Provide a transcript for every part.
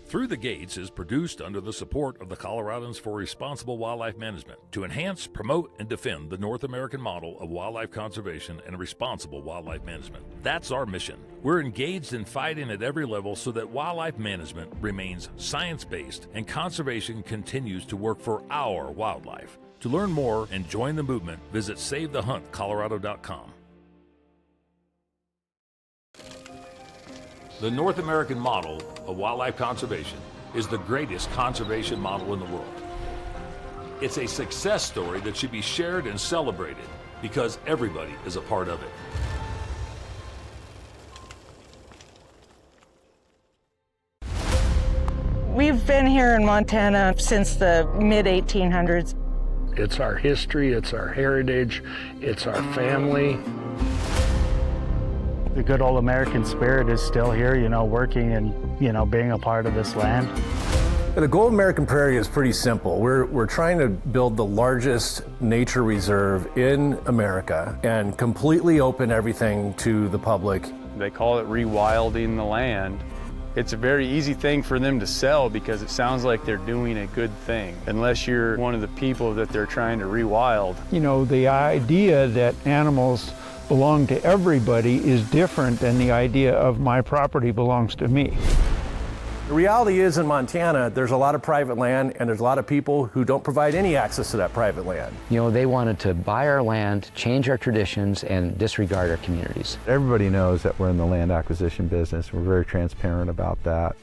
Through the Gates is produced under the support of the Coloradans for Responsible Wildlife Management to enhance, promote, and defend the North American model of wildlife conservation and responsible wildlife management. That's our mission. We're engaged in fighting at every level so that wildlife management remains science-based and conservation continues to work for our wildlife. To learn more and join the movement, visit SaveTheHuntColorado.com. The North American model of wildlife conservation is the greatest conservation model in the world. It's a success story that should be shared and celebrated because everybody is a part of it. We've been here in Montana since the mid-1800s. It's our history, it's our heritage, it's our family. The good old American spirit is still here, working and, being a part of this land. The goal of American Prairie is pretty simple. We're trying to build the largest nature reserve in America and completely open everything to the public. They call it rewilding the land. It's a very easy thing for them to sell because it sounds like they're doing a good thing, unless you're one of the people that they're trying to rewild. The idea that animals belong to everybody is different than the idea of my property belongs to me. The reality is in Montana, there's a lot of private land and there's a lot of people who don't provide any access to that private land. They wanted to buy our land, change our traditions, and disregard our communities. Everybody knows that we're in the land acquisition business. We're very transparent about that.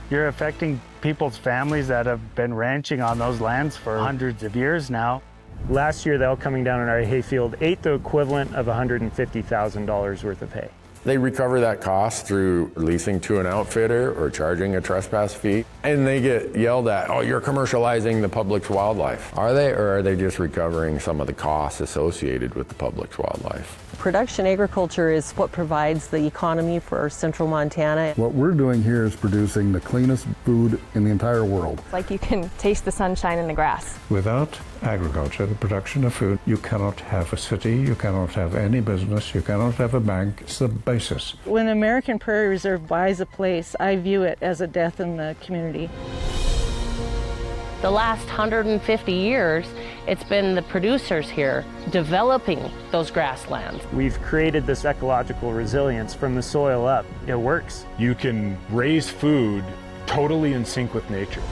You're affecting people's families that have been ranching on those lands for hundreds of years now. Last year, the elk coming down in our hayfield ate the equivalent of $150,000 worth of hay. They recover that cost through leasing to an outfitter or charging a trespass fee. And they get yelled at, oh, you're commercializing the public's wildlife. Are they, or are they just recovering some of the costs associated with the public's wildlife? Production agriculture is what provides the economy for central Montana. What we're doing here is producing the cleanest food in the entire world. It's like you can taste the sunshine in the grass. Without agriculture, the production of food, you cannot have a city, you cannot have any business, you cannot have a bank. It's the basis. When American Prairie Reserve buys a place, I view it as a death in the community. The last 150 years, it's been the producers here developing those grasslands. We've created this ecological resilience from the soil up. It works. You can raise food totally in sync with nature.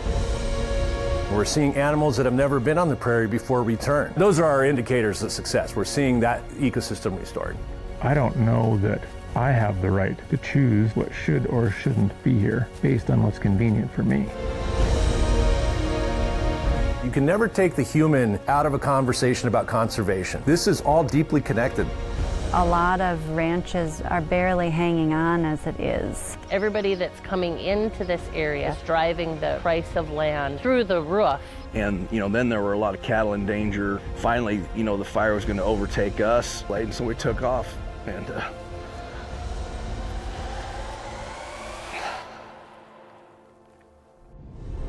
We're seeing animals that have never been on the prairie before return. Those are our indicators of success. We're seeing that ecosystem restored. I don't know that I have the right to choose what should or shouldn't be here based on what's convenient for me. You can never take the human out of a conversation about conservation. This is all deeply connected. A lot of ranches are barely hanging on as it is. Everybody that's coming into this area is driving the price of land through the roof. And, then there were a lot of cattle in danger. Finally, the fire was going to overtake us. And so we took off. And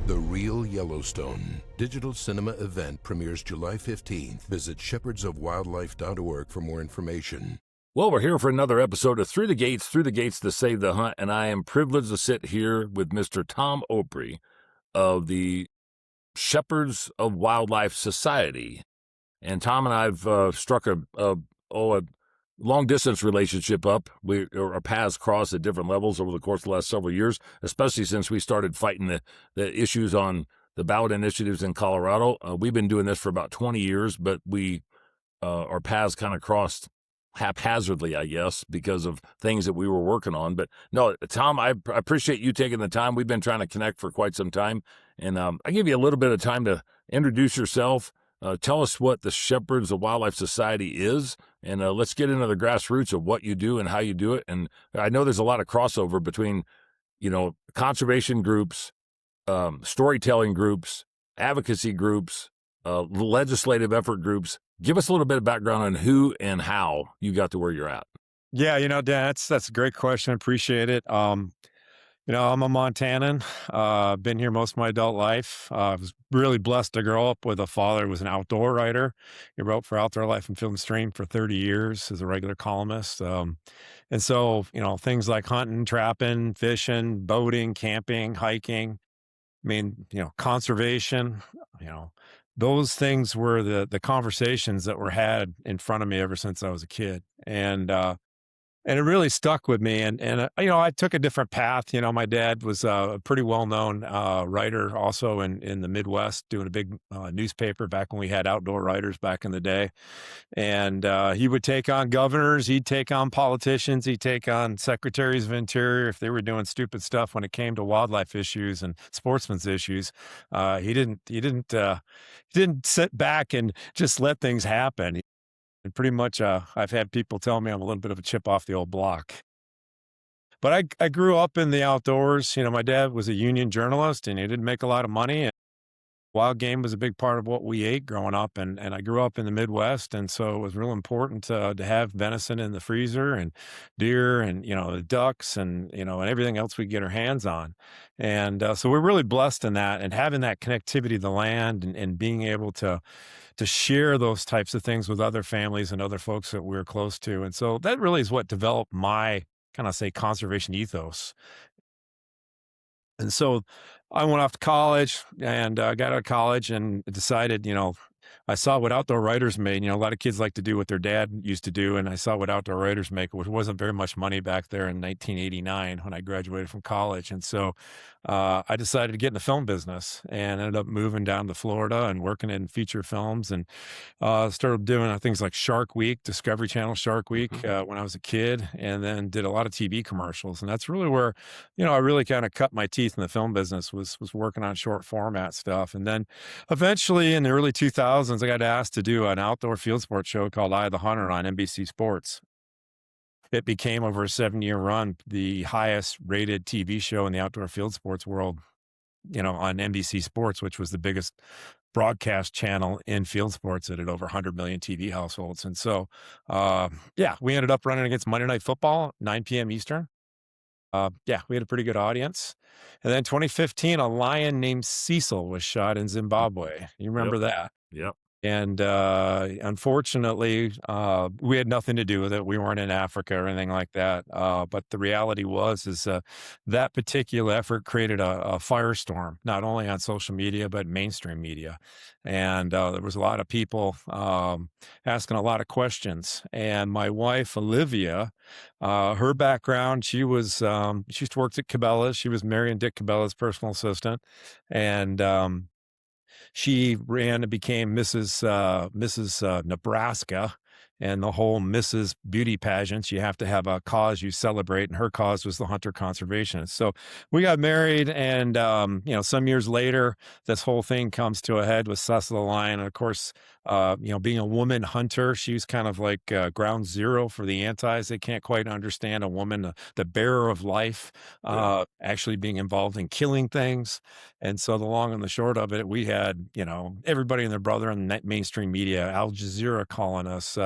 The Real Yellowstone digital cinema event premieres July 15th. Visit shepherdsofwildlife.org for more information. Well, we're here for another episode of Through the Gates to Save the Hunt, and I am privileged to sit here with Mr. Tom Opre of the Shepherds of Wildlife Society. And Tom and I've struck a long-distance relationship up. Our paths crossed at different levels over the course of the last several years, especially since we started fighting the issues on the ballot initiatives in Colorado. We've been doing this for about 20 years, but our paths kind of crossed haphazardly, I guess, because of things that we were working on. But no, Tom, I appreciate you taking the time. We've been trying to connect for quite some time. And I give you a little bit of time to introduce yourself. Tell us what the Shepherds of Wildlife Society is, and let's get into the grassroots of what you do and how you do it. And I know there's a lot of crossover between, conservation groups, storytelling groups, advocacy groups, legislative effort groups. Give us a little bit of background on who and how you got to where you're at. Yeah, Dan, that's a great question. I appreciate it. I'm a Montanan. Been here most of my adult life. I was really blessed to grow up with a father who was an outdoor writer. He wrote for Outdoor Life and Film Stream for 30 years as a regular columnist. And so, things like hunting, trapping, fishing, boating, camping, hiking, conservation, you know, those things were the conversations that were had in front of me ever since I was a kid. And it really stuck with me. I took a different path. My dad was a pretty well-known writer also in the Midwest, doing a big newspaper back when we had outdoor writers back in the day. And he would take on governors, he'd take on politicians, he'd take on secretaries of interior if they were doing stupid stuff when it came to wildlife issues and sportsmen's issues. He didn't sit back and just let things happen. And pretty much, I've had people tell me I'm a little bit of a chip off the old block. But I grew up in the outdoors. My dad was a union journalist, and he didn't make a lot of money. And wild game was a big part of what we ate growing up. And I grew up in the Midwest, and so it was real important to have venison in the freezer and deer and, the ducks and, and everything else we get our hands on. And so we're really blessed in that, and having that connectivity to the land and being able to share those types of things with other families and other folks that we're close to. And so that really is what developed my conservation ethos. And so I went off to college and got out of college and decided, I saw what outdoor writers made. A lot of kids like to do what their dad used to do. And I saw what outdoor writers make, which wasn't very much money back there in 1989 when I graduated from college. And so I decided to get in the film business and ended up moving down to Florida and working in feature films, and started doing things like Shark Week, Discovery Channel Shark Week when I was a kid, and then did a lot of TV commercials. And that's really where, I really kind of cut my teeth in the film business, was working on short format stuff. And then eventually in the early 2000s, I got asked to do an outdoor field sports show called Eye of the Hunter on NBC Sports. It became, over a 7-year run, the highest rated TV show in the outdoor field sports world, on NBC Sports, which was the biggest broadcast channel in field sports. It had over 100 million TV households. And so, we ended up running against Monday Night Football, 9 p.m. Eastern. We had a pretty good audience. And then 2015, a lion named Cecil was shot in Zimbabwe. You remember that? Yep. And unfortunately, we had nothing to do with it. We weren't in Africa or anything like that. But the reality is that particular effort created a firestorm, not only on social media, but mainstream media. And there was a lot of people asking a lot of questions. And my wife, Olivia, her background, she used to work at Cabela's. She was Mary and Dick Cabela's personal assistant. And she ran and became Mrs. Nebraska, and the whole Mrs. Beauty pageants. You have to have a cause you celebrate, and her cause was the hunter conservationist. So we got married, and some years later, this whole thing comes to a head with Cecil the lion. And of course, being a woman hunter, she was kind of like ground zero for the antis. They can't quite understand a woman, the bearer of life, actually being involved in killing things. And so the long and the short of it, we had, everybody and their brother in the mainstream media, Al Jazeera calling us.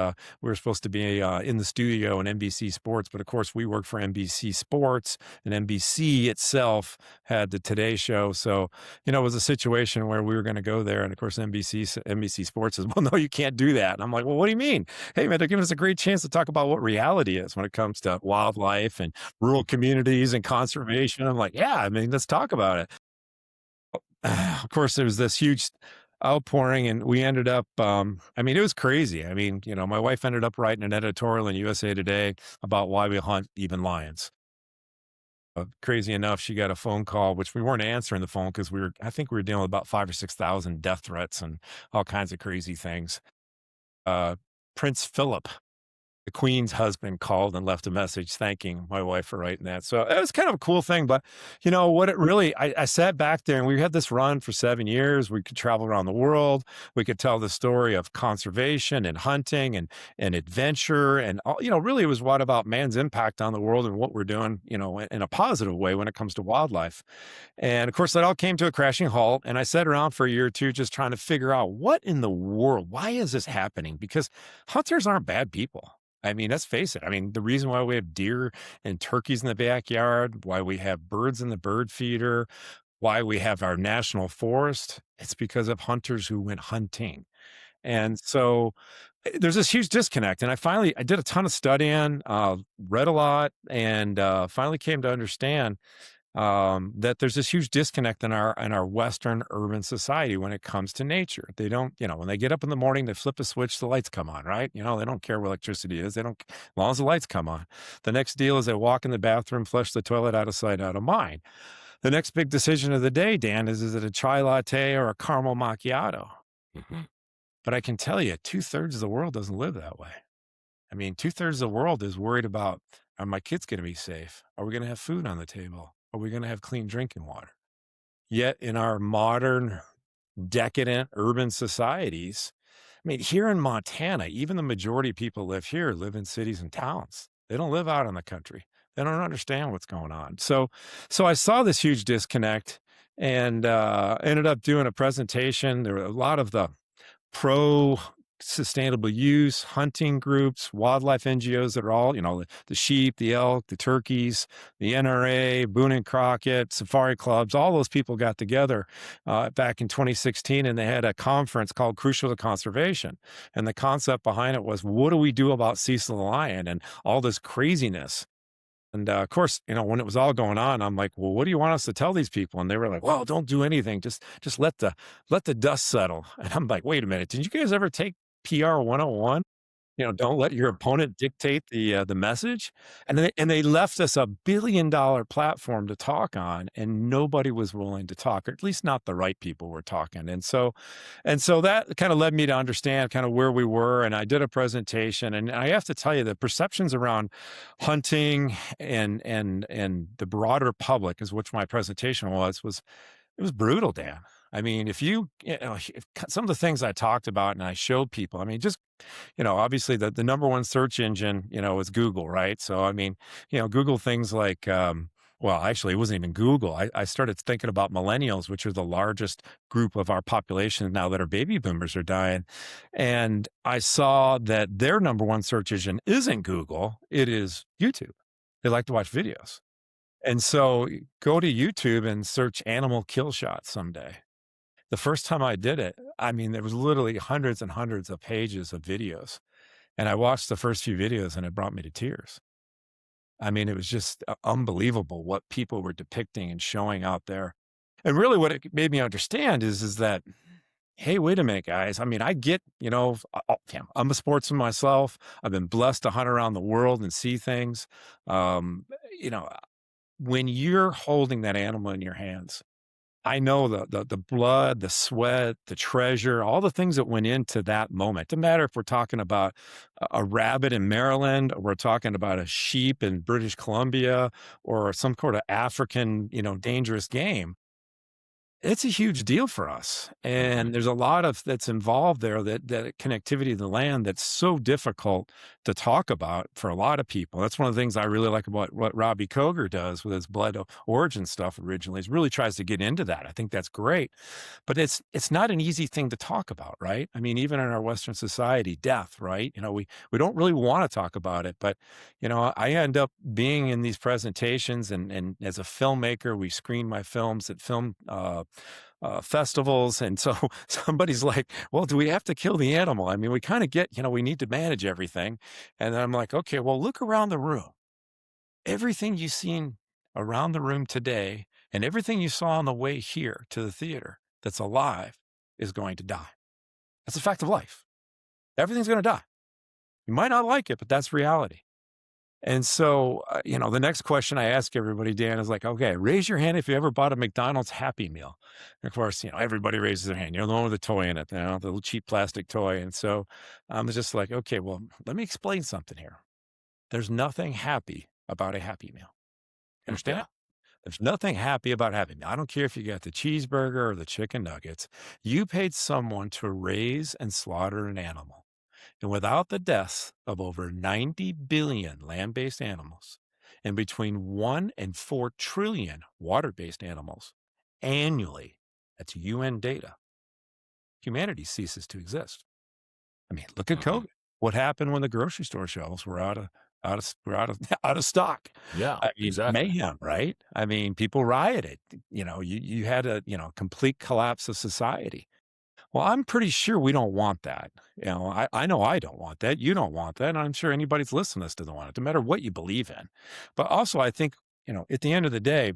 We were supposed to be in the studio in NBC Sports, but of course we worked for NBC Sports, and NBC itself had the Today Show. So, it was a situation where we were going to go there. And of course, NBC Sports says, well, no, you can't do that. And I'm like, well, what do you mean? Hey, man, they're giving us a great chance to talk about what reality is when it comes to wildlife and rural communities and conservation. I'm like, yeah, let's talk about it. Of course, there was this huge outpouring, and we ended up, it was crazy. My wife ended up writing an editorial in USA Today about why we hunt even lions. Crazy enough, she got a phone call, which we weren't answering the phone because I think we were dealing with about 5,000 or 6,000 death threats and all kinds of crazy things. Prince Philip, the Queen's husband, called and left a message thanking my wife for writing that. So it was kind of a cool thing. But what it really, I sat back there, and we had this run for 7 years. We could travel around the world. We could tell the story of conservation and hunting and adventure. And, really it was what about man's impact on the world and what we're doing, in a positive way when it comes to wildlife. And of course, that all came to a crashing halt. And I sat around for a year or two just trying to figure out what in the world, why is this happening? Because hunters aren't bad people. I mean, let's face it. I mean, the reason why we have deer and turkeys in the backyard, why we have birds in the bird feeder, why we have our national forest, it's because of hunters who went hunting. And so there's this huge disconnect. And I did a ton of studying, read a lot, and finally came to understand that there's this huge disconnect in our Western urban society when it comes to nature. They don't, when they get up in the morning, they flip a switch, the lights come on, right? They don't care what electricity is. They don't, as long as the lights come on. The next deal is they walk in the bathroom, flush the toilet, out of sight, out of mind. The next big decision of the day, Dan, is it a chai latte or a caramel macchiato? Mm-hmm. But I can tell you, 2/3 of the world doesn't live that way. I mean, 2/3 of the world is worried about, are my kids going to be safe? Are we going to have food on the table? Are we going to have clean drinking water? Yet in our modern, decadent urban societies, I mean, here in Montana, even the majority of people live here live in cities and towns. They don't live out in the country. They don't understand what's going on. So I saw this huge disconnect and ended up doing a presentation. There were a lot of the pro sustainable use hunting groups, wildlife NGOs that are all, the sheep, the elk, the turkeys, the NRA, Boone and Crockett, safari clubs, all those people got together back in 2016, and they had a conference called Crucial to Conservation. And the concept behind it was, what do we do about Cecil the lion and all this craziness? And of course, when it was all going on, I'm like, well, what do you want us to tell these people? And they were like, well, don't do anything. Just let the dust settle. And I'm like, wait a minute. Did you guys ever take PR 101? Don't let your opponent dictate the message. And they left us $1 billion platform to talk on, and nobody was willing to talk, or at least not the right people were talking. And so that kind of led me to understand kind of where we were. And I did a presentation, and I have to tell you, the perceptions around hunting and the broader public, is which my presentation was it was brutal, Dan. I mean, if some of the things I talked about and I showed people, I mean, just, obviously the number one search engine, is Google, right? So, I mean, Google things like, well, actually, it wasn't even Google. I started thinking about millennials, which are the largest group of our population now that our baby boomers are dying. And I saw that their number one search engine isn't Google, it is YouTube. They like to watch videos. And so go to YouTube and search animal kill shots someday. The first time I did it, I mean, there was literally hundreds and hundreds of pages of videos. And I watched the first few videos and it brought me to tears. I mean, it was just unbelievable what people were depicting and showing out there. And really what it made me understand is that, hey, wait a minute, guys. I mean, I get, I'm a sportsman myself. I've been blessed to hunt around the world and see things. When you're holding that animal in your hands, I know the blood, the sweat, the treasure, all the things that went into that moment. It doesn't matter if we're talking about a rabbit in Maryland, or we're talking about a sheep in British Columbia, or some sort of African, dangerous game. It's a huge deal for us. And there's a lot of that's involved there, that connectivity to the land that's so difficult to talk about for a lot of people. That's one of the things I really like about what Robbie Koger does with his blood origin stuff originally. He really tries to get into that. I think that's great. But it's not an easy thing to talk about, right? I mean, even in our Western society, death, right? We don't really want to talk about it. But, I end up being in these presentations, and as a filmmaker, we screen my films at film festivals. And so somebody's like, well, do we have to kill the animal? I mean, we kind of get, we need to manage everything. And then I'm like, okay, well, look around the room. Everything you've seen around the room today, and everything you saw on the way here to the theater that's alive, is going to die. That's a fact of life. Everything's going to die. You might not like it, but that's reality. And so, the next question I ask everybody, Dan, is like, okay, raise your hand if you ever bought a McDonald's Happy Meal. And of course, everybody raises their hand. The one with the toy in it, the little cheap plastic toy. And so I'm just like, okay, well, let me explain something here. There's nothing happy about a Happy Meal. Understand? There's nothing happy about Happy Meal. I don't care if you got the cheeseburger or the chicken nuggets. You paid someone to raise and slaughter an animal. And without the deaths of over 90 billion land-based animals, and between 1 and 4 trillion water-based animals annually, that's UN data, humanity ceases to exist. I mean, look at COVID. What happened when the grocery store shelves were out of stock? Yeah, I mean, exactly. mayhem, right? I mean, people rioted. You had a complete collapse of society. Well, I'm pretty sure we don't want that. I know I don't want that. You don't want that. And I'm sure anybody's listening to this doesn't want it, no matter what you believe in. But also, I think, at the end of the day,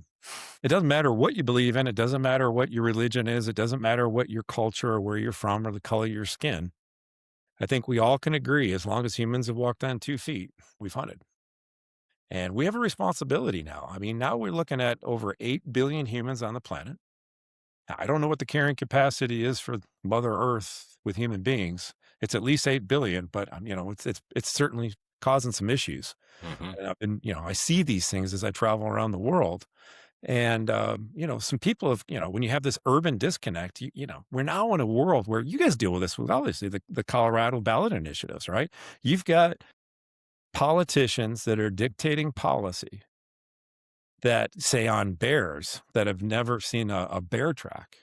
it doesn't matter what you believe in. It doesn't matter what your religion is. It doesn't matter what your culture or where you're from or the color of your skin. I think we all can agree, as long as humans have walked on 2 feet, we've hunted. And we have a responsibility now. I mean, now we're looking at over 8 billion humans on the planet. Now, I don't know what the carrying capacity is for Mother Earth with human beings. It's at least 8 billion, but it's certainly causing some issues. And I've been, I see these things as I travel around the world. And some people have, when you have this urban disconnect, we're now in a world where you guys deal with this with obviously the Colorado ballot initiatives, right? You've got politicians that are dictating policy that say on bears that have never seen a bear track,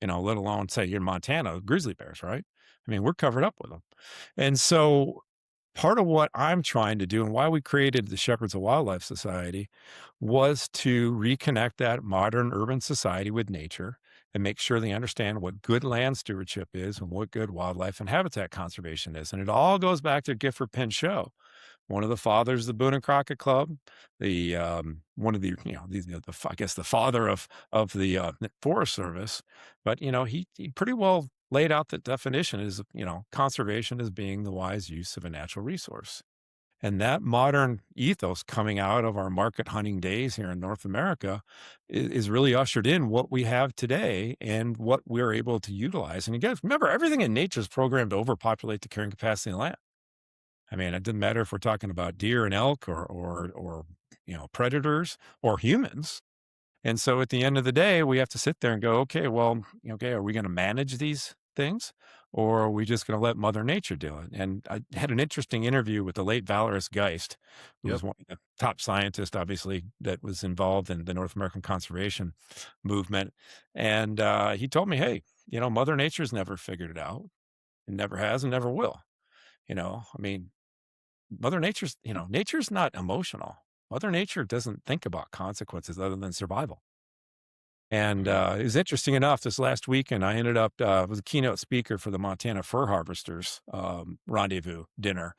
let alone say you're in Montana, grizzly bears, right? I mean, we're covered up with them. And so part of what I'm trying to do and why we created the Shepherds of Wildlife Society was to reconnect that modern urban society with nature and make sure they understand what good land stewardship is and what good wildlife and habitat conservation is. And it all goes back to Gifford Pinchot, one of the fathers of the Boone and Crockett Club, the one of the I guess the father of the Forest Service. But he pretty well laid out the definition is conservation as being the wise use of a natural resource. And that modern ethos coming out of our market hunting days here in North America is really ushered in what we have today and what we're able to utilize. And you guys remember, everything in nature is programmed to overpopulate the carrying capacity of the land. I mean, it doesn't matter if we're talking about deer and elk or predators or humans. And so at the end of the day, we have to sit there and go, okay, well, are we going to manage these things, or are we just going to let Mother Nature do it? And I had an interesting interview with the late Valoris Geist, who was one of the top scientists, obviously, that was involved in the North American conservation movement. And he told me, hey, Mother Nature's never figured it out. It never has and never will. I mean, Mother Nature's, nature's not emotional. Mother Nature doesn't think about consequences other than survival. And it was interesting enough, this last weekend, I ended up, was a keynote speaker for the Montana Fur Harvesters Rendezvous dinner.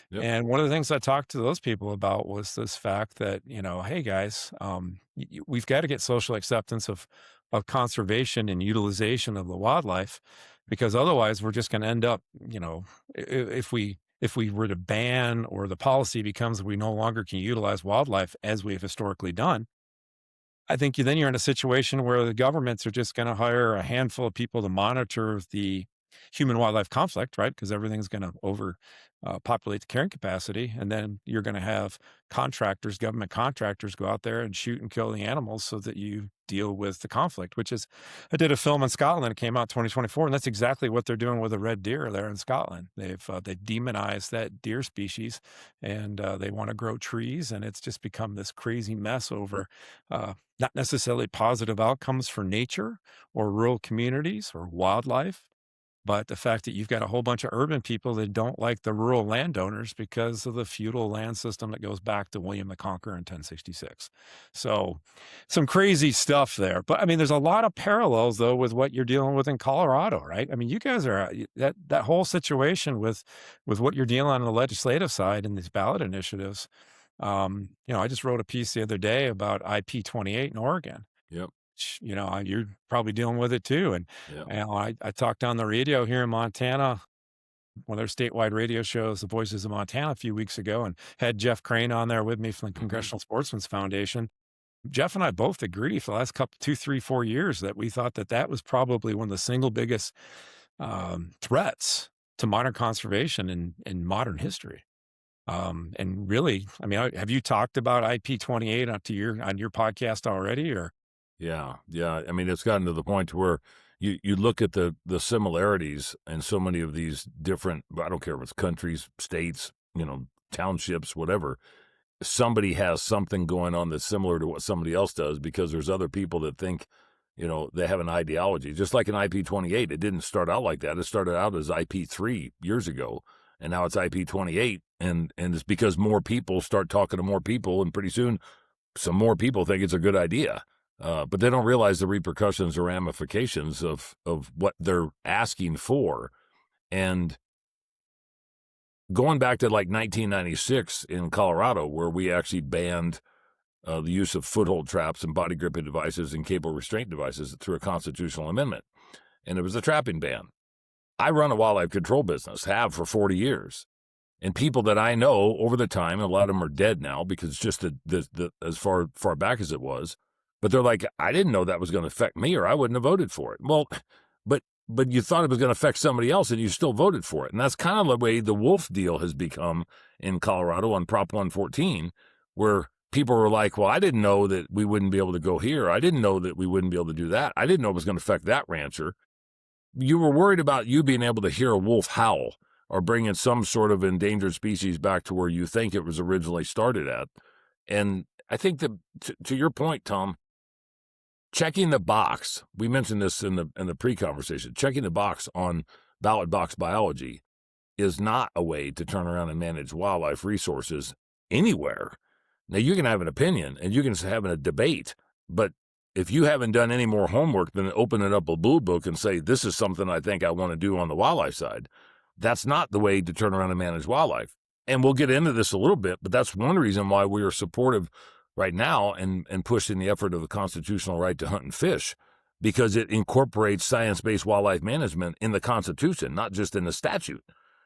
Yep. And one of the things I talked to those people about was this fact that, hey guys, we've got to get social acceptance of conservation and utilization of the wildlife, because otherwise we're just going to end up, if we were to ban, or the policy becomes we no longer can utilize wildlife as we've historically done, I think then you're in a situation where the governments are just going to hire a handful of people to monitor the human-wildlife conflict, right? Because everything's going to overpopulate the carrying capacity. And then you're going to have government contractors go out there and shoot and kill the animals so that you deal with the conflict, which is, I did a film in Scotland. It came out 2024, and that's exactly what they're doing with the red deer there in Scotland. They've demonized that deer species, and they want to grow trees, and it's just become this crazy mess over not necessarily positive outcomes for nature or rural communities or wildlife, but the fact that you've got a whole bunch of urban people that don't like the rural landowners because of the feudal land system that goes back to William the Conqueror in 1066. So some crazy stuff there. But I mean, there's a lot of parallels though with what you're dealing with in Colorado, right? I mean, you guys are that whole situation with what you're dealing on the legislative side and these ballot initiatives. I just wrote a piece the other day about IP28 in Oregon. Yep. You're probably dealing with it too. And I talked on the radio here in Montana, one of their statewide radio shows, The Voices of Montana, a few weeks ago, and had Jeff Crane on there with me from the Congressional Sportsmen's Foundation. Jeff and I both agreed for the last 2, 3, 4 years that we thought that was probably one of the single biggest threats to modern conservation in modern history. And really, I mean, have you talked about IP28 on your podcast already, or? Yeah. I mean, it's gotten to the point where you look at the similarities in so many of these different, I don't care if it's countries, states, townships, whatever. Somebody has something going on that's similar to what somebody else does, because there's other people that think, they have an ideology. Just like in IP28, it didn't start out like that. It started out as IP3 years ago. and now it's IP28, and it's because more people start talking to more people, and pretty soon some more people think it's a good idea. But they don't realize the repercussions or ramifications of what they're asking for. And going back to like 1996 in Colorado, where we actually banned the use of foothold traps and body gripping devices and cable restraint devices through a constitutional amendment. And it was a trapping ban. I run a wildlife control business, have for 40 years. And people that I know over the time, a lot of them are dead now because it's just as far back as it was. But they're like, I didn't know that was going to affect me, or I wouldn't have voted for it. Well, but you thought it was going to affect somebody else, and you still voted for it. And that's kind of the way the wolf deal has become in Colorado on Prop 114, where people were like, well, I didn't know that we wouldn't be able to go here. I didn't know that we wouldn't be able to do that. I didn't know it was going to affect that rancher. You were worried about you being able to hear a wolf howl or bringing some sort of endangered species back to where you think it was originally started at. And I think that, to your point, Tom, checking the box, we mentioned this in the pre-conversation, checking the box on ballot box biology is not a way to turn around and manage wildlife resources anywhere. Now, you can have an opinion and you can have a debate, but if you haven't done any more homework than opening up a blue book and say, this is something I think I want to do on the wildlife side, that's not the way to turn around and manage wildlife. And we'll get into this a little bit, but that's one reason why we are supportive right now and pushing the effort of the constitutional right to hunt and fish, because it incorporates science-based wildlife management in the Constitution, not just in the statute.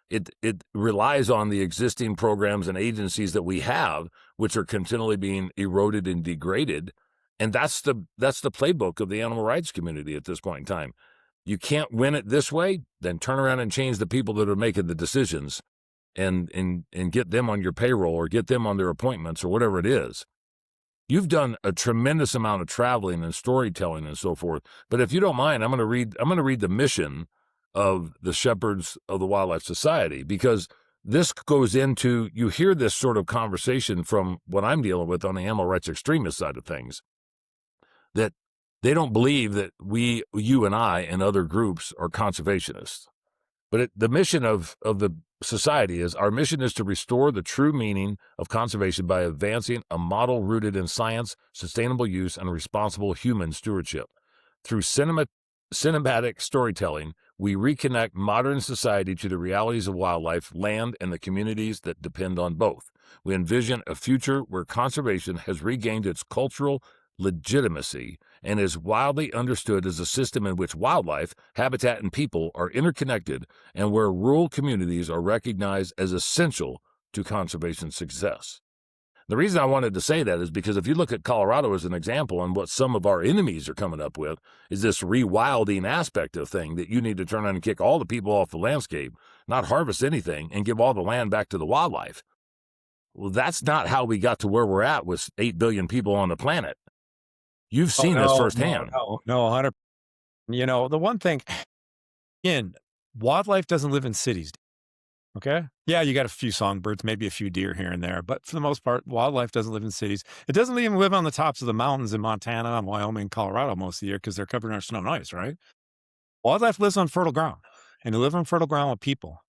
It relies on the existing programs and agencies that we have, which are continually being eroded and degraded. And that's the playbook of the animal rights community at this point in time. You can't win it this way, then turn around and change the people that are making the decisions and get them on your payroll or get them on their appointments or whatever it is. You've done a tremendous amount of traveling and storytelling and so forth. But if you don't mind, I'm going to read the mission of the Shepherds of the Wildlife Society, because this goes into, you hear this sort of conversation from what I'm dealing with on the animal rights extremist side of things, that they don't believe that you and I and other groups are conservationists. But the mission of the society is, our mission is to restore the true meaning of conservation by advancing a model rooted in science, sustainable use, and responsible human stewardship. Through cinematic storytelling, we reconnect modern society to the realities of wildlife, land, and the communities that depend on both. We envision a future where conservation has regained its cultural legitimacy and is widely understood as a system in which wildlife, habitat, and people are interconnected, and where rural communities are recognized as essential to conservation success. The reason I wanted to say that is because if you look at Colorado as an example, and what some of our enemies are coming up with is this rewilding aspect of thing, that you need to turn on and kick all the people off the landscape, not harvest anything, and give all the land back to the wildlife. Well, that's not how we got to where we're at with 8 billion people on the planet. You've seen this firsthand. No, 100. You know, the one thing, again, wildlife doesn't live in cities. Okay. Yeah, you got a few songbirds, maybe a few deer here and there, but for the most part, wildlife doesn't live in cities. It doesn't even live on the tops of the mountains in Montana and Wyoming and Colorado most of the year because they're covered in snow and ice, right? Wildlife lives on fertile ground, and they live on fertile ground with people.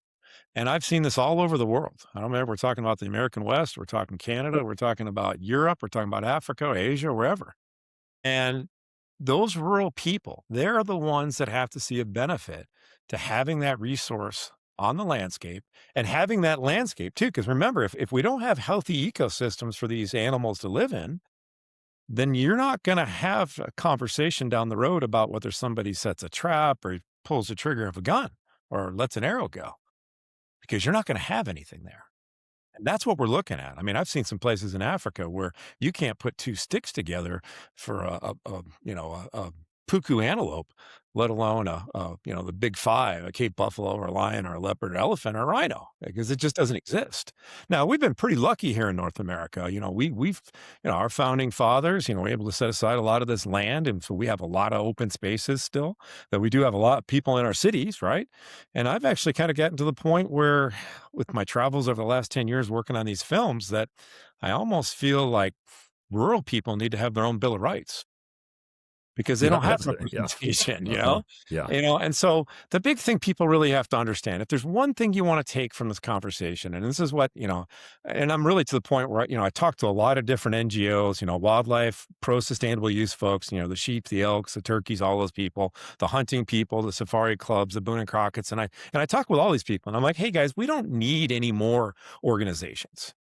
And I've seen this all over the world. I don't remember, we're talking about the American West, we're talking Canada, we're talking about Europe, we're talking about Africa, Asia, wherever. And those rural people, they're the ones that have to see a benefit to having that resource on the landscape and having that landscape too. Because remember, if we don't have healthy ecosystems for these animals to live in, then you're not going to have a conversation down the road about whether somebody sets a trap or pulls the trigger of a gun or lets an arrow go, because you're not going to have anything there. And that's what we're looking at. I mean, I've seen some places in Africa where you can't put two sticks together for a puku antelope, let alone the big five, a Cape buffalo or a lion or a leopard or elephant or a rhino, because it just doesn't exist. Now, we've been pretty lucky here in North America. You know, we've our founding fathers, were able to set aside a lot of this land. And so we have a lot of open spaces still, that we do have a lot of people in our cities, right? And I've actually kind of gotten to the point where, with my travels over the last 10 years working on these films, that I almost feel like rural people need to have their own Bill of Rights. because they Yeah, don't have that's it. Yeah. representation, you Uh-huh. know? Yeah. You know, and so the big thing people really have to understand, if there's one thing you want to take from this conversation, and this is what, you know, and I'm really to the point where, you know, I talk to a lot of different NGOs, you know, wildlife, pro-sustainable use folks, you know, the sheep, the elks, the turkeys, all those people, the hunting people, the safari clubs, the Boone and Crockett's, and I talk with all these people, and I'm like, hey guys, we don't need any more organizations.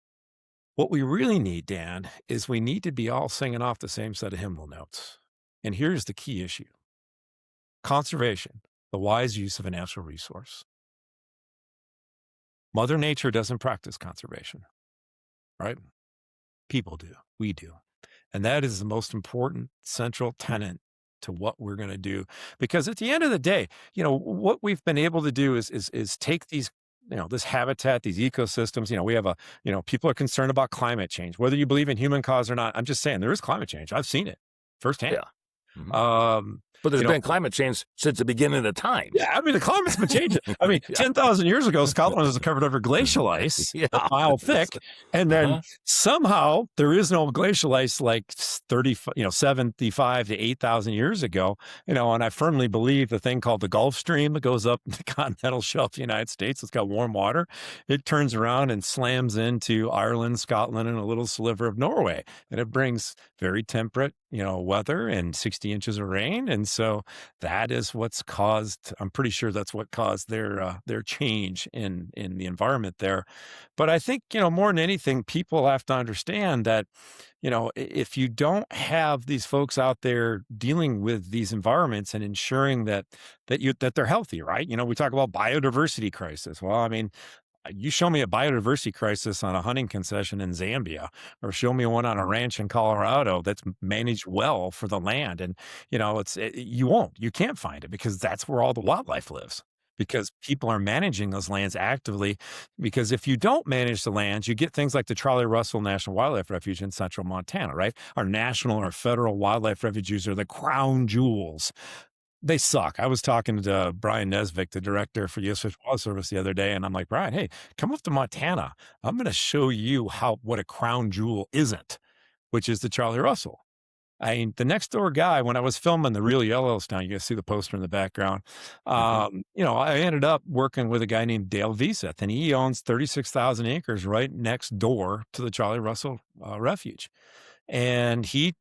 What we really need, Dan, is we need to be all singing off the same set of hymnal notes. And here's the key issue: conservation, the wise use of a natural resource. Mother Nature doesn't practice conservation, right? People do. We do. And that is the most important central tenet to what we're going to do. Because at the end of the day, you know, what we've been able to do is take these, you know, this habitat, these ecosystems, you know, we have a, you know, people are concerned about climate change, whether you believe in human cause or not. I'm just saying there is climate change. I've seen it firsthand. Yeah. Mm-hmm. But there's been climate change since the beginning of time. Yeah, I mean, the climate's been changing. I mean, 10,000 years ago, Scotland was covered over glacial ice, a mile thick. And then somehow there is no glacial ice like 75 to 8,000 years ago, you know, and I firmly believe the thing called the Gulf Stream that goes up the continental shelf of the United States, it's got warm water. It turns around and slams into Ireland, Scotland, and a little sliver of Norway. And it brings very temperate, you know, weather and 60 inches of rain. And so that is what's caused, I'm pretty sure that's what caused their change in the environment there. But I think, you know, more than anything, people have to understand that, you know, if you don't have these folks out there dealing with these environments and ensuring that they're healthy, right? You know, we talk about biodiversity crisis. Well, I mean, you show me a biodiversity crisis on a hunting concession in Zambia, or show me one on a ranch in Colorado that's managed well for the land. And, you know, you can't find it, because that's where all the wildlife lives, because people are managing those lands actively. Because if you don't manage the lands, you get things like the Charlie Russell National Wildlife Refuge in central Montana, right? Our national or federal wildlife refuges are the crown jewels. They suck. I was talking to Brian Nesvik, the director for U.S. Fish and Wildlife Service, the other day, and I'm like, Brian, hey, come up to Montana. I'm going to show you what a crown jewel isn't, which is the Charlie Russell. I mean, the next door guy, when I was filming the real Yellowstone, you guys see the poster in the background. You know, I ended up working with a guy named Dale Veseth, and he owns 36,000 acres right next door to the Charlie Russell Refuge. And he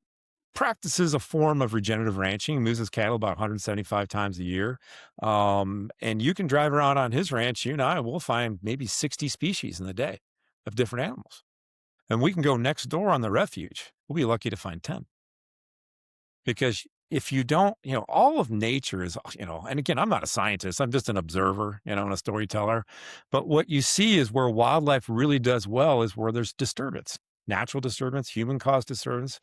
practices a form of regenerative ranching. He moves his cattle about 175 times a year. And you can drive around on his ranch, you and I will find maybe 60 species in the day of different animals. And we can go next door on the refuge. We'll be lucky to find 10. Because if you don't, you know, all of nature is, you know, and again, I'm not a scientist, I'm just an observer, you know, and a storyteller. But what you see is where wildlife really does well is where there's disturbance, natural disturbance, human-caused disturbance.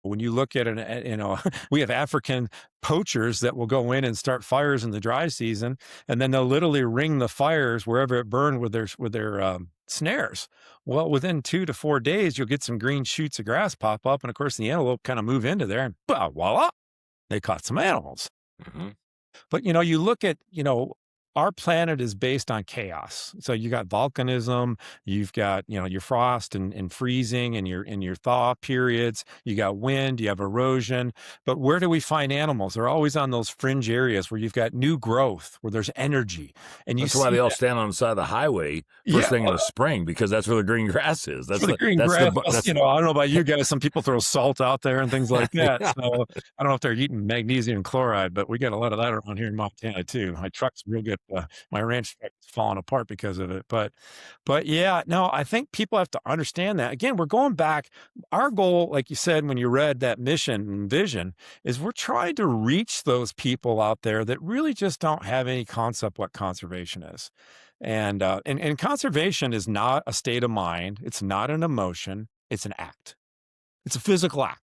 When you look at it, you know, we have African poachers that will go in and start fires in the dry season, and then they'll literally ring the fires wherever it burned with their snares. Well, within 2 to 4 days, you'll get some green shoots of grass pop up, and of course, the antelope kind of move into there, and voila, they caught some animals. Mm-hmm. But you know, you look at, you know, our planet is based on chaos. So you got volcanism, you've got, you know, your frost and freezing and your thaw periods, you got wind, you have erosion. But where do we find animals? They're always on those fringe areas where you've got new growth, where there's energy. And that's why they all stand on the side of the highway first thing in the spring, because that's where the green grass is. That's the green grass. You know, I don't know about you guys. Some people throw salt out there and things like that. So I don't know if they're eating magnesium chloride, but we get a lot of that around here in Montana too. My truck's real good. My ranch truck is falling apart because of it. But yeah, no, I think people have to understand that. Again, we're going back. Our goal, like you said, when you read that mission and vision, is we're trying to reach those people out there that really just don't have any concept what conservation is. And conservation is not a state of mind. It's not an emotion. It's an act. It's a physical act.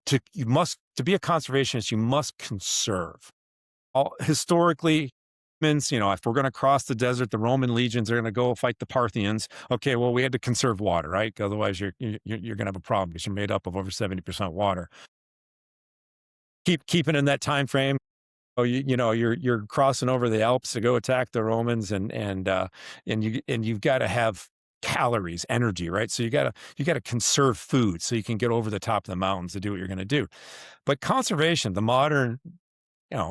To be a conservationist, you must conserve. Historically, you know, if we're going to cross the desert, the Roman legions are going to go fight the Parthians. Okay, well, we had to conserve water, right? Otherwise, you're going to have a problem because you're made up of over 70% water. Keeping in that time frame. Oh, you know, you're crossing over the Alps to go attack the Romans, and you've got to have calories, energy, right? So you gotta conserve food so you can get over the top of the mountains to do what you're going to do. But conservation, the modern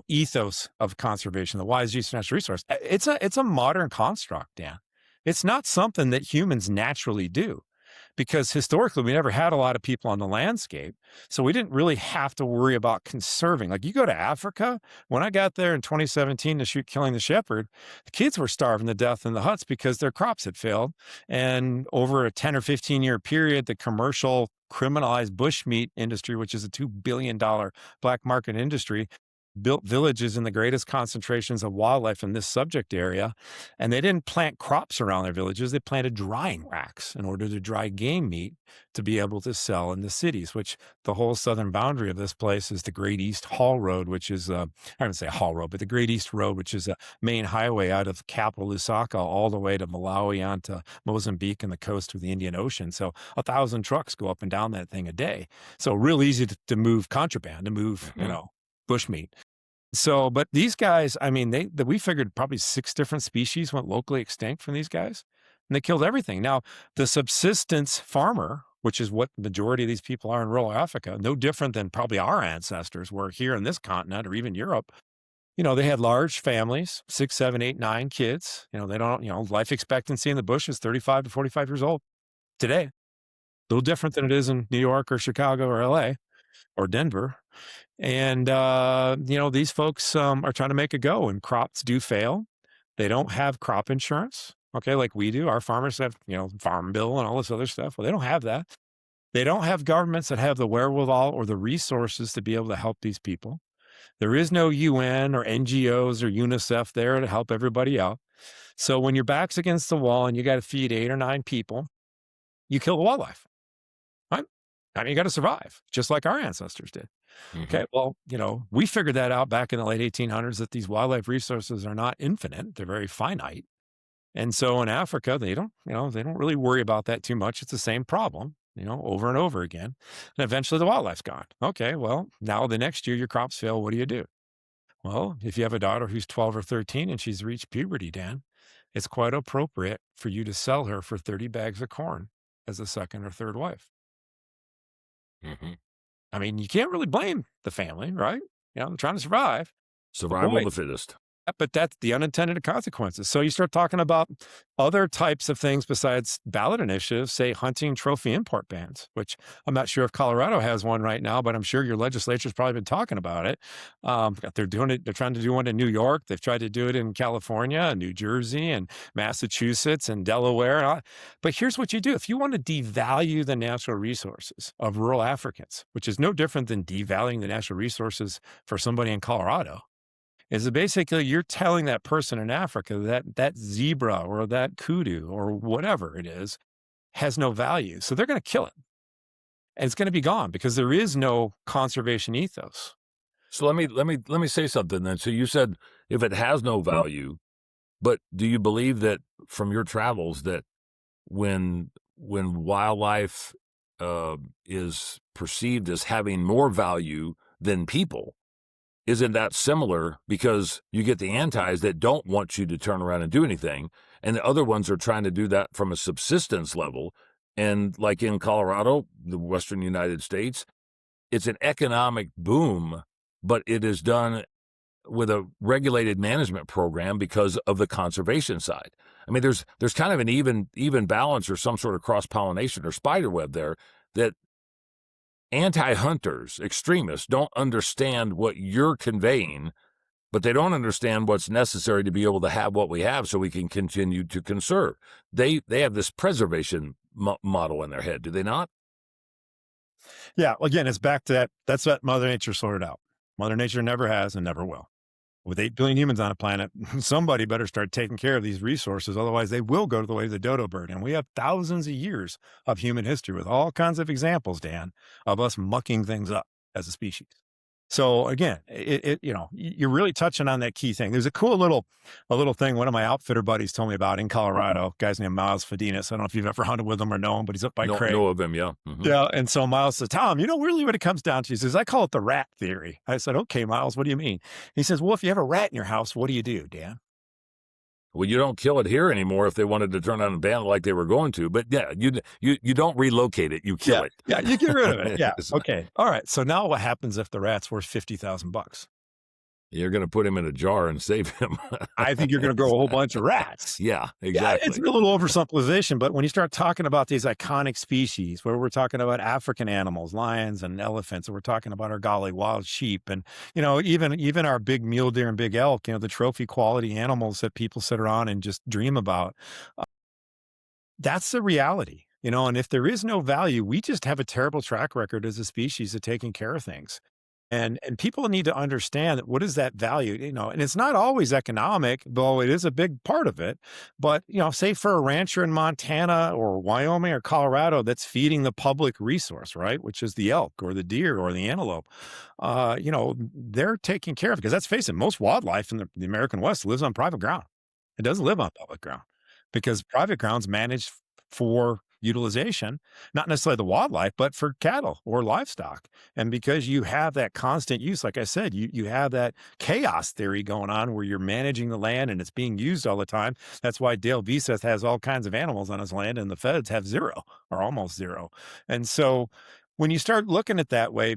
ethos of conservation, the wise use of natural resource, it's a modern construct, Dan. It's not something that humans naturally do, because historically we never had a lot of people on the landscape. So we didn't really have to worry about conserving. Like, you go to Africa, when I got there in 2017 to shoot Killing the Shepherd, the kids were starving to death in the huts because their crops had failed. And over a 10 or 15 year period, the commercial criminalized bushmeat industry, which is a $2 billion black market industry, built villages in the greatest concentrations of wildlife in this subject area. And they didn't plant crops around their villages. They planted drying racks in order to dry game meat to be able to sell in the cities, which the whole southern boundary of this place is the Great East Haul Road, which is, I don't say Haul Road, but the Great East Road, which is a main highway out of capital Lusaka all the way to Malawi onto Mozambique and the coast of the Indian Ocean. So 1,000 trucks go up and down that thing a day. So real easy to move contraband, to move, bushmeat. So, but these guys, I mean, we figured probably 6 different species went locally extinct from these guys, and they killed everything. Now, the subsistence farmer, which is what the majority of these people are in rural Africa, no different than probably our ancestors were here in this continent or even Europe. They had large families, 6, 7, 8, 9 kids. They don't, life expectancy in the bush is 35 to 45 years old today. A little different than it is in New York or Chicago or LA or Denver. And, these folks are trying to make a go, and crops do fail. They don't have crop insurance, okay, like we do. Our farmers have, farm bill and all this other stuff. Well, they don't have that. They don't have governments that have the wherewithal or the resources to be able to help these people. There is no UN or NGOs or UNICEF there to help everybody out. So when your back's against the wall and you got to feed 8 or 9 people, you kill the wildlife, right? I mean, you got to survive, just like our ancestors did. Mm-hmm. Okay, well, we figured that out back in the late 1800s, that these wildlife resources are not infinite; they're very finite. And so in Africa, they don't really worry about that too much. It's the same problem, over and over again. And eventually, the wildlife's gone. Okay, well, now the next year your crops fail. What do you do? Well, if you have a daughter who's 12 or 13 and she's reached puberty, Dan, it's quite appropriate for you to sell her for 30 bags of corn as a second or third wife. Mm-hmm. I mean, you can't really blame the family, right? They're trying to survive. Survival of the fittest. But that's the unintended consequences. So you start talking about other types of things besides ballot initiatives, say hunting trophy import bans, which I'm not sure if Colorado has one right now, but I'm sure your legislature's probably been talking about it. They're doing it. They're trying to do one in New York. They've tried to do it in California and New Jersey and Massachusetts and Delaware. But here's what you do. If you want to devalue the natural resources of rural Africans, which is no different than devaluing the natural resources for somebody in Colorado, is that basically you're telling that person in Africa that zebra or that kudu or whatever it is has no value. So they're going to kill it. And it's going to be gone because there is no conservation ethos. So let me say something then. So you said if it has no value, but do you believe that from your travels that when wildlife is perceived as having more value than people, isn't that similar? Because you get the antis that don't want you to turn around and do anything, and the other ones are trying to do that from a subsistence level. And like in Colorado, the Western United States, it's an economic boom, but it is done with a regulated management program because of the conservation side. I mean, there's kind of an even balance or some sort of cross-pollination or spiderweb there that anti-hunters, extremists, don't understand what you're conveying, but they don't understand what's necessary to be able to have what we have so we can continue to conserve. They have this preservation model in their head, do they not? Yeah, again, it's back to that. That's what Mother Nature sorted out. Mother Nature never has and never will. With 8 billion humans on a planet, somebody better start taking care of these resources. Otherwise, they will go to the way of the dodo bird. And we have thousands of years of human history with all kinds of examples, Dan, of us mucking things up as a species. So again, you're really touching on that key thing. There's a cool little thing one of my outfitter buddies told me about in Colorado. A guy's named Miles Fadinas. I don't know if you've ever hunted with him or know him, but he's up by Craig. Know of him, yeah. Mm-hmm. Yeah. And so Miles says, Tom, really what it comes down to? He says, I call it the rat theory. I said, okay, Miles, what do you mean? He says, well, if you have a rat in your house, what do you do, Dan? Well, you don't kill it here anymore if they wanted to turn on and ban it like they were going to. But yeah, you don't relocate it, you kill it. Yeah, you get rid of it. Yeah. Okay. All right. So now what happens if the rat's worth $50,000? You're going to put him in a jar and save him. I think you're going to grow a whole bunch of rats. Yeah, exactly. Yeah, it's a little oversimplification, but when you start talking about these iconic species, where we're talking about African animals, lions and elephants, and we're talking about our golly wild sheep, and even our big mule deer and big elk, the trophy quality animals that people sit around and just dream about. That's the reality, and if there is no value, we just have a terrible track record as a species of taking care of things. And people need to understand that what is that value, and it's not always economic, though it is a big part of it. But, say for a rancher in Montana or Wyoming or Colorado that's feeding the public resource, right, which is the elk or the deer or the antelope, they're taking care of it. Because let's face it, most wildlife in the American West lives on private ground. It doesn't live on public ground because private ground's managed for utilization, not necessarily the wildlife, but for cattle or livestock. And because you have that constant use, like I said, you have that chaos theory going on where you're managing the land and it's being used all the time. That's why Dale Viseth has all kinds of animals on his land and the feds have zero or almost zero. And so when you start looking at that way,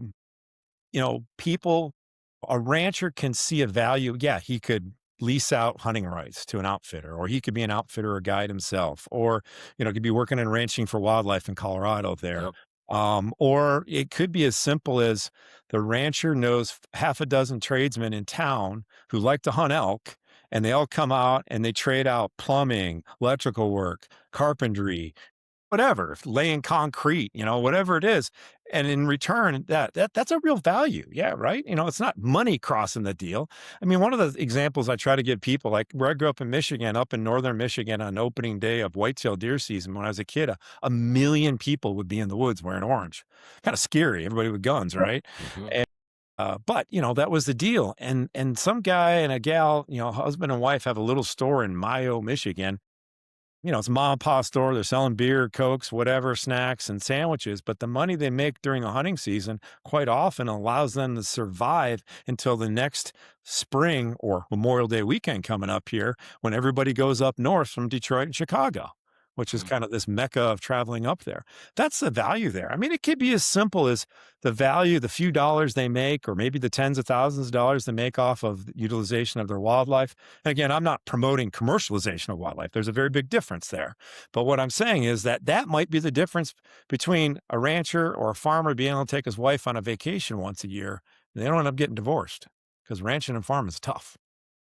a rancher can see a value. Yeah, he could lease out hunting rights to an outfitter, or he could be an outfitter or guide himself, or, could be working in ranching for wildlife in Colorado there. Yep. Or it could be as simple as the rancher knows half a dozen tradesmen in town who like to hunt elk, and they all come out and they trade out plumbing, electrical work, carpentry, whatever, laying concrete, whatever it is. And in return, that's a real value. Yeah, right. It's not money crossing the deal. I mean, one of the examples I try to give people, like where I grew up in Michigan, up in northern Michigan on opening day of whitetail deer season, when I was a kid, a million people would be in the woods wearing orange. Kind of scary. Everybody with guns, right? Mm-hmm. But that was the deal. And some guy and a gal, husband and wife have a little store in Mayo, Michigan. It's a mom and pop store. They're selling beer, Cokes, whatever, snacks and sandwiches. But the money they make during the hunting season quite often allows them to survive until the next spring or Memorial Day weekend coming up here when everybody goes up north from Detroit and Chicago, which is kind of this mecca of traveling up there. That's the value there. I mean, it could be as simple as the value, the few dollars they make, or maybe the tens of thousands of dollars they make off of the utilization of their wildlife. And again, I'm not promoting commercialization of wildlife. There's a very big difference there. But what I'm saying is that might be the difference between a rancher or a farmer being able to take his wife on a vacation once a year, and they don't end up getting divorced because ranching and farming is tough.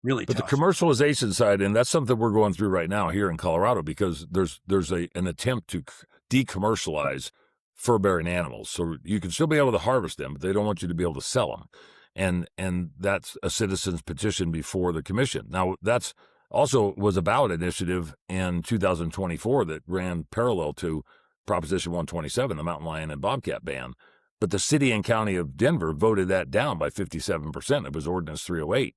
Really but tough. The commercialization side, and that's something we're going through right now here in Colorado, because there's an attempt to decommercialize fur-bearing animals. So you can still be able to harvest them, but they don't want you to be able to sell them. And that's a citizen's petition before the commission. Now, that's also was a ballot initiative in 2024 that ran parallel to Proposition 127, the mountain lion and bobcat ban. But the city and county of Denver voted that down by 57%. It was Ordinance 308.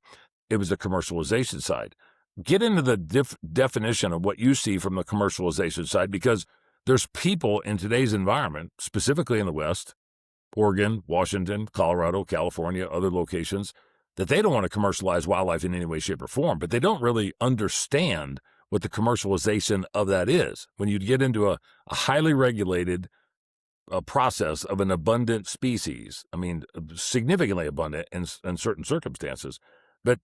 It was the commercialization side. Get into the definition of what you see from the commercialization side, because there's people in today's environment, specifically in the West, Oregon, Washington, Colorado, California, other locations, that they don't want to commercialize wildlife in any way, shape, or form, but they don't really understand what the commercialization of that is. When you get into a highly regulated process of an abundant species, I mean, significantly abundant in certain circumstances, but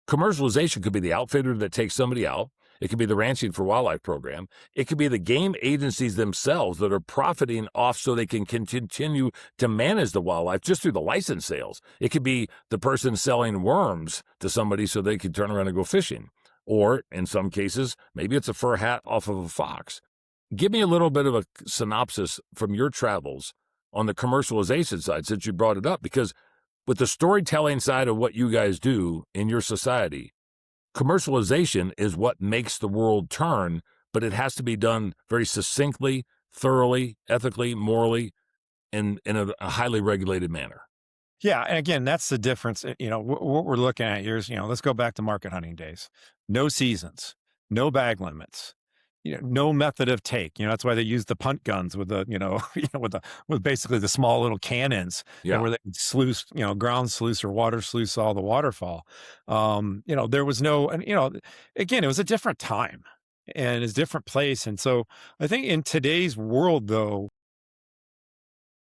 commercialization could be the outfitter that takes somebody out. It could be the Ranching for Wildlife program. It could be the game agencies themselves that are profiting off so they can continue to manage the wildlife just through the license sales. It could be the person selling worms to somebody so they can turn around and go fishing. Or in some cases, maybe it's a fur hat off of a fox. Give me a little bit of a synopsis from your travels on the commercialization side, since you brought it up, because with the storytelling side of what you guys do in your society, commercialization is what makes the world turn, but it has to be done very succinctly, thoroughly, ethically, morally, in a highly regulated manner. Yeah, and again, that's the difference. What we're looking at here is, let's go back to market hunting days. No seasons, no bag limits. no method of take. That's why they use the punt guns with the, with basically the small little cannons, where they can sluice, ground sluice or water sluice all the waterfall. There was no, and again, it was a different time and it's a different place. And so I think in today's world, though,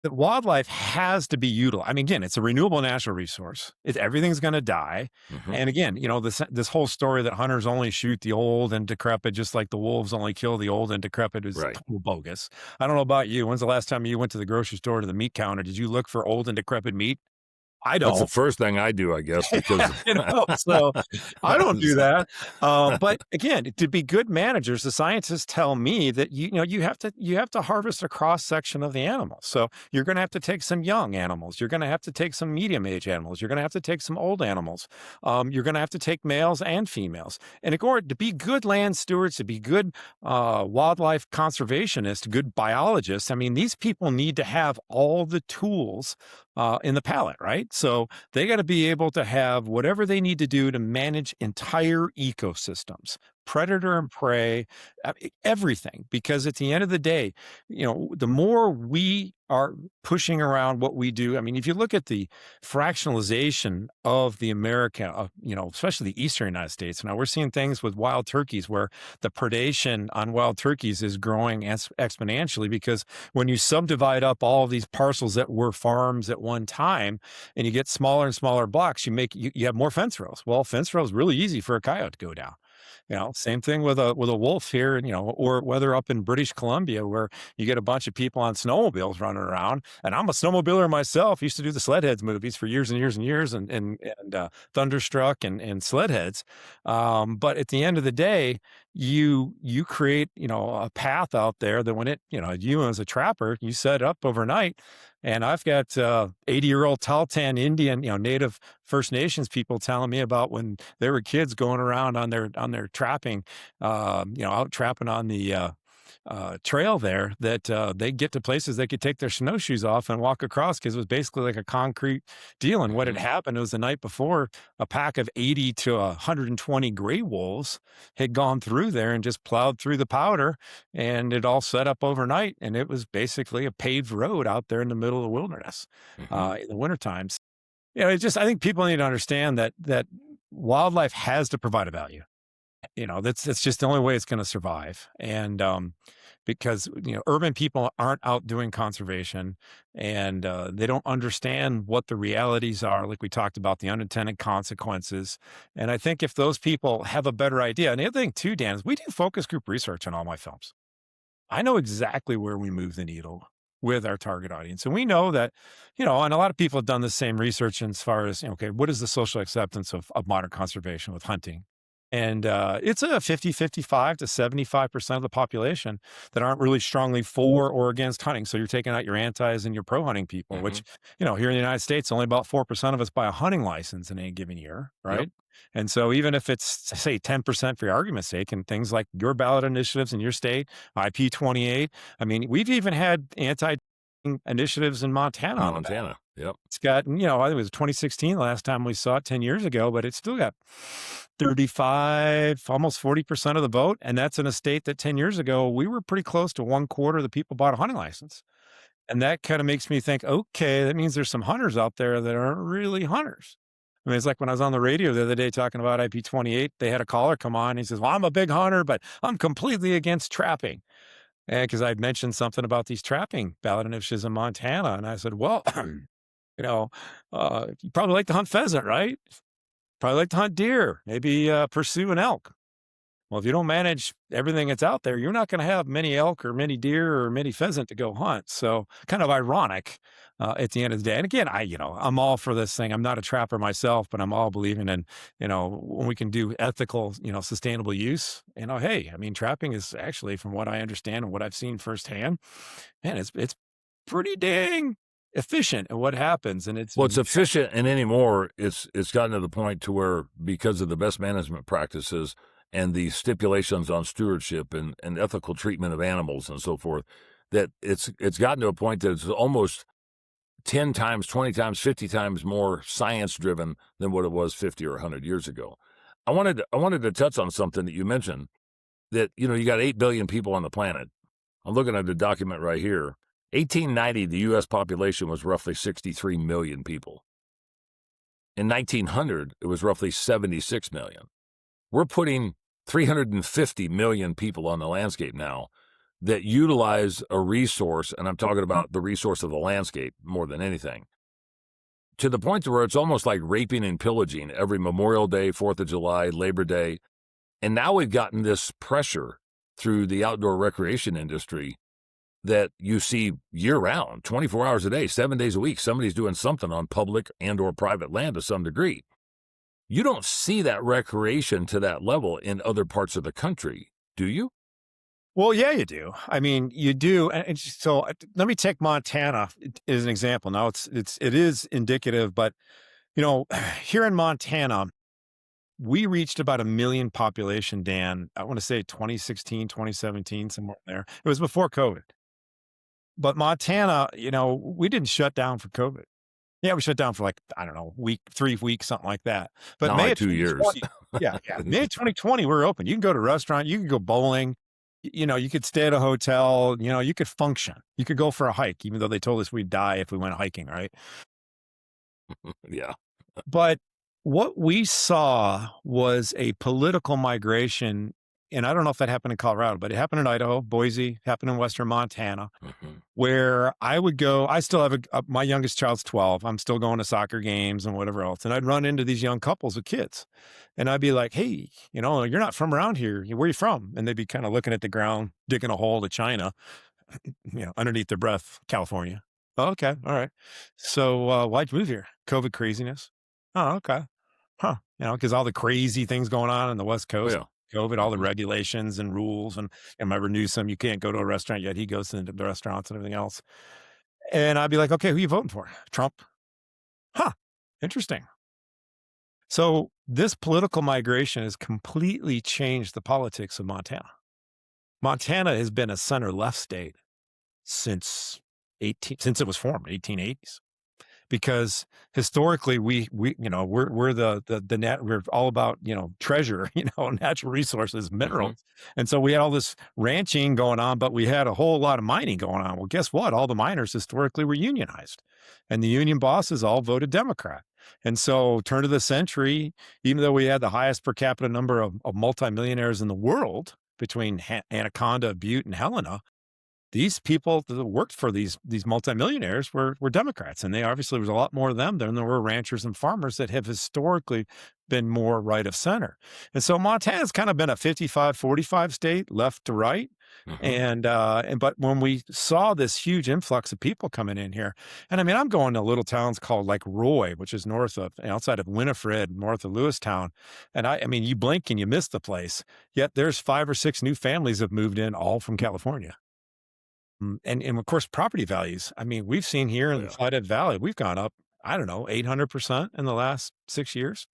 that wildlife has to be utilized. I mean, again, it's a renewable natural resource. Everything's going to die. And again, this whole story that hunters only shoot the old and decrepit, just like the wolves only kill the old and decrepit, is total bogus. I don't know about you. When's the last time you went to the grocery store to the meat counter? Did you look for old and decrepit meat? I don't. That's the first thing I do, I guess, because so I don't do that. But again, to be good managers, the scientists tell me that you have to harvest a cross section of the animal. So you're going to have to take some young animals. You're going to have to take some medium age animals. You're going to have to take some old animals. You're going to have to take males and females. And to be good land stewards, to be good wildlife conservationists, good biologists, I mean, these people need to have all the tools in the palette, right? So they got to be able to have whatever they need to do to manage entire ecosystems, predator and prey, everything. Because at the end of the day, the more we are pushing around what we do, I mean, if you look at the fractionalization of the America, especially the eastern United States, now we're seeing things with wild turkeys where the predation on wild turkeys is growing exponentially, because when you subdivide up all of these parcels that were farms at one time and you get smaller and smaller blocks, you have more fence rows. Well, fence row is really easy for a coyote to go down. Same thing with a wolf here, or whether up in British Columbia, where you get a bunch of people on snowmobiles running around. And I'm a snowmobiler myself. Used to do the Sledheads movies for years and years and years, and Thunderstruck and Sledheads. But at the end of the day, you create a path out there that when you as a trapper, you set up overnight. And I've got 80-year-old Tahltan Indian, Native First Nations people telling me about when they were kids going around on their trapping, out trapping on the trail there, that they get to places they could take their snowshoes off and walk across, because it was basically like a concrete deal. And what had happened was the night before, a pack of 80 to 120 gray wolves had gone through there and just plowed through the powder, and it all set up overnight. And it was basically a paved road out there in the middle of the wilderness in the winter times. I think people need to understand that wildlife has to provide a value. That's just the only way it's going to survive. And because urban people aren't out doing conservation, and they don't understand what the realities are, like we talked about, the unintended consequences. And I think if those people have a better idea, and the other thing too, Dan, is we do focus group research on all my films. I know exactly where we move the needle with our target audience. And we know that, and a lot of people have done the same research as far as, what is the social acceptance of modern conservation with hunting? And it's a 55 to 75% of the population that aren't really strongly for or against hunting. So you're taking out your antis and your pro-hunting people, which, here in the United States, only about 4% of us buy a hunting license in any given year, right? Yep. And so even if it's, say, 10% for argument's sake, and things like your ballot initiatives in your state, IP28, I mean, we've even had initiatives in Montana. Montana, yep. It's got, I think it was 2016 the last time we saw it, 10 years ago, but it's still got 35, almost 40% of the vote. And that's in a state that 10 years ago, we were pretty close to 1/4 of the people bought a hunting license. And that kind of makes me think, okay, that means there's some hunters out there that aren't really hunters. I mean, it's like when I was on the radio the other day talking about IP28, they had a caller come on and he says, well, I'm a big hunter, but I'm completely against trapping. And because I'd mentioned something about these trapping ballot initiatives in Montana. And I said, well, you probably like to hunt pheasant, right? Probably like to hunt deer, maybe pursue an elk. Well, if you don't manage everything that's out there, you're not going to have many elk or many deer or many pheasant to go hunt. So kind of ironic at the end of the day. And again, I'm all for this thing. I'm not a trapper myself, but I'm all believing in, when we can do ethical, sustainable use. Hey, I mean, trapping is actually, from what I understand and what I've seen firsthand, man, it's pretty dang efficient at what happens. And it's efficient, and anymore it's gotten to the point to where, because of the best management practices and the stipulations on stewardship and ethical treatment of animals and so forth, that it's gotten to a point that it's almost 10 times, 20 times, 50 times more science-driven than what it was 50 or 100 years ago. I wanted to touch on something that you mentioned, that, you got 8 billion people on the planet. I'm looking at the document right here. 1890, the U.S. population was roughly 63 million people. In 1900, it was roughly 76 million. We're putting 350 million people on the landscape now that utilize a resource, and I'm talking about the resource of the landscape more than anything, to the point to where it's almost like raping and pillaging every Memorial Day, 4th of July, Labor Day. And now we've gotten this pressure through the outdoor recreation industry that you see year-round, 24 hours a day, 7 days a week. Somebody's doing something on public and or private land to some degree. You don't see that recreation to that level in other parts of the country, do you? Well, yeah, you do. I mean, you do. And so let me take Montana as an example. Now it is indicative, but here in Montana, we reached about 1 million population, Dan. I want to say 2016, 2017, somewhere there. It was before COVID. But Montana, we didn't shut down for COVID. Yeah, we shut down for 3 weeks, something like that. But Not May like of 2 years. 2020 yeah. May of 2020, we were open. You can go to a restaurant, you can go bowling, you could stay at a hotel, you could function. You could go for a hike, even though they told us we'd die if we went hiking, right? Yeah. But what we saw was a political migration, and I don't know if that happened in Colorado, but it happened in Idaho, Boise, happened in Western Montana, where I would go. I still have my youngest child's 12. I'm still going to soccer games and whatever else. And I'd run into these young couples with kids. And I'd be like, hey, you're not from around here. Where are you from? And they'd be kind of looking at the ground, digging a hole to China, underneath their breath, California. Oh, okay. All right. So why'd you move here? COVID craziness. Oh, okay. Huh. Because all the crazy things going on in the West Coast. Yeah. COVID, all the regulations and rules. And I remember Newsom, you can't go to a restaurant yet. He goes into the restaurants and everything else. And I'd be like, okay, who you voting for? Trump? Huh. Interesting. So this political migration has completely changed the politics of Montana. Montana has been a center-left state since it was formed, 1880s. Because historically, we're all about, treasure, natural resources, minerals. And so we had all this ranching going on, but we had a whole lot of mining going on. Well, guess what? All the miners historically were unionized, and the union bosses all voted Democrat. And so turn of the century, even though we had the highest per capita number of multimillionaires in the world between Anaconda, Butte, and Helena, these people that worked for these multimillionaires were Democrats. And there was a lot more of them than there were ranchers and farmers that have historically been more right of center. And so Montana's kind of been a 55-45 state, left to right. But when we saw this huge influx of people coming in here, and I mean, I'm going to little towns called like Roy, which is outside of Winifred, north of Lewistown. And I mean, you blink and you miss the place. Yet there's 5 or 6 new families have moved in, all from California. And of course, property values. I mean, we've seen here in the Flathead Valley, we've gone up, 800% in the last 6 years,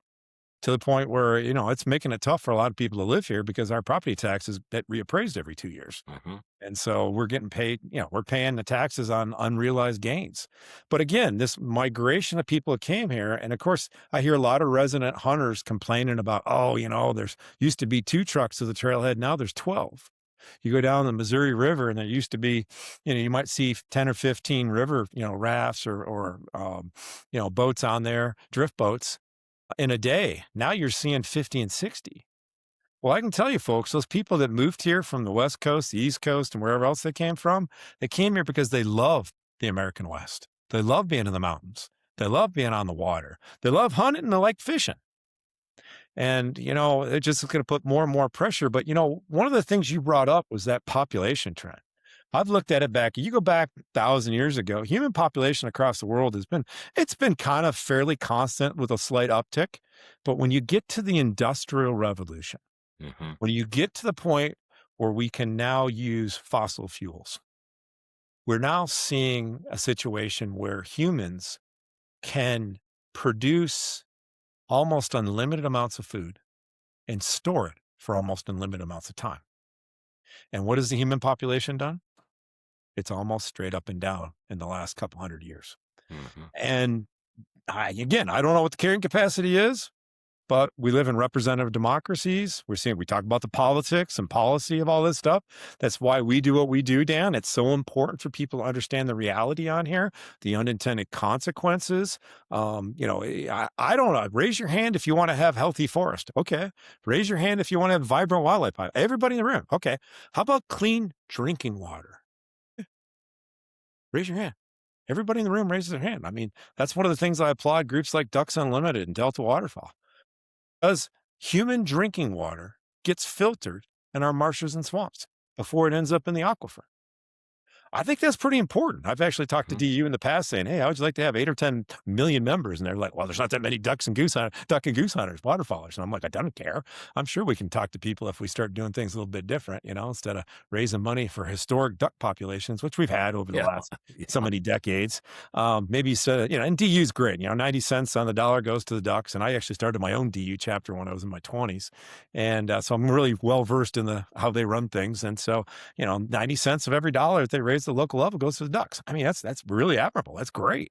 to the point where, it's making it tough for a lot of people to live here because our property taxes get reappraised every 2 years. And so we're getting paid, we're paying the taxes on unrealized gains. But again, this migration of people that came here, and of course, I hear a lot of resident hunters complaining about, there's used to be 2 trucks to the trailhead, now there's 12. You go down the Missouri River, and there used to be, you might see 10 or 15 river, rafts or boats on there, drift boats in a day. Now you're seeing 50 and 60. Well, I can tell you, folks, those people that moved here from the West Coast, the East Coast, and wherever else they came from, they came here because they love the American West. They love being in the mountains. They love being on the water. They love hunting and they like fishing. And, it's just going to put more and more pressure. But, one of the things you brought up was that population trend. I've looked at it back. You go back 1,000 years ago, human population across the world it's been kind of fairly constant with a slight uptick. But when you get to the Industrial Revolution, when you get to the point where we can now use fossil fuels, we're now seeing a situation where humans can produce almost unlimited amounts of food and store it for almost unlimited amounts of time. And what has the human population done? It's almost straight up and down in the last couple hundred years. And I don't know what the carrying capacity is, but we live in representative democracies. We talk about the politics and policy of all this stuff. That's why we do what we do, Dan. It's so important for people to understand the reality on here, the unintended consequences. I don't know. Raise your hand if you want to have healthy forest. Okay. Raise your hand if you want to have vibrant wildlife. Everybody in the room. Okay. How about clean drinking water? Raise your hand. Everybody in the room raises their hand. I mean, that's one of the things I applaud groups like Ducks Unlimited and Delta Waterfowl. Because human drinking water gets filtered in our marshes and swamps before it ends up in the aquifer. I think that's pretty important. I've actually talked to DU in the past saying, hey, how would you like to have 8 or 10 million members? And they're like, well, there's not that many duck and goose hunters, waterfowlers. And I'm like, I don't care. I'm sure we can talk to people if we start doing things a little bit different, instead of raising money for historic duck populations, which we've had over the last so many decades. Maybe, and DU's great. 90 cents on the dollar goes to the ducks. And I actually started my own DU chapter when I was in my 20s. And so I'm really well-versed in how they run things. And so, 90 cents of every dollar that they raise the local level goes to the ducks. I mean, that's really admirable. That's great.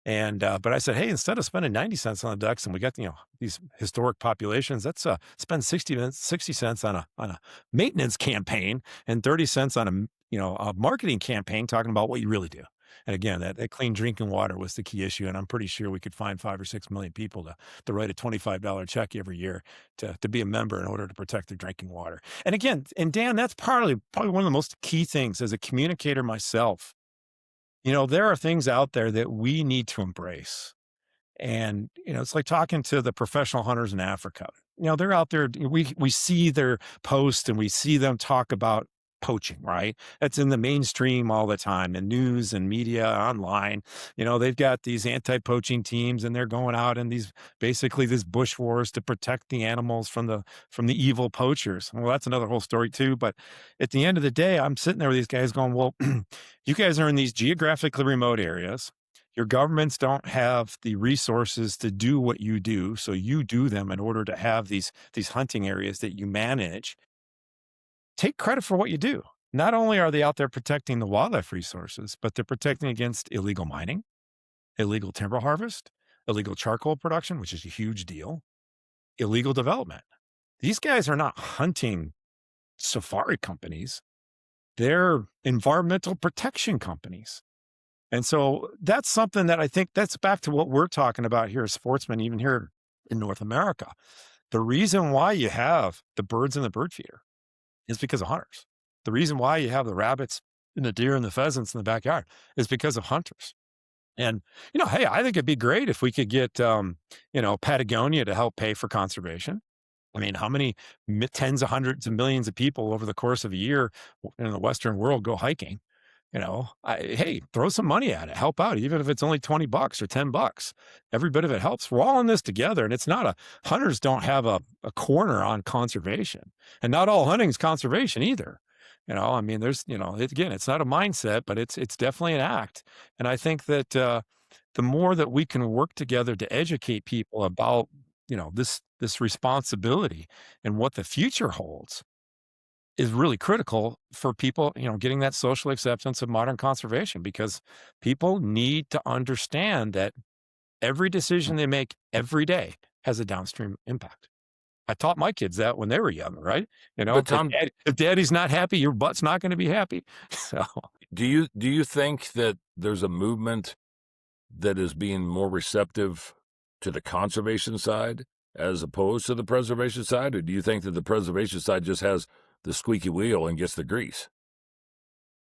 And, but I said, hey, instead of spending 90 cents on the ducks and we got, these historic populations, let's spend 60 cents on a maintenance campaign and 30 cents on a marketing campaign talking about what you really do. And again, that clean drinking water was the key issue. And I'm pretty sure we could find 5 or 6 million people to write a $25 check every year to be a member in order to protect their drinking water. And again, Dan, that's probably one of the most key things as a communicator myself. There are things out there that we need to embrace. And, it's like talking to the professional hunters in Africa. They're out there. We see their posts and we see them talk about poaching, right? That's in the mainstream all the time, in news and media, online. They've got these anti-poaching teams and they're going out in these bush wars to protect the animals from the evil poachers. Well, that's another whole story too. But at the end of the day, I'm sitting there with these guys going, well, you guys are in these geographically remote areas. Your governments don't have the resources to do what you do. So you do them in order to have these hunting areas that you manage. Take credit for what you do. Not only are they out there protecting the wildlife resources, but they're protecting against illegal mining, illegal timber harvest, illegal charcoal production, which is a huge deal, illegal development. These guys are not hunting safari companies. They're environmental protection companies. And so that's something that I think that's back to what we're talking about here as sportsmen, even here in North America. The reason why you have the birds in the bird feeder is because of hunters. The reason why you have the rabbits and the deer and the pheasants in the backyard is because of hunters. And, hey, I think it'd be great if we could get, Patagonia to help pay for conservation. I mean, how many tens of hundreds of millions of people over the course of a year in the Western world go hiking? Hey, throw some money at it, help out, even if it's only $20 or $10. Every bit of it helps. We're all in this together. And it's not hunters don't have a corner on conservation, and not all hunting is conservation either. I mean, there's, it's not a mindset, but it's definitely an act. And I think that the more that we can work together to educate people about, this responsibility and what the future holds, is really critical for people, getting that social acceptance of modern conservation, because people need to understand that every decision they make every day has a downstream impact. I taught my kids that when they were young, right? But Tom, if daddy's not happy, your butt's not going to be happy. So, do you think that there's a movement that is being more receptive to the conservation side as opposed to the preservation side? Or do you think that the preservation side just has the squeaky wheel and gets the grease?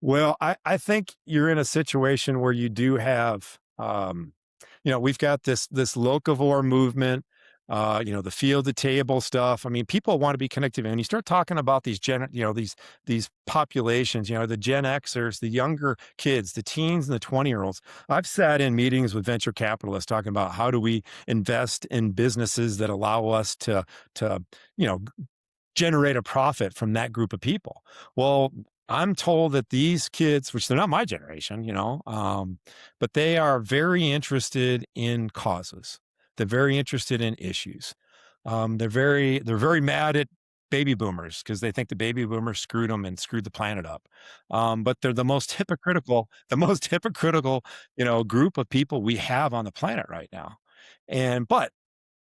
Well, I think you're in a situation where you do have, we've got this locavore movement, the field to table stuff. I mean, people want to be connected. And you start talking about these these populations, the Gen Xers, the younger kids, the teens and the 20-year-olds. I've sat in meetings with venture capitalists talking about how do we invest in businesses that allow us to generate a profit from that group of people. Well, I'm told that these kids, which they're not my generation, but they are very interested in causes. They're very interested in issues. They're very mad at baby boomers because they think the baby boomers screwed them and screwed the planet up. But they're the most hypocritical, group of people we have on the planet right now. But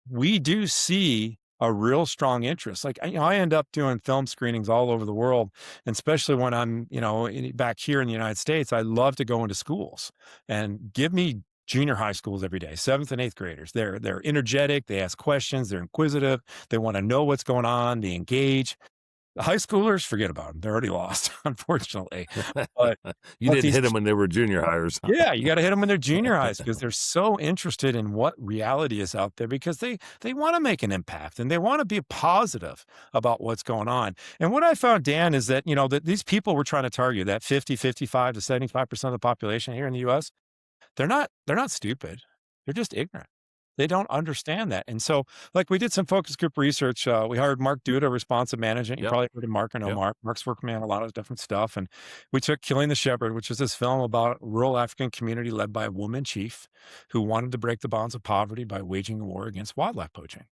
we do see a real strong interest. Like, I end up doing film screenings all over the world, and especially when I'm, back here in the United States, I love to go into schools and give me junior high schools every day, 7th and 8th graders. They're energetic, they ask questions, they're inquisitive, they want to know what's going on, they engage. The high schoolers, forget about them. They're already lost, unfortunately. But you didn't hit them when they were junior hires. Yeah, you got to hit them when they're junior highs because they're so interested in what reality is out there because they want to make an impact and they want to be positive about what's going on. And what I found, Dan, is that, that these people we're trying to target, that 50, 55 to 75% of the population here in the U.S., they're not stupid. They're just ignorant. They don't understand that. And so, like, we did some focus group research. We hired Mark Duda, responsive management. You probably heard of Mark or know Mark. Mark's working on a lot of different stuff. And we took Killing the Shepherd, which is this film about a rural African community led by a woman chief who wanted to break the bonds of poverty by waging a war against wildlife poaching.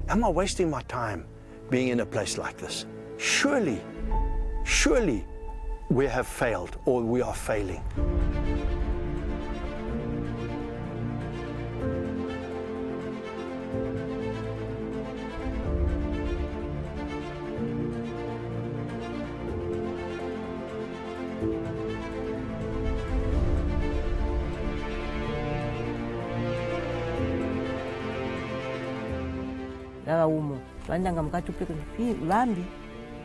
Am I wasting my time being in a place like this? Surely we have failed or we are failing. Lava umo vandanga mukatupika vambi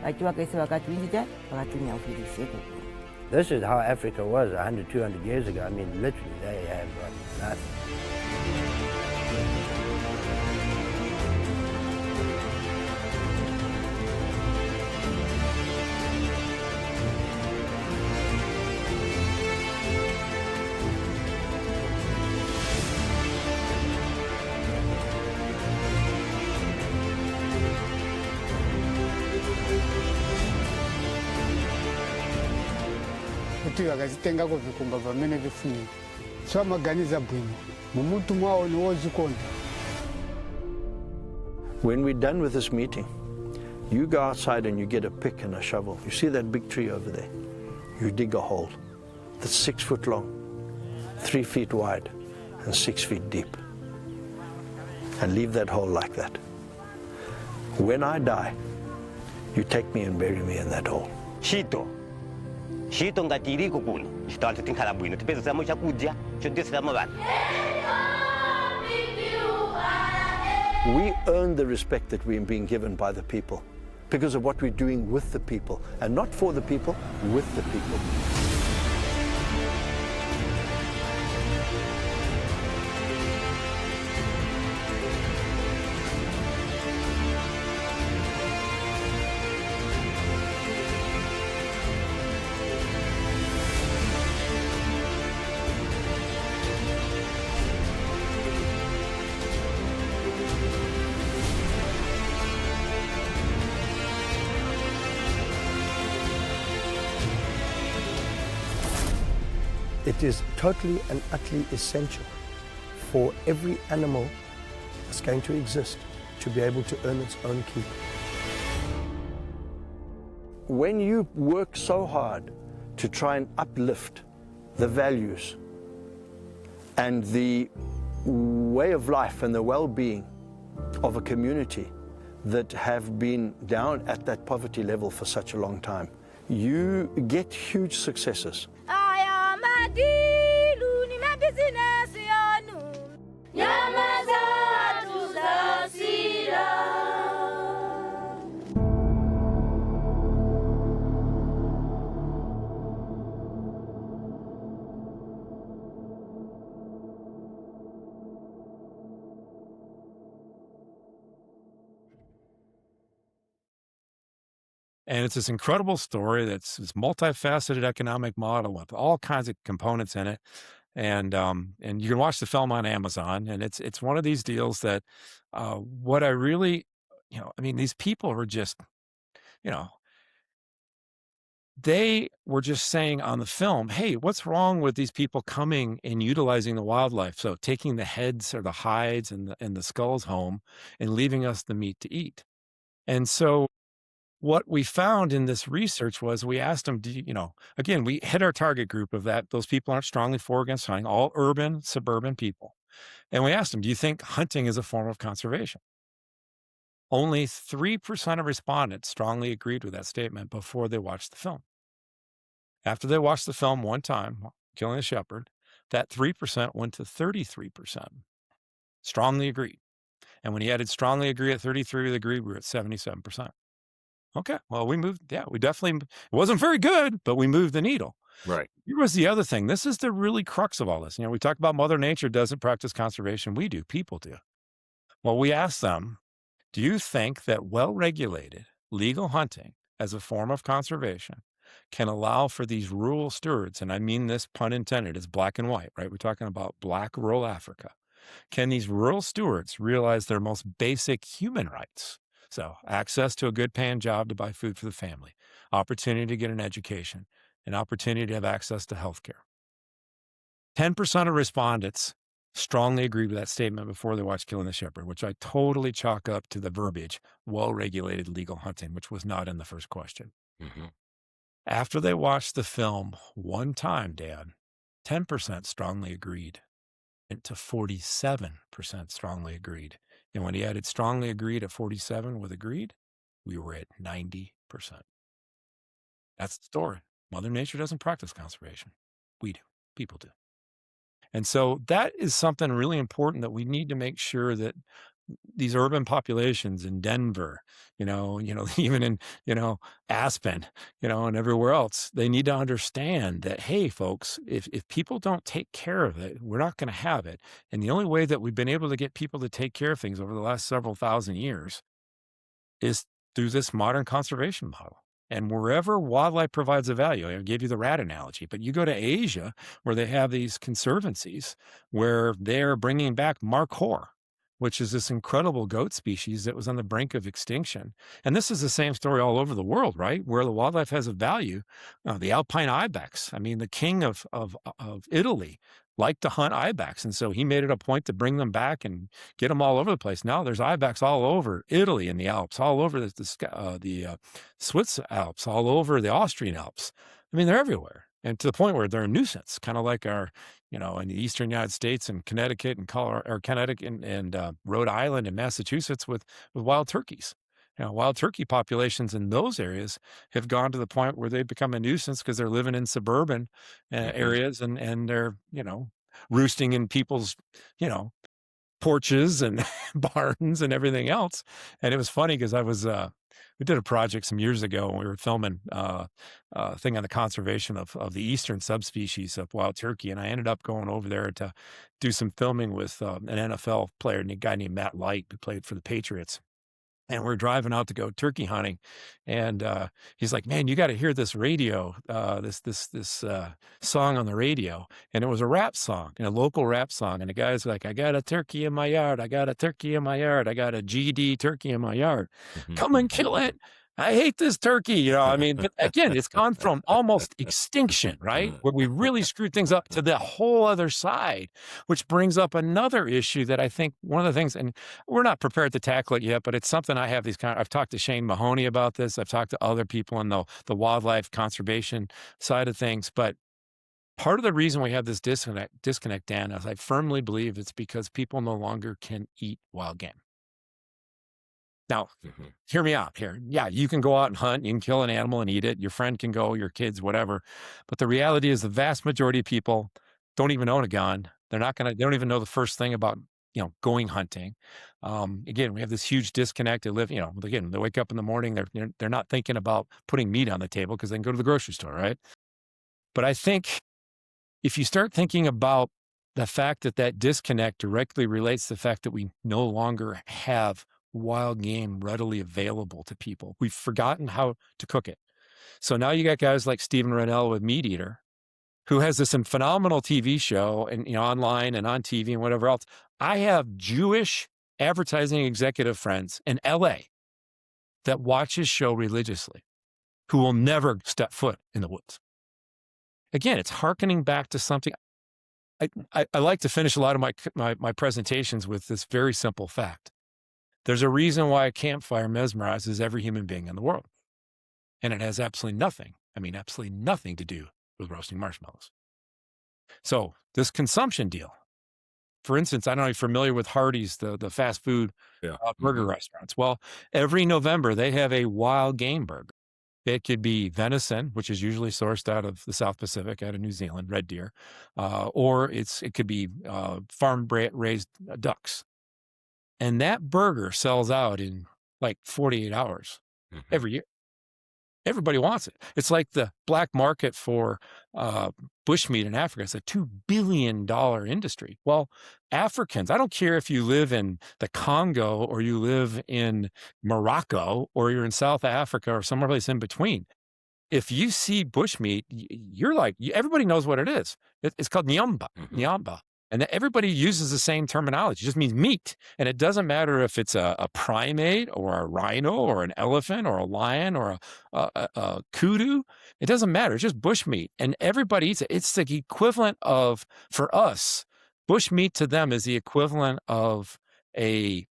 vachivakaisa vakatwinjija vakatunya ufiriseko. This is how Africa was 100, 200 years ago. I mean, literally, they had nothing. kuti vakazitengako vikomba vamene vifunika so amaganiza bwino mumutu mwawo niwozikona. When we're done with this meeting, you go outside and you get a pick and a shovel. You see that big tree over there? You dig a hole that's 6 foot long, 3 feet wide, and 6 feet deep. And leave that hole like that. When I die, you take me and bury me in that hole. Shito ngati iliko kuno chitatu tinkhala bwino tipeza samo chakudya chodesera vanhu. We earn the respect that we're being given by the people because of what we're doing with the people, and not for the people, with the people. It is totally and utterly essential for every animal that's going to exist to be able to earn its own keep. When you work so hard to try and uplift the values and the way of life and the well-being of a community that have been down at that poverty level for such a long time, you get huge successes. And it's this incredible story that's this multifaceted economic model with all kinds of components in it. And you can watch the film on Amazon. And it's one of these deals that what I really, these people were just, they were just saying on the film, hey, what's wrong with these people coming and utilizing the wildlife? So taking the heads or the hides and the skulls home and leaving us the meat to eat. And so what we found in this research was we asked them, again, we hit our target group of that. Those people aren't strongly for or against hunting, all urban, suburban people. And we asked them, do you think hunting is a form of conservation? Only 3% of respondents strongly agreed with that statement before they watched the film. After they watched the film one time, Killing the Shepherd, that 3% went to 33%. Strongly agreed. And when he added strongly agree at 33 agree, we were at 77%. Okay, well, we definitely, it wasn't very good, but we moved the needle. Right. Here was the other thing. This is the really crux of all this. We talk about Mother Nature doesn't practice conservation. We do. People do. Well, we asked them, do you think that well-regulated legal hunting as a form of conservation can allow for these rural stewards, and I mean this pun intended, it's black and white, right? We're talking about black rural Africa. Can these rural stewards realize their most basic human rights? So access to a good paying job to buy food for the family, opportunity to get an education, an opportunity to have access to health care. 10% of respondents strongly agreed with that statement before they watched Killing the Shepherd, which I totally chalk up to the verbiage, well-regulated legal hunting, which was not in the first question. Mm-hmm. After they watched the film one time, Dad, 10% strongly agreed, and to 47% strongly agreed. And when he added strongly agreed at 47 with agreed, we were at 90%. That's the story. Mother Nature doesn't practice conservation. We do. People do. And so that is something really important that we need to make sure that these urban populations in Denver, even in, Aspen, and everywhere else, they need to understand that, hey, folks, if people don't take care of it, we're not going to have it. And the only way that we've been able to get people to take care of things over the last several thousand years is through this modern conservation model. And wherever wildlife provides a value, I gave you the rat analogy, but you go to Asia where they have these conservancies where they're bringing back markhor, which is this incredible goat species that was on the brink of extinction. And this is the same story all over the world, right? Where the wildlife has a value. The alpine ibex, the king of Italy liked to hunt ibex. And so he made it a point to bring them back and get them all over the place. Now there's ibex all over Italy in the Alps, all over the Swiss Alps, all over the Austrian Alps. They're everywhere. And to the point where they're a nuisance, kind of like our, in the eastern United States and Connecticut and Connecticut and Rhode Island and Massachusetts with wild turkeys. Wild turkey populations in those areas have gone to the point where they become a nuisance because they're living in suburban areas and they're, roosting in people's, porches and barns and everything else. And it was funny because we did a project some years ago and we were filming a thing on the conservation of the eastern subspecies of wild turkey. And I ended up going over there to do some filming with an NFL player, a guy named Matt Light, who played for the Patriots. And we're driving out to go turkey hunting, and he's like, "Man, you got to hear this radio, this song on the radio." And it was a rap song, a local rap song. And the guy's like, "I got a turkey in my yard. I got a turkey in my yard. I got a GD turkey in my yard. Come and kill it. I hate this turkey." But again, it's gone from almost extinction, right? Where we really screwed things up to the whole other side, which brings up another issue that I think one of the things, and we're not prepared to tackle it yet, but it's something I've talked to Shane Mahoney about this. I've talked to other people in the wildlife conservation side of things. But part of the reason we have this disconnect, Dan, is I firmly believe it's because people no longer can eat wild game. Now, hear me out here. Yeah, you can go out and hunt. You can kill an animal and eat it. Your friend can go, your kids, whatever. But the reality is the vast majority of people don't even own a gun. They don't even know the first thing about, going hunting. Again, we have this huge disconnect. They live, again, they wake up in the morning. They're not thinking about putting meat on the table because they can go to the grocery store, right? But I think if you start thinking about the fact that disconnect directly relates to the fact that we no longer have wild game readily available to people. We've forgotten how to cook it. So now you got guys like Stephen Rennell with Meat Eater, who has this phenomenal TV show and online and on TV and whatever else. I have Jewish advertising executive friends in LA that watch his show religiously, who will never step foot in the woods. Again, it's hearkening back to something. I like to finish a lot of my presentations with this very simple fact. There's a reason why a campfire mesmerizes every human being in the world. And it has absolutely nothing to do with roasting marshmallows. So this consumption deal, for instance, I don't know if you're familiar with Hardee's, the fast food burger restaurants. Well, every November they have a wild game burger. It could be venison, which is usually sourced out of the South Pacific, out of New Zealand, red deer, or it could be farm-raised ducks. And that burger sells out in like 48 hours every year. Everybody wants it. It's like the black market for bushmeat in Africa. It's a $2 billion industry. Well, Africans, I don't care if you live in the Congo or you live in Morocco or you're in South Africa or somewhere place in between. If you see bushmeat, you're like, everybody knows what it is. It's called nyamba, nyamba. And everybody uses the same terminology. It just means meat. And it doesn't matter if it's a primate or a rhino or an elephant or a lion or a kudu. It doesn't matter. It's just bushmeat. And everybody eats it. It's the equivalent of, for us, bushmeat to them is the equivalent of a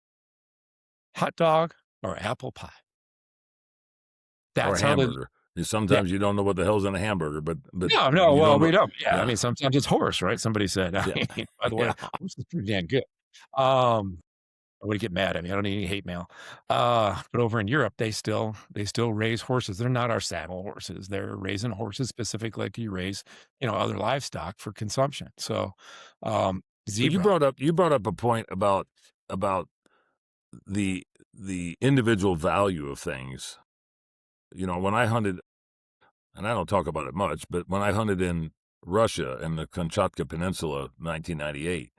hot dog or apple pie. That's or a hamburger. Sometimes you don't know what the hell's in a hamburger, but no. Well, we don't. Yeah, I mean, sometimes it's horse, right? Somebody said. I mean, by the way, horse is pretty damn good. I would get mad at me. I don't need any hate mail. But over in Europe, they still raise horses. They're not our saddle horses. They're raising horses specifically like you raise, other livestock for consumption. So, zebra. You brought up a point about the individual value of things. When I hunted, and I don't talk about it much, but when I hunted in Russia in the Kamchatka Peninsula, 1998,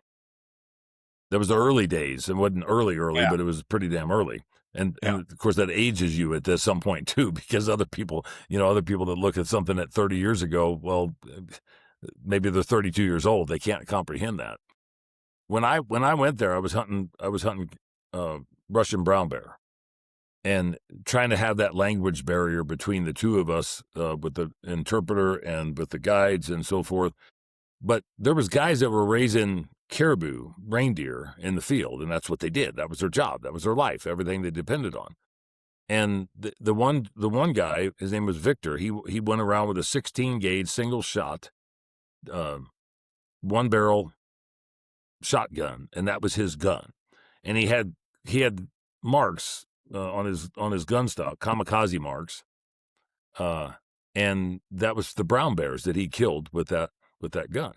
that was the early days. It wasn't early, but it was pretty damn early. And of course, that ages you at some point too, because other people that look at something at 30 years ago, well, maybe they're 32 years old. They can't comprehend that. When I went there, I was hunting Russian brown bear. And trying to have that language barrier between the two of us with the interpreter and with the guides and so forth. But there was guys that were raising caribou, reindeer in the field, and that's what they did. That was their job. That was their life, everything they depended on. And the one guy, his name was Victor, he went around with a 16-gauge single shot, one barrel shotgun, and that was his gun. And he had marks on his gun stock, kamikaze marks, and that was the brown bears that he killed with that gun.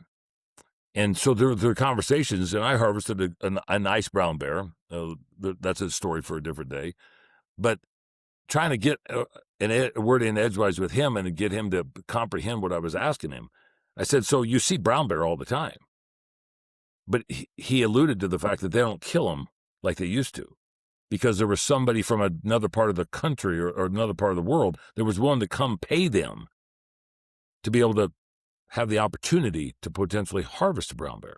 And so there were conversations, and I harvested a nice brown bear. That's a story for a different day. But trying to get a word in edgewise with him and get him to comprehend what I was asking him, I said, "So you see brown bear all the time?" But he alluded to the fact that they don't kill them like they used to, because there was somebody from another part of the country or another part of the world that was willing to come pay them to be able to have the opportunity to potentially harvest a brown bear.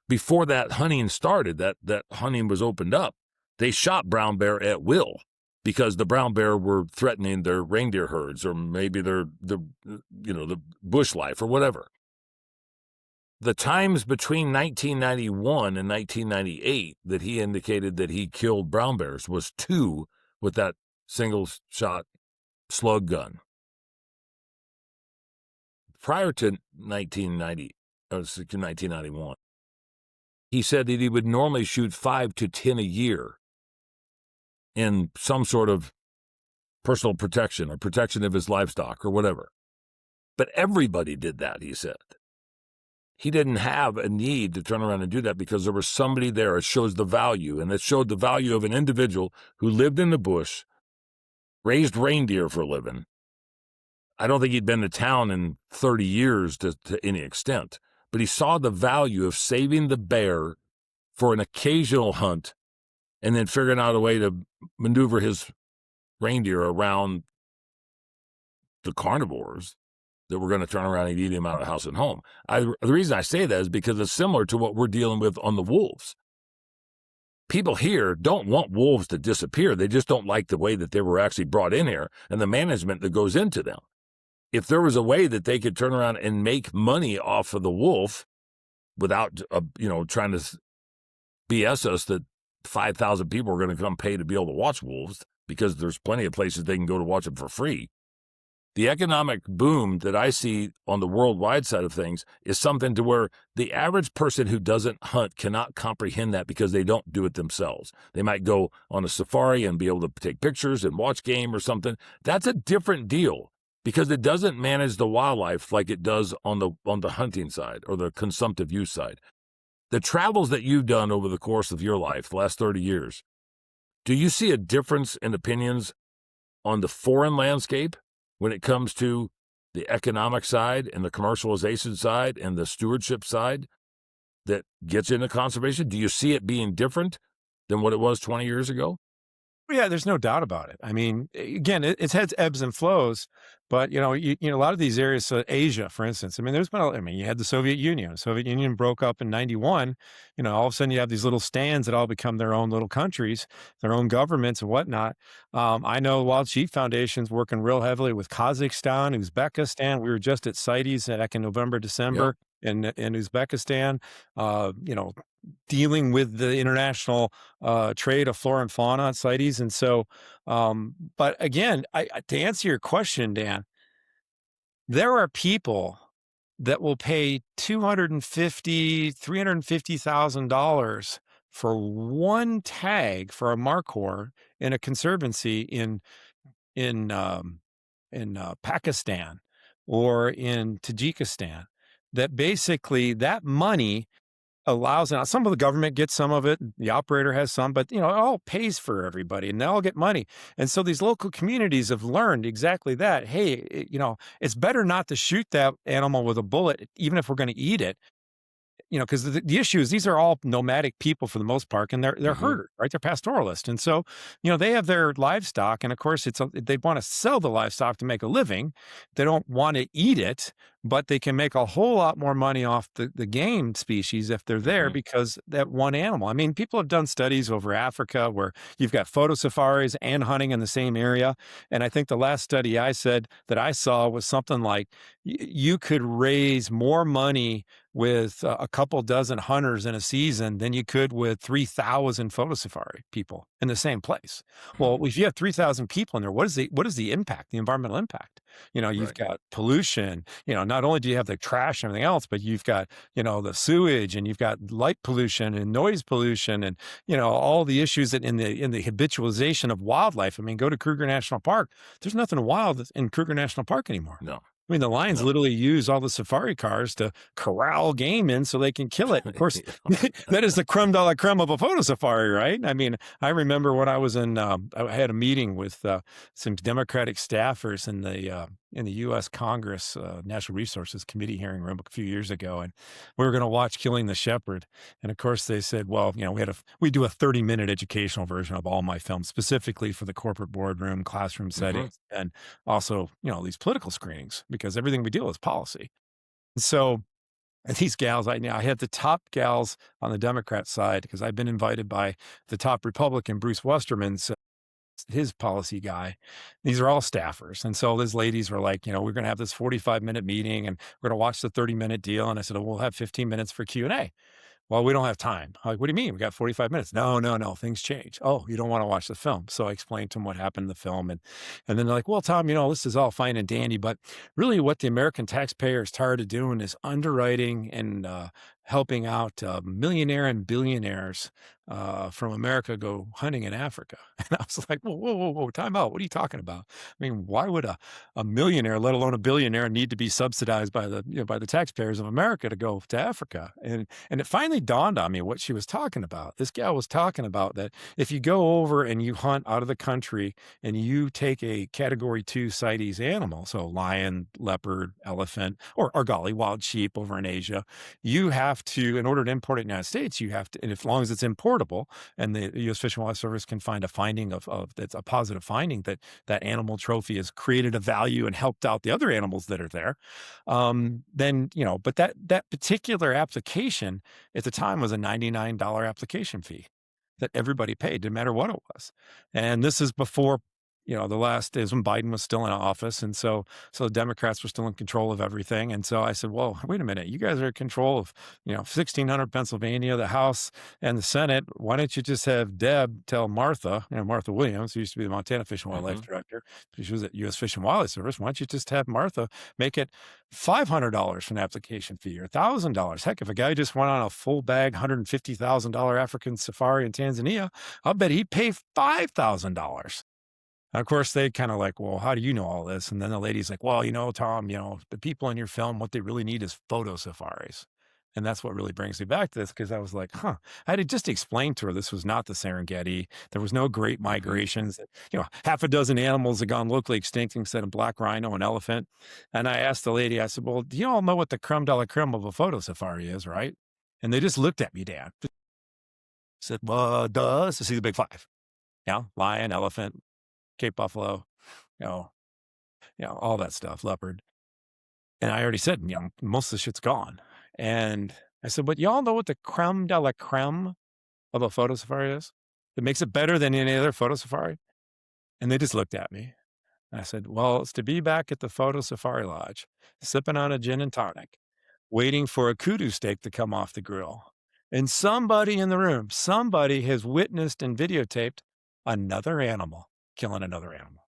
Before that hunting started, that hunting was opened up, they shot brown bear at will because the brown bear were threatening their reindeer herds or maybe the bush life or whatever. The times between 1991 and 1998 that he indicated that he killed brown bears was 2 with that single-shot slug gun. Prior to 1991, he said that he would normally shoot 5 to 10 a year in some sort of personal protection or protection of his livestock or whatever. But everybody did that, he said. He didn't have a need to turn around and do that because there was somebody there. It shows the value, and it showed the value of an individual who lived in the bush, raised reindeer for a living. I don't think he'd been to town in 30 years to any extent, but he saw the value of saving the bear for an occasional hunt and then figuring out a way to maneuver his reindeer around the carnivores that we're going to turn around and eat him out of house and home. The reason I say that is because it's similar to what we're dealing with on the wolves. People here don't want wolves to disappear. They just don't like the way that they were actually brought in here and the management that goes into them. If there was a way that they could turn around and make money off of the wolf without, trying to BS us that 5,000 people are going to come pay to be able to watch wolves, because there's plenty of places they can go to watch them for free. The economic boom that I see on the worldwide side of things is something to where the average person who doesn't hunt cannot comprehend that because they don't do it themselves. They might go on a safari and be able to take pictures and watch game or something. That's a different deal because it doesn't manage the wildlife like it does on the hunting side or the consumptive use side. The travels that you've done over the course of your life, the last 30 years, do you see a difference in opinions on the foreign landscape when it comes to the economic side and the commercialization side and the stewardship side that gets into conservation? Do you see it being different than what it was 20 years ago? Yeah, there's no doubt about it. I mean, again, it's had ebbs and flows, but you know, a lot of these areas, Asia, for instance. I mean, you had the Soviet Union. The Soviet Union broke up in '91. You know, all of a sudden you have these little stands that all become their own little countries, their own governments and whatnot. I know Wild Sheep Foundation's working real heavily with Kazakhstan, Uzbekistan. We were just at CITES back in November, December. In Uzbekistan, you know, dealing with the international trade of flora and fauna on CITES. And so, but again, to answer your question, Dan, there are people that will pay $250,000, $350,000 for one tag for a markhor in a conservancy in Pakistan or in Tajikistan. That basically that money allows, and some of the government gets some of it, the operator has some, but you know, it all pays for everybody and they all get money. And so these local communities have learned exactly that. Hey, you know, it's better not to shoot that animal with a bullet, even if we're going to eat it. You know, because the issue is these are all nomadic people for the most part, and they're herders, right? They're pastoralists, and so you know they have their livestock, and of course they want to sell the livestock to make a living. They don't want to eat it, but they can make a whole lot more money off the game species if they're there because that one animal. I mean, people have done studies over Africa where you've got photo safaris and hunting in the same area, and I think the last study I saw was something like you could raise more money with a couple dozen hunters in a season than you could with 3,000 photo safari people in the same place. Well, if you have 3,000 people in there, what is the impact, the environmental impact? You know, you've got pollution, you know, not only do you have the trash and everything else, but you've got, you know, the sewage and you've got light pollution and noise pollution and, you know, all the issues that in the habitualization of wildlife. I mean, go to Kruger National Park. There's nothing wild in Kruger National Park anymore. No. I mean, the lions literally use all the safari cars to corral game in so they can kill it. Of course, that is the creme de la creme of a photo safari, right? I mean, I remember when I was I had a meeting with some Democratic staffers in the U.S. Congress Natural Resources Committee hearing room a few years ago, and we were going to watch Killing the Shepherd. And of course, they said, well, you know, we do a 30-minute educational version of all my films, specifically for the corporate boardroom, classroom settings, and also, you know, these political screenings, because everything we deal with is policy. And so these gals, I had the top gals on the Democrat side because I've been invited by the top Republican, Bruce Westerman's his policy guy. These are all staffers. And so these ladies were like, you know, we're going to have this 45-minute meeting and we're going to watch the 30-minute deal. And I said, oh, we'll have 15 minutes for Q&A. Well, we don't have time. I'm like, what do you mean? We got 45 minutes. No, things change. Oh, you don't want to watch the film. So I explained to them what happened in the film. And then they're like, well, Tom, you know, this is all fine and dandy, but really what the American taxpayer is tired of doing is underwriting and helping out millionaire and billionaires from America go hunting in Africa. And I was like, whoa, time out. What are you talking about? I mean, why would a millionaire, let alone a billionaire, need to be subsidized by the taxpayers of America to go to Africa? And it finally dawned on me what she was talking about. This gal was talking about that if you go over and you hunt out of the country and you take a Category 2 CITES animal, so lion, leopard, elephant, or golly, wild sheep over in Asia, you have to, in order to import it in the United States, you have to, and as long as it's importable, and the U.S. Fish and Wildlife Service can find a finding of that's a positive finding that animal trophy has created a value and helped out the other animals that are there, then, you know, but that particular application at the time was a $99 application fee that everybody paid, no matter what it was. And this is before, the last days when Biden was still in office. And so the Democrats were still in control of everything. And so I said, well, wait a minute, you guys are in control of, 1600 Pennsylvania, the House and the Senate. Why don't you just have Deb tell Martha, Martha Williams, who used to be the Montana Fish and Wildlife Director. She was at U.S. Fish and Wildlife Service. Why don't you just have Martha make it $500 for an application fee or $1,000? Heck, if a guy just went on a full bag, $150,000 African safari in Tanzania, I'll bet he'd pay $5,000. Of course, they kind of like, well, how do you know all this? And then the lady's like, well, Tom, the people in your film, what they really need is photo safaris. And that's what really brings me back to this, because I was like, I had to just explain to her this was not the Serengeti. There was no great migrations. Half a dozen animals had gone locally extinct instead of black rhino and elephant. And I asked the lady, I said, well, do you all know what the creme de la creme of a photo safari is, right? And they just looked at me, Dan. Said, well, duh, to see the big five. Lion, elephant, Cape buffalo, all that stuff, leopard. And I already said, most of the shit's gone. And I said, but y'all know what the creme de la creme of a photo safari is? It makes it better than any other photo safari. And they just looked at me. And I said, well, it's to be back at the photo safari lodge, sipping on a gin and tonic, waiting for a kudu steak to come off the grill. And somebody in the room, somebody has witnessed and videotaped another animal killing another animal.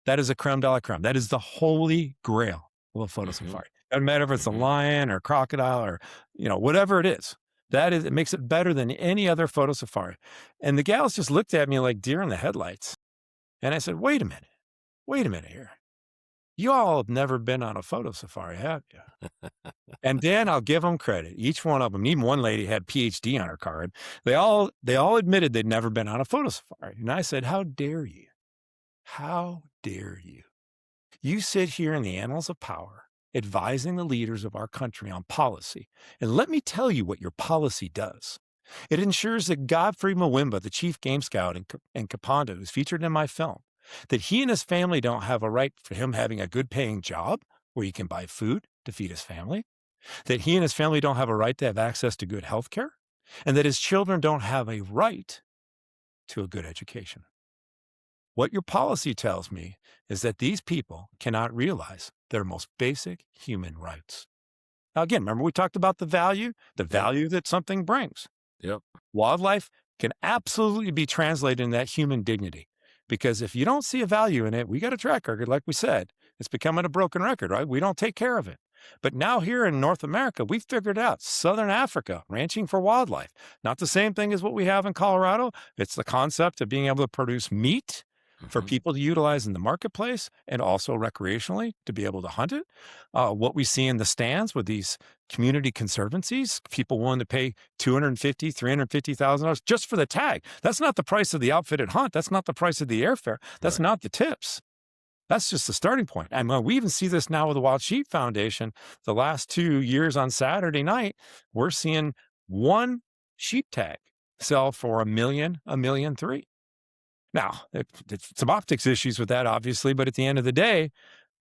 That is a creme de la creme. That is the holy grail of a photo safari. Doesn't matter if it's a lion or a crocodile or, whatever it is. It makes it better than any other photo safari. And the gals just looked at me like deer in the headlights. And I said, wait a minute here. You all have never been on a photo safari, have you? And Dan, I'll give them credit. Each one of them, even one lady had PhD on her card. They all admitted they'd never been on a photo safari. And I said, how dare you? How dare you? You sit here in the annals of power, advising the leaders of our country on policy. And let me tell you what your policy does. It ensures that Godfrey Mwimba, the chief game scout in Kapanda, who's featured in my film, that he and his family don't have a right for him having a good paying job where he can buy food to feed his family, that he and his family don't have a right to have access to good health care, and that his children don't have a right to a good education. What your policy tells me is that these people cannot realize their most basic human rights. Now, again, remember we talked about the value that something brings. Yep. Wildlife can absolutely be translated in that human dignity, because if you don't see a value in it, we got a track record, like we said. It's becoming a broken record, right? We don't take care of it. But now here in North America, we've figured out Southern Africa, ranching for wildlife. Not the same thing as what we have in Colorado. It's the concept of being able to produce meat for people to utilize in the marketplace and also recreationally to be able to hunt it. What we see in the stands with these community conservancies, people willing to pay $250,000, $350,000 just for the tag. That's not the price of the outfitted hunt. That's not the price of the airfare. That's not the tips. That's just the starting point. And we even see this now with the Wild Sheep Foundation. The last 2 years on Saturday night, we're seeing one sheep tag sell for $1 million, $1.3 million. Now, some optics issues with that, obviously, but at the end of the day,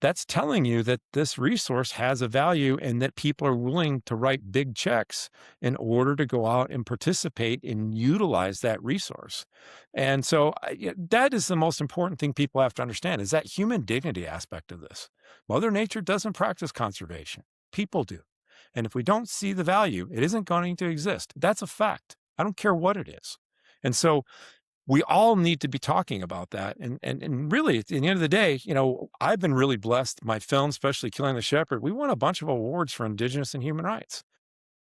that's telling you that this resource has a value and that people are willing to write big checks in order to go out and participate and utilize that resource. And so that is the most important thing people have to understand, is that human dignity aspect of this. Mother Nature doesn't practice conservation. People do. And if we don't see the value, it isn't going to exist. That's a fact. I don't care what it is. And so we all need to be talking about that. And really, at the end of the day, I've been really blessed. My film, especially Killing the Shepherd, we won a bunch of awards for Indigenous and human rights.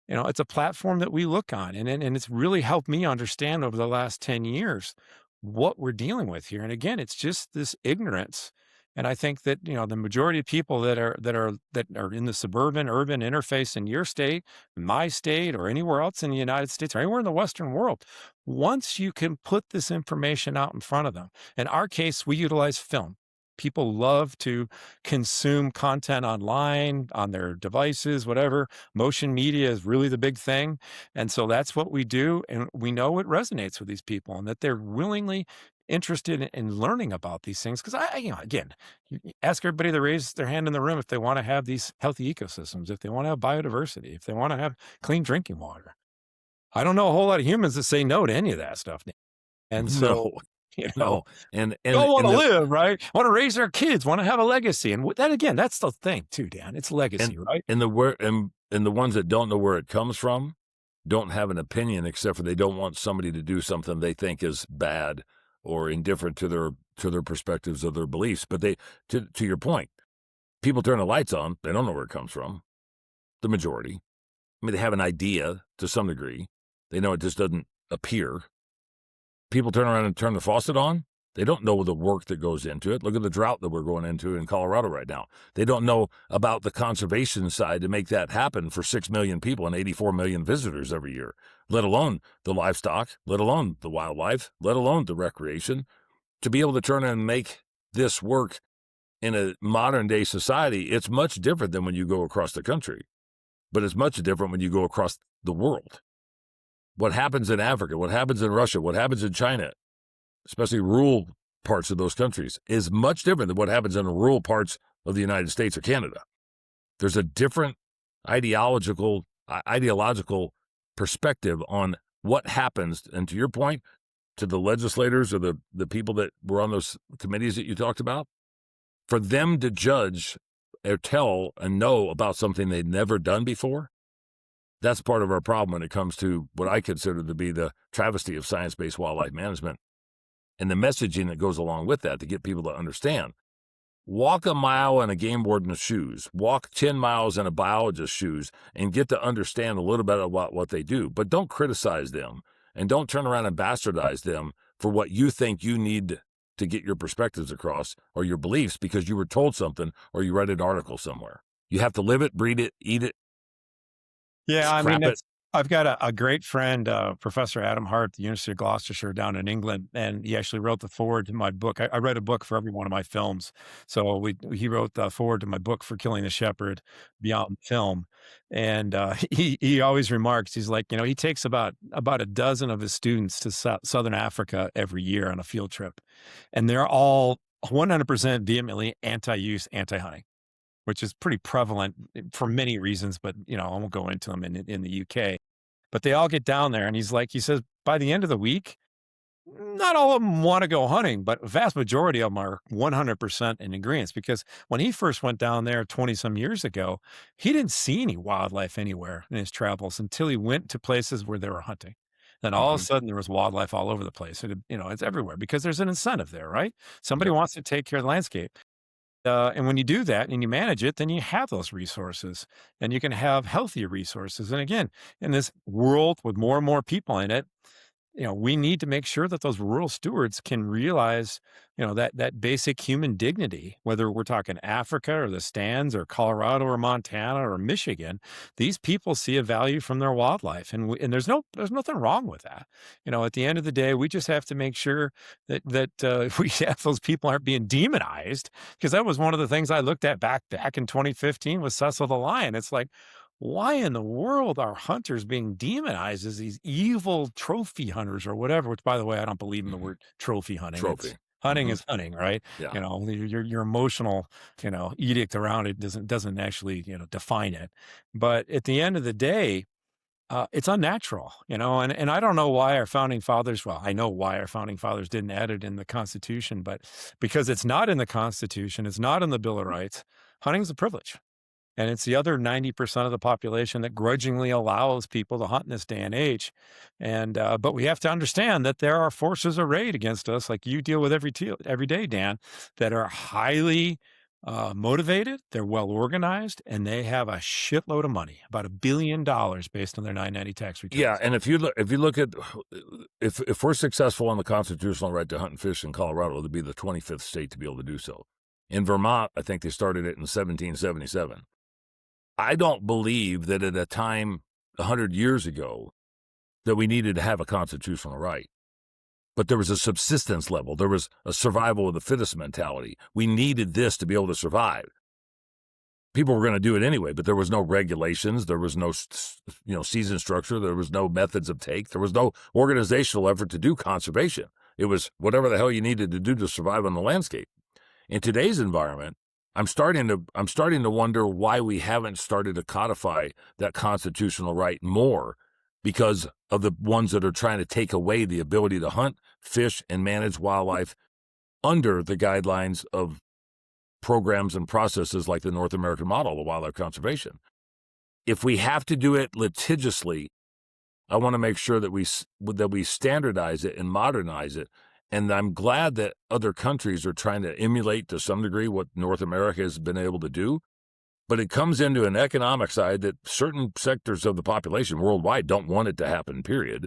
It's a platform that we look on, and it's really helped me understand over the last 10 years what we're dealing with here. And again, it's just this ignorance. And I think that, the majority of people that are in the suburban urban interface in your state, my state, or anywhere else in the United States or anywhere in the Western world, once you can put this information out in front of them, in our case, we utilize film. People love to consume content online, on their devices, whatever. Motion media is really the big thing. And so that's what we do. And we know it resonates with these people and that they're willingly interested in learning about these things. Because again, you ask everybody to raise their hand in the room if they want to have these healthy ecosystems, if they want to have biodiversity, if they want to have clean drinking water. I don't know a whole lot of humans that say no to any of that stuff. And so You know, and we all want to live, right? Want to raise our kids, want to have a legacy, and that again, that's the thing too, Dan. It's legacy, right? And the ones that don't know where it comes from don't have an opinion, except for they don't want somebody to do something they think is bad or indifferent to their perspectives or their beliefs. But to your point, people turn the lights on, they don't know where it comes from. The majority. I mean, they have an idea to some degree. They know it just doesn't appear. People turn around and turn the faucet on. They don't know the work that goes into it. Look at the drought that we're going into in Colorado right now. They don't know about the conservation side to make that happen for 6 million people and 84 million visitors every year, let alone the livestock, let alone the wildlife, let alone the recreation. To be able to turn and make this work in a modern day society, it's much different than when you go across the country, but it's much different when you go across the world. What happens in Africa, what happens in Russia, what happens in China, especially rural parts of those countries, is much different than what happens in the rural parts of the United States or Canada. There's a different ideological perspective on what happens, and to your point, to the legislators or the people that were on those committees that you talked about, for them to judge or tell and know about something they'd never done before, that's part of our problem when it comes to what I consider to be the travesty of science-based wildlife management and the messaging that goes along with that to get people to understand. Walk a mile in a game warden's shoes, walk 10 miles in a biologist's shoes, and get to understand a little bit about what they do. But don't criticize them, and don't turn around and bastardize them for what you think you need to get your perspectives across or your beliefs because you were told something or you read an article somewhere. You have to live it, breathe it, eat it. Yeah, I mean, I've got a great friend, Professor Adam Hart, at the University of Gloucestershire down in England, and he actually wrote the foreword to my book. I read a book for every one of my films. So he wrote the foreword to my book for Killing the Shepherd beyond film. And he always remarks, he's like, he takes about a dozen of his students to Southern Africa every year on a field trip. And they're all 100% vehemently anti-use, anti-hunting, which is pretty prevalent for many reasons, but I won't go into them in the UK. But they all get down there, and he says, by the end of the week, not all of them want to go hunting, but a vast majority of them are 100% in agreement. Because when he first went down there 20 some years ago, he didn't see any wildlife anywhere in his travels until he went to places where they were hunting. Then all of a sudden there was wildlife all over the place. It's everywhere because there's an incentive there, right? Somebody wants to take care of the landscape. And when you do that and you manage it, then you have those resources and you can have healthier resources. And again, in this world with more and more people in it, we need to make sure that those rural stewards can realize, that basic human dignity, whether we're talking Africa or the stands or Colorado or Montana or Michigan. These people see a value from their wildlife, and there's nothing wrong with that. At the end of the day, we just have to make sure that we have those people aren't being demonized, because that was one of the things I looked at back in 2015 with Cecil the Lion. It's like, why in the world are hunters being demonized as these evil trophy hunters or whatever? Which, by the way, I don't believe in the word trophy hunting. Hunting is hunting, right? Yeah. Your emotional, edict around it doesn't actually, define it. But at the end of the day, it's unnatural, and I don't know why our founding fathers, well, I know why our founding fathers didn't add it in the Constitution, but because it's not in the Constitution, it's not in the Bill of Rights, hunting is a privilege. And it's the other 90% of the population that grudgingly allows people to hunt in this day and age. And but we have to understand that there are forces arrayed against us, like you deal with every day, Dan, that are highly motivated, they're well organized, and they have a shitload of money, about $1 billion based on their 990 tax returns. Yeah, and if you look at if we're successful on the constitutional right to hunt and fish in Colorado, it'll be the 25th state to be able to do so. In Vermont, I think they started it in 1777. I don't believe that at a time 100 years ago that we needed to have a constitutional right. But there was a subsistence level. There was a survival of the fittest mentality. We needed this to be able to survive. People were going to do it anyway, but there was no regulations. There was no, season structure. There was no methods of take. There was no organizational effort to do conservation. It was whatever the hell you needed to do to survive on the landscape. In today's environment, I'm starting to wonder why we haven't started to codify that constitutional right more because of the ones that are trying to take away the ability to hunt, fish, and manage wildlife under the guidelines of programs and processes like the North American model of wildlife conservation. If we have to do it litigiously, I want to make sure that we standardize it and modernize it. And I'm glad that other countries are trying to emulate to some degree what North America has been able to do. But it comes into an economic side that certain sectors of the population worldwide don't want it to happen, period.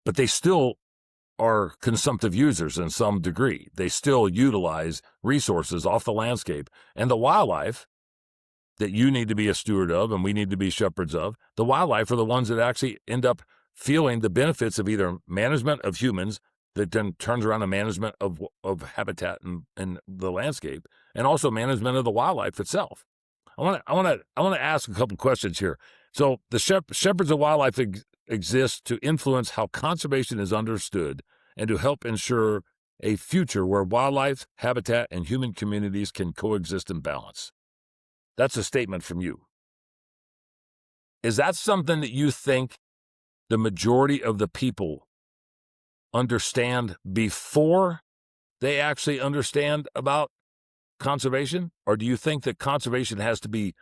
But they still are consumptive users in some degree. They still utilize resources off the landscape. And the wildlife that you need to be a steward of and we need to be shepherds of, the wildlife are the ones that actually end up feeling the benefits of either management of humans that then turns around to management of habitat and the landscape, and also management of the wildlife itself. I want to ask a couple questions here. So the shepherds of wildlife exist to influence how conservation is understood and to help ensure a future where wildlife, habitat, and human communities can coexist in balance. That's a statement from you. Is that something that you think the majority of the people understand before they actually understand about conservation? Or do you think that conservation has to be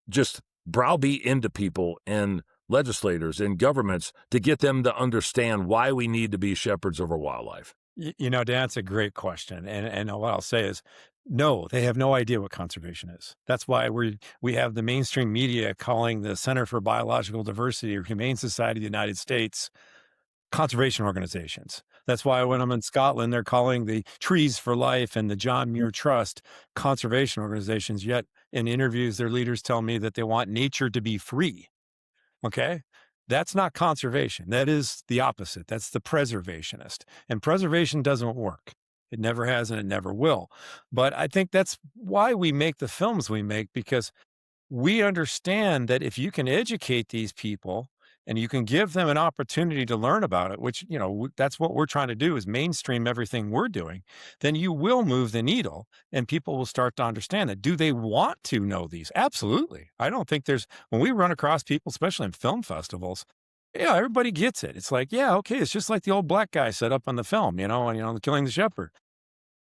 just browbeat into people and legislators and governments to get them to understand why we need to be shepherds over wildlife? You know, Dan, it's a great question. And what I'll say is, no, they have no idea what conservation is. That's why we have the mainstream media calling the Center for Biological Diversity or Humane Society of the United States conservation organizations. That's why when I'm in Scotland, they're calling the Trees for Life and the John Muir Trust conservation organizations. Yet in interviews, their leaders tell me that they want nature to be free. Okay? That's not conservation. That is the opposite. That's the preservationist. And preservation doesn't work. It never has and it never will. But I think that's why we make the films we make, because we understand that if you can educate these people and you can give them an opportunity to learn about it, which, you know, that's what we're trying to do, is mainstream everything we're doing, then you will move the needle and people will start to understand that. Do they want to know these? Absolutely. I don't think when we run across people, especially in film festivals, yeah, everybody gets it. It's like, yeah, okay, it's just like the old black guy set up on the film, and Killing the Shepherd.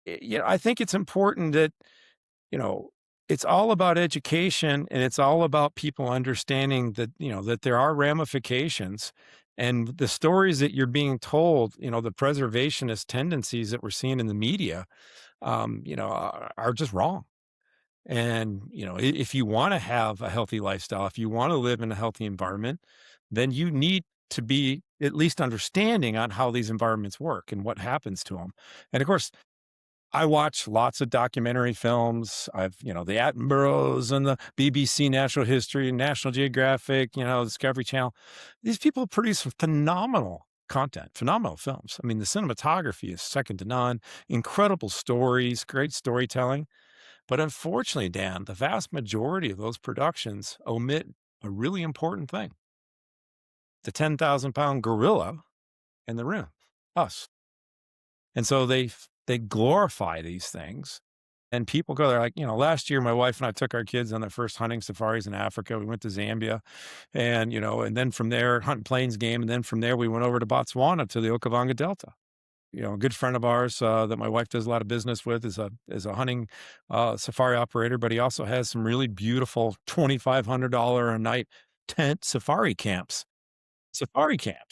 I think it's important that, it's all about education, and it's all about people understanding that, that there are ramifications, and the stories that you're being told, the preservationist tendencies that we're seeing in the media, are just wrong. And, if you want to have a healthy lifestyle, if you want to live in a healthy environment, then you need to be at least understanding on how these environments work and what happens to them. And of course, I watch lots of documentary films. I've, the Attenboroughs and the BBC Natural History and National Geographic, Discovery Channel. These people produce phenomenal content, phenomenal films. I mean, the cinematography is second to none, incredible stories, great storytelling. But unfortunately, Dan, the vast majority of those productions omit a really important thing: the 10,000-pound gorilla in the room, us. And so they glorify these things, and people go there like, last year my wife and I took our kids on their first hunting safaris in Africa. We went to Zambia, and and then from there, Hunt and Plains game, and then from there we went over to Botswana to the Okavango Delta. A good friend of ours that my wife does a lot of business with is a hunting safari operator, but he also has some really beautiful $2,500 a night tent safari camps.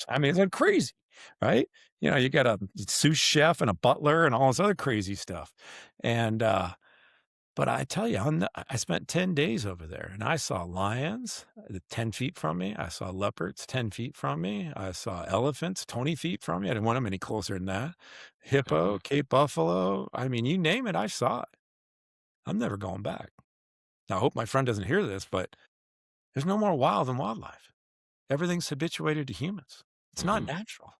I mean, it's like crazy, right? You got a sous chef and a butler and all this other crazy stuff. And, but I tell you, I spent 10 days over there, and I saw lions 10 feet from me. I saw leopards 10 feet from me. I saw elephants 20 feet from me. I didn't want them any closer than that. Hippo, Cape buffalo. I mean, you name it, I saw it. I'm never going back. Now, I hope my friend doesn't hear this, but there's no more wild than wildlife. Everything's habituated to humans. It's not natural.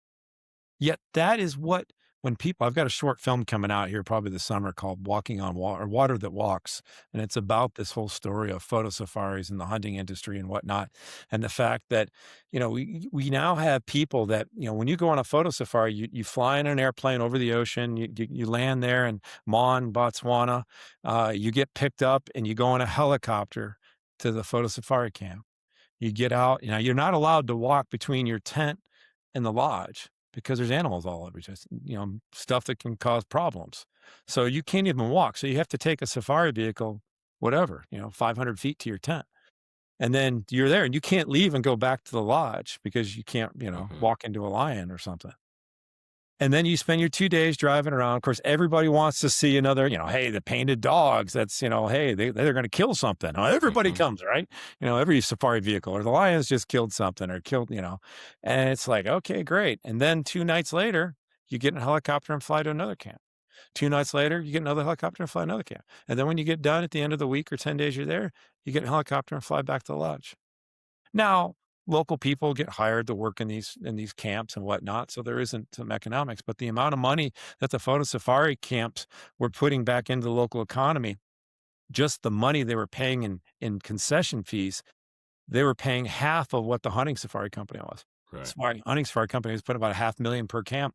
Yet that is what, when people, I've got a short film coming out here probably this summer called Walking on Water, or Water That Walks. And it's about this whole story of photo safaris and the hunting industry and whatnot. And the fact that, we now have people that, when you go on a photo safari, you fly in an airplane over the ocean, you land there in Mon, Botswana, you get picked up and you go on a helicopter to the photo safari camp. You get out, you're not allowed to walk between your tent and the lodge because there's animals all over, just, stuff that can cause problems. So you can't even walk. So you have to take a safari vehicle, whatever, 500 feet to your tent. And then you're there and you can't leave and go back to the lodge because you can't, walk into a lion or something. And then you spend your 2 days driving around. Of course, everybody wants to see another, hey, the painted dogs. That's, hey, they're going to kill something. Everybody comes, right? Every safari vehicle, or the lions just killed something or killed, and it's like, okay, great. And then 2 nights later, you get in a helicopter and fly to another camp. 2 nights later, you get another helicopter and fly another camp. And then when you get done at the end of the week or 10 days you're there, you get in a helicopter and fly back to the lodge. Now, local people get hired to work in these camps and whatnot, so there isn't some economics. But the amount of money that the photo safari camps were putting back into the local economy, just the money they were paying in concession fees, they were paying half of what the hunting safari company was. Right. Hunting safari company was putting about $500,000 per camp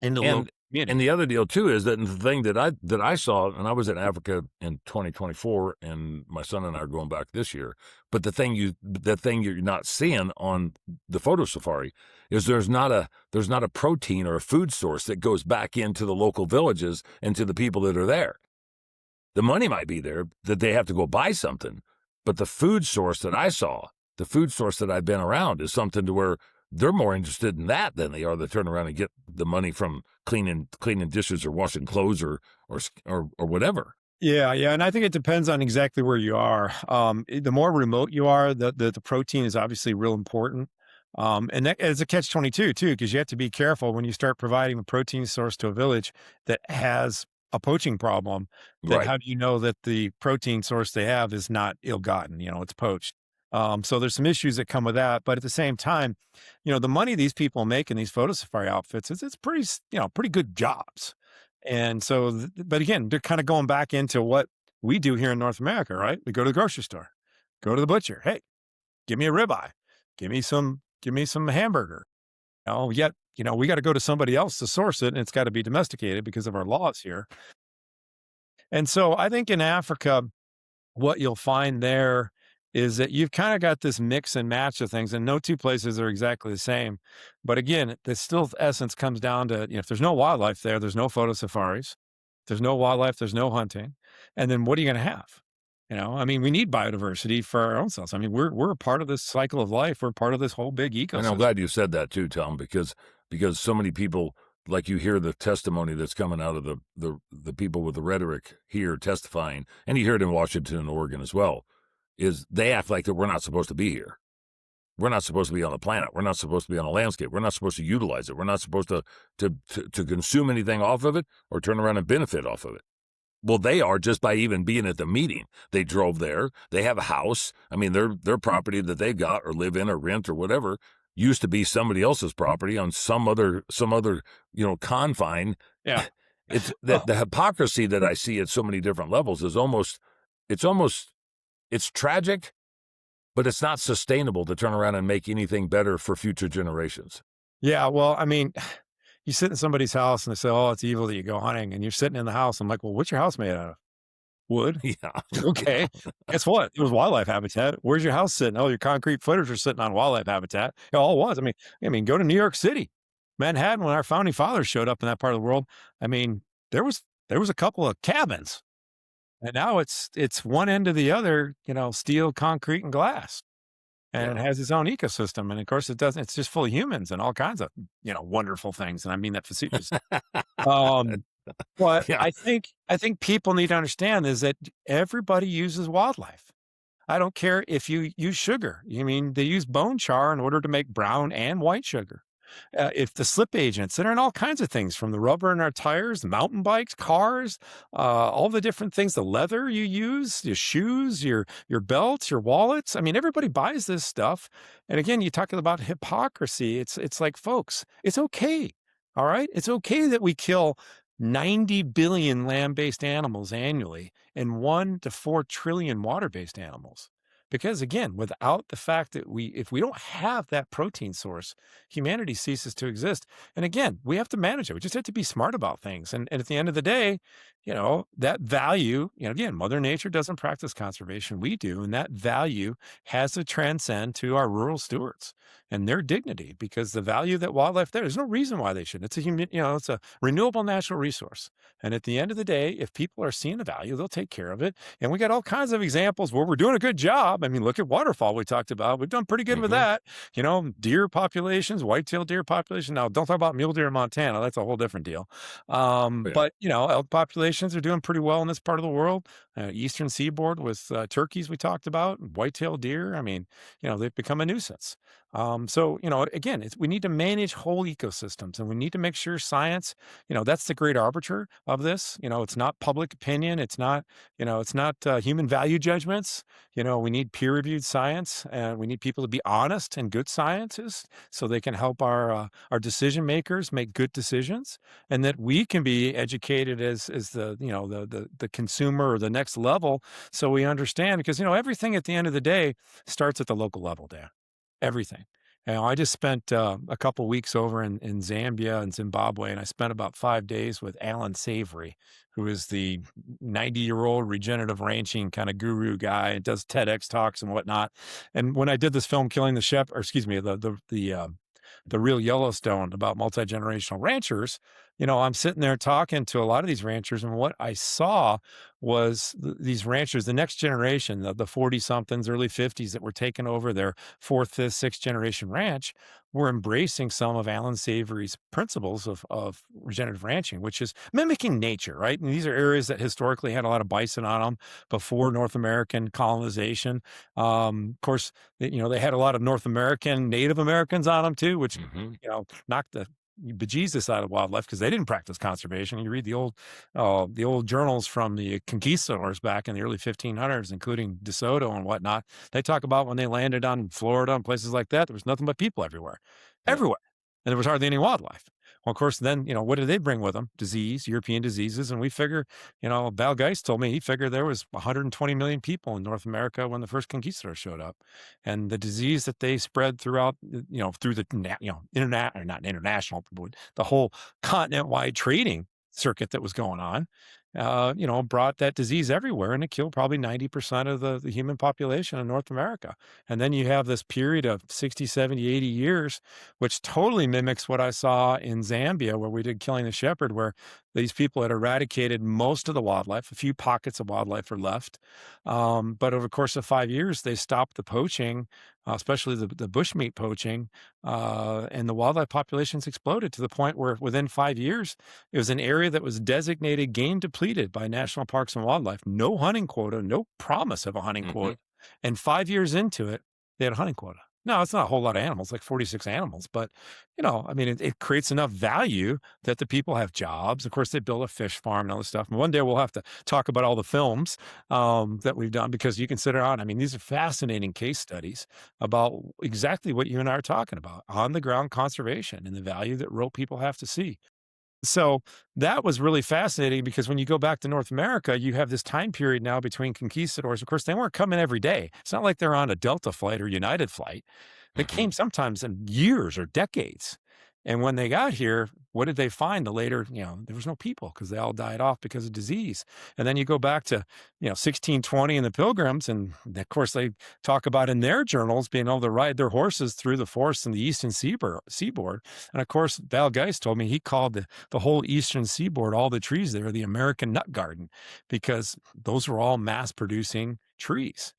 into the local community. And the other deal too is that the thing that I saw, and I was in Africa in 2024, and my son and I are going back this year. But the thing you're not seeing on the photo safari is there's not a protein or a food source that goes back into the local villages and to the people that are there. The money might be there that they have to go buy something, but the food source that I saw, the food source that I've been around, is something to where they're more interested in that than they are to turn around and get the money from cleaning dishes or washing clothes or whatever. Yeah. And I think it depends on exactly where you are. The more remote you are, the protein is obviously real important. And that is a catch-22 too, because you have to be careful when you start providing a protein source to a village that has a poaching problem. Then how do you know that the protein source they have is not ill-gotten? It's poached. So there's some issues that come with that, but at the same time, the money these people make in these photo safari outfits it's pretty, pretty good jobs. And so, but again, they're kind of going back into what we do here in North America, right? We go to the grocery store, go to the butcher. Hey, give me a ribeye, give me some hamburger. Yet, we got to go to somebody else to source it, and it's got to be domesticated because of our laws here. And so I think in Africa, what you'll find there is that you've kind of got this mix and match of things, and no two places are exactly the same. But again, the still essence comes down to, if there's no wildlife there, there's no photo safaris. If there's no wildlife, there's no hunting. And then what are you going to have? We need biodiversity for our own selves. We're a part of this cycle of life. We're part of this whole big ecosystem. And I'm glad you said that too, Tom, because so many people, like, you hear the testimony that's coming out of the people with the rhetoric here testifying, and you hear it in Washington and Oregon as well, is they act like that we're not supposed to be here. We're not supposed to be on the planet. We're not supposed to be on a landscape. We're not supposed to utilize it. We're not supposed to consume anything off of it or turn around and benefit off of it. Well, they are, just by even being at the meeting. They drove there. They have a house. Their property that they've got or live in or rent or whatever used to be somebody else's property on some other confine. Yeah. It's that the hypocrisy that I see at so many different levels is it's tragic, but it's not sustainable to turn around and make anything better for future generations. Yeah, well, you sit in somebody's house and they say, oh, it's evil that you go hunting, and you're sitting in the house. I'm like, well, what's your house made out of? Wood? Yeah. Okay. Guess what? It was wildlife habitat. Where's your house sitting? Oh, your concrete footers are sitting on wildlife habitat. It all was. Go to New York City, Manhattan, when our founding fathers showed up in that part of the world. There was a couple of cabins. And now it's one end to the other, steel, concrete, and glass. And it has its own ecosystem. And of course it doesn't, it's just full of humans and all kinds of, wonderful things. And I mean that facetiously. But yeah. I think people need to understand is that everybody uses wildlife. I don't care if you use sugar. They use bone char in order to make brown and white sugar. If the slip agents that are in all kinds of things, from the rubber in our tires, mountain bikes, cars, all the different things, the leather you use, your shoes, your belts, your wallets. Everybody buys this stuff. And again, you talk about hypocrisy. It's like, folks, it's okay. All right. It's okay that we kill 90 billion land-based animals annually and 1 to 4 trillion water-based animals. Because again, without the fact that if we don't have that protein source, humanity ceases to exist. And again, we have to manage it. We just have to be smart about things. And at the end of the day, that value, again, Mother Nature doesn't practice conservation. We do. And that value has to transcend to our rural stewards and their dignity, because the value that wildlife there's no reason why they shouldn't. It's a human, it's a renewable natural resource. And at the end of the day, if people are seeing the value, they'll take care of it. And we got all kinds of examples where we're doing a good job. I mean, look at waterfall we talked about. We've done pretty good with that. Deer populations, white-tailed deer population. Now, don't talk about mule deer in Montana. That's a whole different deal. But, elk populations are doing pretty well in this part of the world. Eastern seaboard with turkeys we talked about, white-tailed deer. I mean, they've become a nuisance. So, again, we need to manage whole ecosystems, and we need to make sure science, that's the great arbiter of this. It's not public opinion. It's not human value judgments. We need peer-reviewed science, and we need people to be honest and good scientists so they can help our decision makers make good decisions, and that we can be educated as the consumer or the next level, so we understand, because everything at the end of the day starts at the local level, Dan. Everything. I just spent a couple weeks over in Zambia and Zimbabwe, and I spent about 5 days with Alan Savory, who is the 90-year-old regenerative ranching kind of guru guy and does TEDx talks and whatnot. And when I did this film, Killing the Shepherd, or excuse me, the Real Yellowstone, about multi-generational ranchers, I'm sitting there talking to a lot of these ranchers, and what I saw was these ranchers, the next generation, the 40-somethings, early 50s that were taking over their fourth, fifth, sixth generation ranch, were embracing some of Alan Savory's principles of regenerative ranching, which is mimicking nature, right? And these are areas that historically had a lot of bison on them before North American colonization. Of course, they had a lot of North American, Native Americans on them too, which, knocked the bejesus out of wildlife, because they didn't practice conservation. You read the old journals from the conquistadors back in the early 1500s, including DeSoto and whatnot. They talk about when they landed on Florida and places like that, there was nothing but people everywhere, and there was hardly any wildlife. Well, of course, then, what did they bring with them? European diseases. And we figure, Val Geist told me he figured there was 120 million people in North America when the first conquistadors showed up. And the disease that they spread throughout, through the, not international, but the whole continent-wide trading circuit that was going on, brought that disease everywhere, and it killed probably 90% of the human population in North America. And then you have this period of 60, 70, 80 years, which totally mimics what I saw in Zambia, where we did Killing the Shepherd, where these people had eradicated most of the wildlife. A few pockets of wildlife were left. But over the course of 5 years, they stopped the poaching, especially the bushmeat poaching, and the wildlife populations exploded to the point where within 5 years, it was an area that was designated game depleted by National Parks and Wildlife. No hunting quota, no promise of a hunting quota. And 5 years into it, they had a hunting quota. No, it's not a whole lot of animals, like 46 animals, but, it creates enough value that the people have jobs. Of course, they build a fish farm and all this stuff. And one day we'll have to talk about all the films that we've done, because you can sit around. These are fascinating case studies about exactly what you and I are talking about, on the ground conservation and the value that rural people have to see. So that was really fascinating, because when you go back to North America, you have this time period now between conquistadors. Of course, they weren't coming every day. It's not like they're on a Delta flight or United flight. They came sometimes in years or decades. And when they got here, what did they find? There was no people, because they all died off because of disease. And then you go back to, 1620 and the Pilgrims. And of course, they talk about in their journals being able to ride their horses through the forests in the eastern seaboard. And of course, Val Geist told me he called the whole eastern seaboard, all the trees there, the American nut garden, because those were all mass producing trees,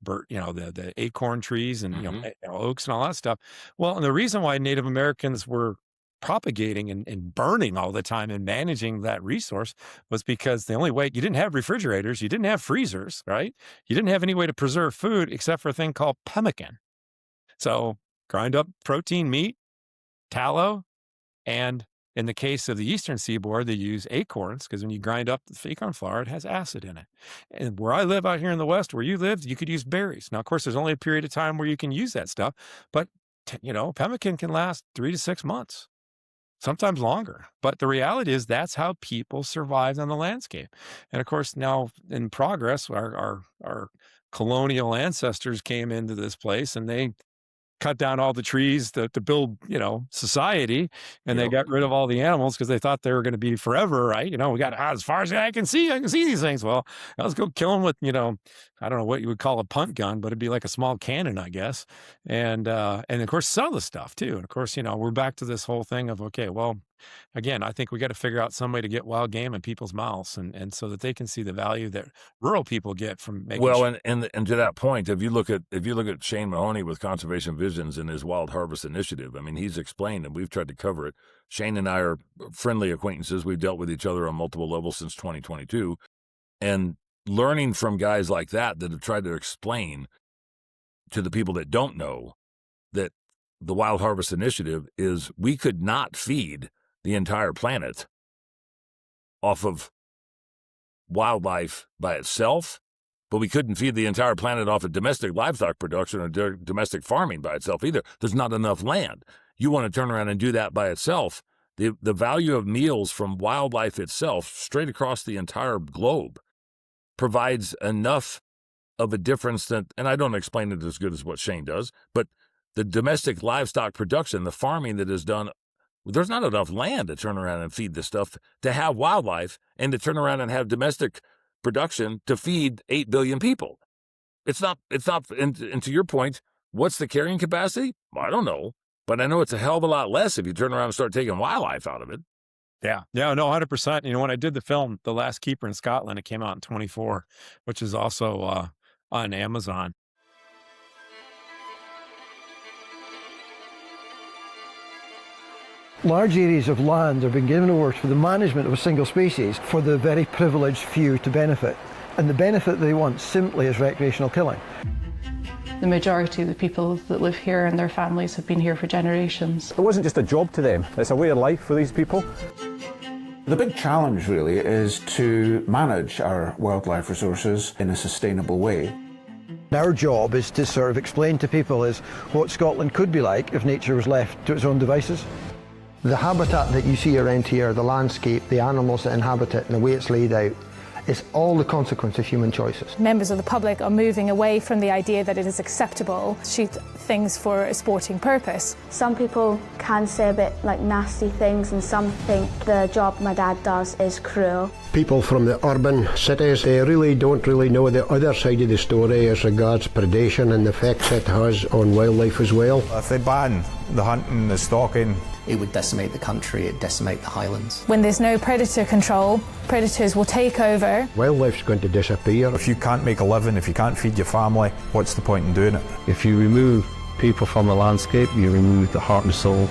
the acorn trees and oaks and all that stuff. Well, and the reason why Native Americans were propagating and burning all the time and managing that resource was because the only way, you didn't have refrigerators, you didn't have freezers, right? You didn't have any way to preserve food except for a thing called pemmican. So grind up protein meat, tallow, and in the case of the eastern seaboard, they use acorns, because when you grind up the acorn flour, it has acid in it. And where I live out here in the West, where you live, you could use berries. Now, of course, there's only a period of time where you can use that stuff, but pemmican can last 3 to 6 months, sometimes longer. But the reality is that's how people survived on the landscape. And of course, now in progress, our colonial ancestors came into this place, and they cut down all the trees to build, society, and they got rid of all the animals because they thought they were going to be forever, right? We got as far as I can see these things. Well, let's go kill them with, I don't know what you would call a punt gun, but it'd be like a small cannon, I guess. And of course, sell the stuff too. And of course, we're back to this whole thing of, okay, well, again, I think we got to figure out some way to get wild game in people's mouths, and so that they can see the value that rural people get from making. Well, and to that point, if you look at Shane Mahoney with Conservation Visions and his Wild Harvest Initiative, I mean, he's explained, and we've tried to cover it. Shane and I are friendly acquaintances. We've dealt with each other on multiple levels since 2022, and learning from guys like that have tried to explain to the people that don't know that the Wild Harvest Initiative is we could not feed the entire planet off of wildlife by itself, but we couldn't feed the entire planet off of domestic livestock production or domestic farming by itself either. There's not enough land. You want to turn around and do that by itself. The value of meals from wildlife itself, straight across the entire globe, provides enough of a difference that, and I don't explain it as good as what Shane does, but the domestic livestock production, the farming that is done, there's not enough land to turn around and feed this stuff, to have wildlife, and to turn around and have domestic production to feed 8 billion people. It's not, and to your point, what's the carrying capacity? I don't know, but I know it's a hell of a lot less if you turn around and start taking wildlife out of it. Yeah, no, 100%. When I did the film, The Last Keeper in Scotland, it came out in 24, which is also on Amazon. Large areas of land are being given over for the management of a single species for the very privileged few to benefit. And the benefit they want simply is recreational killing. The majority of the people that live here and their families have been here for generations. It wasn't just a job to them, it's a way of life for these people. The big challenge really is to manage our wildlife resources in a sustainable way. Our job is to sort of explain to people is what Scotland could be like if nature was left to its own devices. The habitat that you see around here, the landscape, the animals that inhabit it and the way it's laid out, is all the consequence of human choices. Members of the public are moving away from the idea that it is acceptable to shoot things for a sporting purpose. Some people can say a bit like nasty things, and some think the job my dad does is cruel. People from the urban cities, they really don't know the other side of the story as regards predation and the effects it has on wildlife as well. If they ban the hunting, the stalking, it would decimate the country, it'd decimate the highlands. When there's no predator control, predators will take over. Wildlife's going to disappear. If you can't make a living, if you can't feed your family, what's the point in doing it? If you remove people from the landscape, you remove the heart and soul.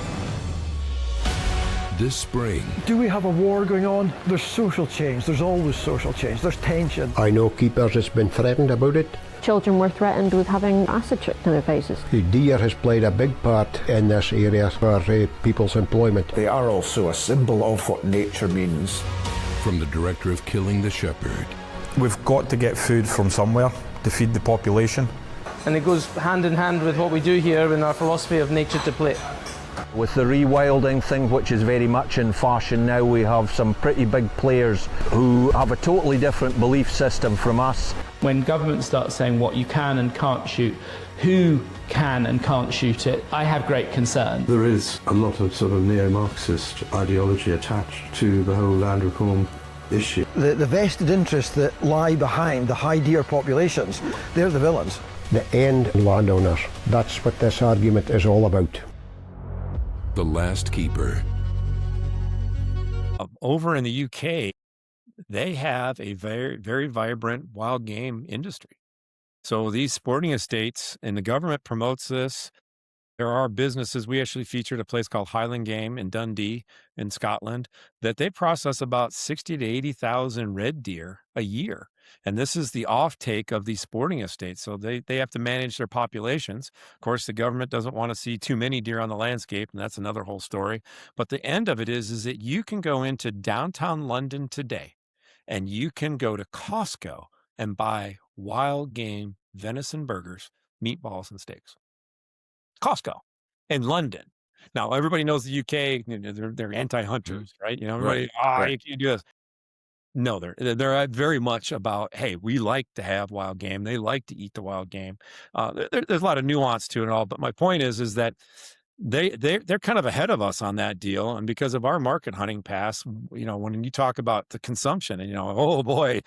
This spring. Do we have a war going on? There's social change. There's always social change. There's tension. I know keepers has been threatened about it. Children were threatened with having acid tripped in their faces. The deer has played a big part in this area for people's employment. They are also a symbol of what nature means. From the director of Killing the Shepherd. We've got to get food from somewhere to feed the population. And it goes hand in hand with what we do here in our philosophy of nature to play. With the rewilding thing, which is very much in fashion now, we have some pretty big players who have a totally different belief system from us. When government starts saying what you can and can't shoot, who can and can't shoot it, I have great concern. There is a lot of sort of neo-Marxist ideology attached to the whole land reform issue. The vested interests that lie behind the high deer populations, they're the villains. The end landowners, that's what this argument is all about. The Last Keeper. Over in the UK, they have a very, very vibrant wild game industry. So these sporting estates, and the government promotes this. There are businesses. We actually featured a place called Highland Game in Dundee in Scotland that they process about 60 to 80,000 red deer a year. And this is the offtake of these sporting estates. So they have to manage their populations. Of course, the government doesn't want to see too many deer on the landscape, and that's another whole story. But the end of it is that you can go into downtown London today, and you can go to Costco and buy wild game venison burgers, meatballs, and steaks. Costco in London. Now, everybody knows the UK, they're anti-hunters, right? Everybody, you do this. No, they're very much about, hey, we like to have wild game. They like to eat the wild game. There's a lot of nuance to it all, but my point is that they're kind of ahead of us on that deal, and because of our market hunting pass, when you talk about the consumption, and oh boy,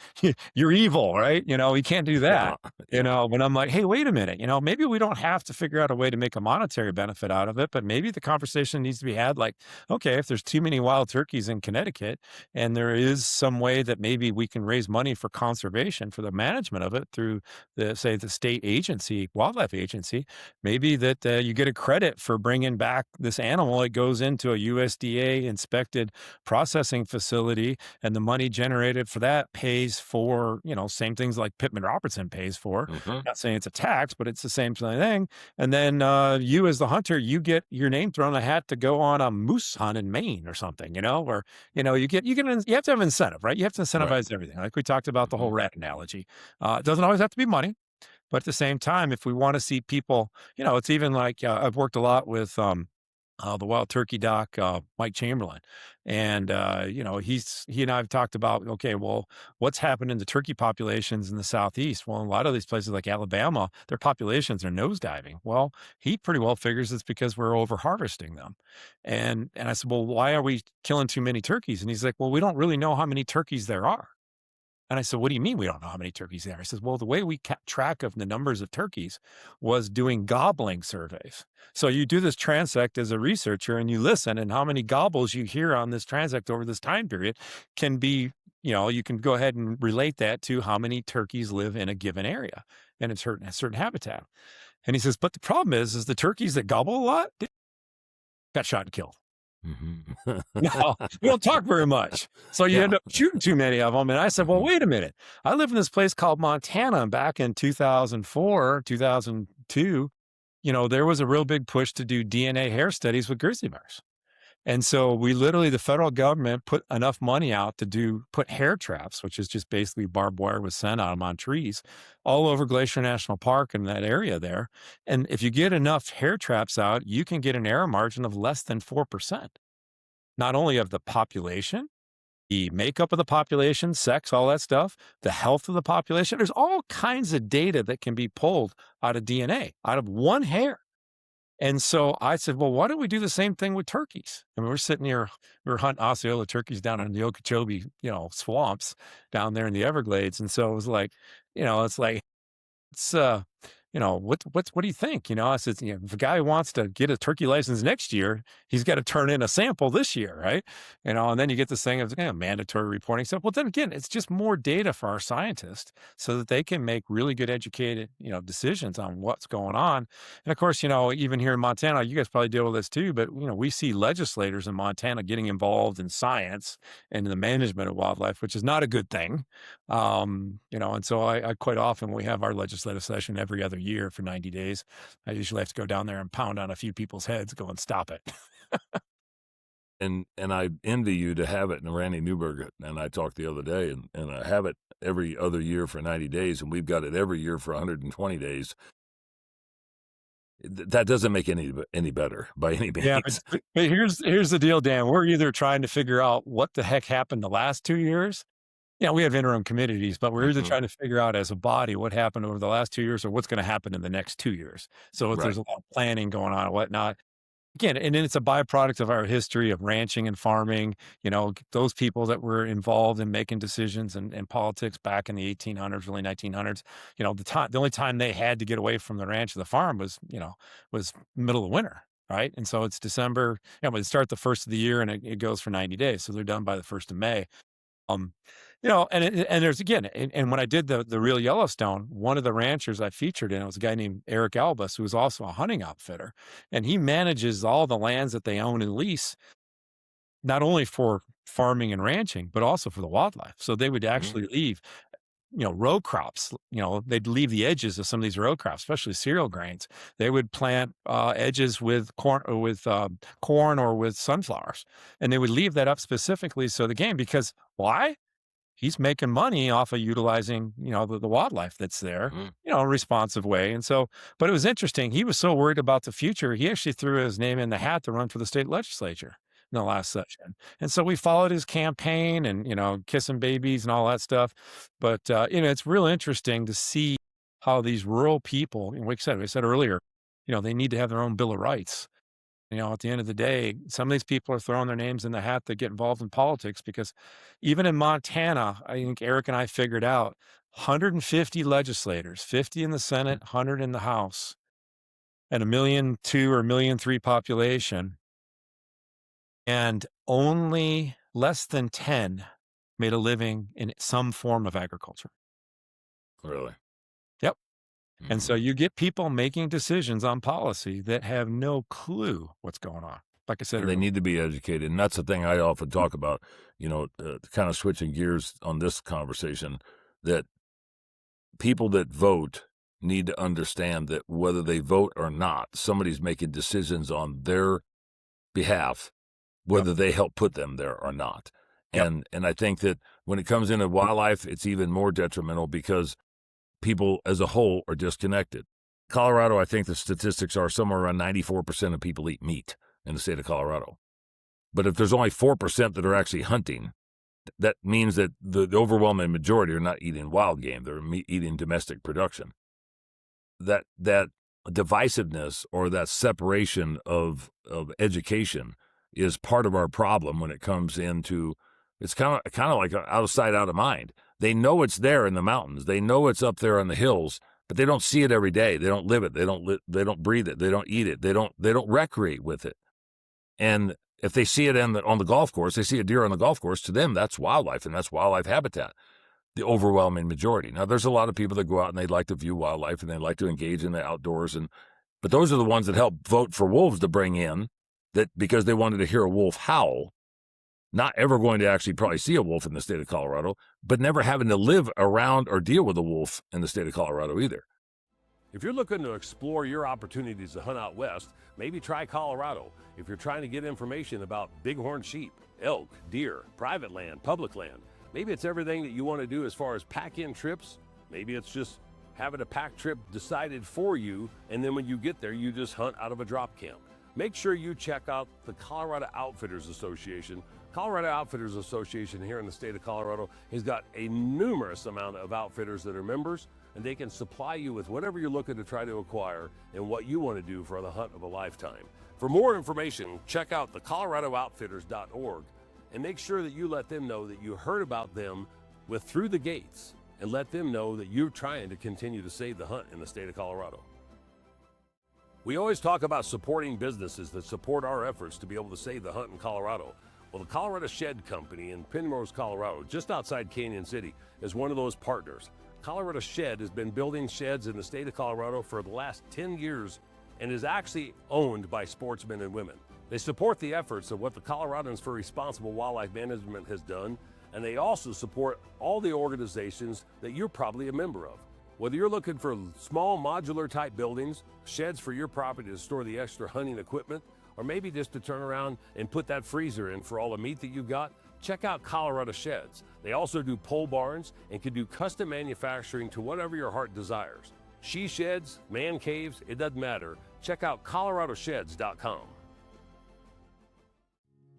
you're evil, right? We can't do that. When I'm like, hey, wait a minute, maybe we don't have to figure out a way to make a monetary benefit out of it, but maybe the conversation needs to be had like, okay, if there's too many wild turkeys in Connecticut, and there is some way that maybe we can raise money for conservation, for the management of it through the state agency, wildlife agency, maybe that you get a credit for bringing back this animal. It goes into a USDA inspected processing facility, and the money generated for that pays for, same things like Pittman Robertson pays for. Not saying it's a tax, but it's the same thing. And then you as the hunter, you get your name thrown in a hat to go on a moose hunt in Maine or something, or you have to have incentive, right? You have to incentivize everything. Like we talked about the whole rat analogy. It doesn't always have to be money. But at the same time, if we want to see people, it's even like I've worked a lot with the wild turkey doc, Mike Chamberlain. And, he and I have talked about, okay, well, what's happened in the turkey populations in the Southeast? Well, in a lot of these places like Alabama, their populations are nosediving. Well, he pretty well figures it's because we're over harvesting them. And I said, well, why are we killing too many turkeys? And he's like, well, we don't really know how many turkeys there are. And I said, what do you mean we don't know how many turkeys there are? He says, well, the way we kept track of the numbers of turkeys was doing gobbling surveys. So you do this transect as a researcher and you listen, and how many gobbles you hear on this transect over this time period can be, you can go ahead and relate that to how many turkeys live in a given area and a certain habitat. And he says, but the problem is the turkeys that gobble a lot got shot and killed. No, we don't talk very much. So you end up shooting too many of them. And I said, well, wait a minute. I live in this place called Montana back in 2004, 2002. There was a real big push to do DNA hair studies with grizzly bears. And so the federal government put enough money out to put hair traps, which is just basically barbed wire with scent on them on trees, all over Glacier National Park in that area there. And if you get enough hair traps out, you can get an error margin of less than 4%. Not only of the population, the makeup of the population, sex, all that stuff, the health of the population. There's all kinds of data that can be pulled out of DNA, out of one hair. And so I said, well, why don't we do the same thing with turkeys? I mean, we were hunting Osceola turkeys down in the Okeechobee, swamps down there in the Everglades. And so it was like, what do you think? I said, if a guy wants to get a turkey license next year, he's got to turn in a sample this year, right? And then you get this thing of mandatory reporting stuff. Well, then again, it's just more data for our scientists so that they can make really good educated, decisions on what's going on. And of course, even here in Montana, you guys probably deal with this too, but we see legislators in Montana getting involved in science and the management of wildlife, which is not a good thing. And so I quite often, we have our legislative session every other year for 90 days. I usually have to go down there and pound on a few people's heads, go and stop it. And I envy you to have it. And Randy Newberg and I talked the other day, and I have it every other year for 90 days, and we've got it every year for 120 days. That doesn't make any better by any means. Yeah, but here's the deal, Dan. We're either trying to figure out what the heck happened the last 2 years. We have interim committees, but we're either trying to figure out as a body what happened over the last 2 years or what's going to happen in the next 2 years. So there's a lot of planning going on and whatnot. Again, and then it's a byproduct of our history of ranching and farming, those people that were involved in making decisions and politics back in the 1800s, early 1900s, the only time they had to get away from the ranch or the farm was middle of winter. Right. And so it's December, we start the first of the year and it goes for 90 days. So they're done by the 1st of May. And there's again, and when I did the Real Yellowstone, one of the ranchers I featured in it was a guy named Eric Albus, who was also a hunting outfitter, and he manages all the lands that they own and lease, not only for farming and ranching, but also for the wildlife. So they would actually leave, row crops. They'd leave the edges of some of these row crops, especially cereal grains. They would plant edges with corn or with sunflowers, and they would leave that up specifically so the game. Because why? He's making money off of utilizing, the wildlife that's there, in a responsive way. And so, but it was interesting. He was so worried about the future, he actually threw his name in the hat to run for the state legislature. in the last session. And so we followed his campaign and, kissing babies and all that stuff. But, it's real interesting to see how these rural people, like I said earlier, they need to have their own Bill of Rights. At the end of the day, some of these people are throwing their names in the hat that get involved in politics because even in Montana, I think Eric and I figured out 150 legislators, 50 in the Senate, 100 in the House, and 1.2 million or 1.3 million population. And only less than 10 made a living in some form of agriculture. Really? Yep. And so you get people making decisions on policy that have no clue what's going on. Like I said, they need to be educated. And that's the thing I often talk about, kind of switching gears on this conversation, that people that vote need to understand that whether they vote or not, somebody's making decisions on their behalf, whether they help put them there or not. And I think that when it comes into wildlife, it's even more detrimental because people as a whole are disconnected. Colorado, I think the statistics are somewhere around 94% of people eat meat in the state of Colorado. But if there's only 4% that are actually hunting, that means that the overwhelming majority are not eating wild game. They're eating domestic production. That divisiveness or that separation of education is part of our problem when it comes into, it's kind of like out of sight, out of mind. They know it's there in the mountains. They know it's up there on the hills, but they don't see it every day. They don't live it. They don't breathe it. They don't eat it. They don't recreate with it. And if they see it on the golf course, they see a deer on the golf course, to them, that's wildlife, and that's wildlife habitat, the overwhelming majority. Now, there's a lot of people that go out and they like to view wildlife and they like to engage in the outdoors, but those are the ones that help vote for wolves to bring in, that because they wanted to hear a wolf howl, not ever going to actually probably see a wolf in the state of Colorado, but never having to live around or deal with a wolf in the state of Colorado either. If you're looking to explore your opportunities to hunt out west, maybe try Colorado. If you're trying to get information about bighorn sheep, elk, deer, private land, public land, maybe it's everything that you want to do as far as pack-in trips. Maybe it's just having a pack trip decided for you, and then when you get there, you just hunt out of a drop camp. Make sure you check out the Colorado Outfitters Association. Colorado Outfitters Association here in the state of Colorado has got a numerous amount of outfitters that are members, and they can supply you with whatever you're looking to try to acquire and what you want to do for the hunt of a lifetime. For more information, check out the coloradooutfitters.org and make sure that you let them know that you heard about them with Through the Gates, and let them know that you're trying to continue to save the hunt in the state of Colorado. We always talk about supporting businesses that support our efforts to be able to save the hunt in Colorado. Well, the Colorado Shed Company in Penrose, Colorado, just outside Canyon City, is one of those partners. Colorado Shed has been building sheds in the state of Colorado for the last 10 years and is actually owned by sportsmen and women. They support the efforts of what the Coloradans for Responsible Wildlife Management has done, and they also support all the organizations that you're probably a member of. Whether you're looking for small modular type buildings, sheds for your property to store the extra hunting equipment, or maybe just to turn around and put that freezer in for all the meat that you've got, check out Colorado Sheds. They also do pole barns and can do custom manufacturing to whatever your heart desires. She sheds, man caves, it doesn't matter. Check out coloradosheds.com.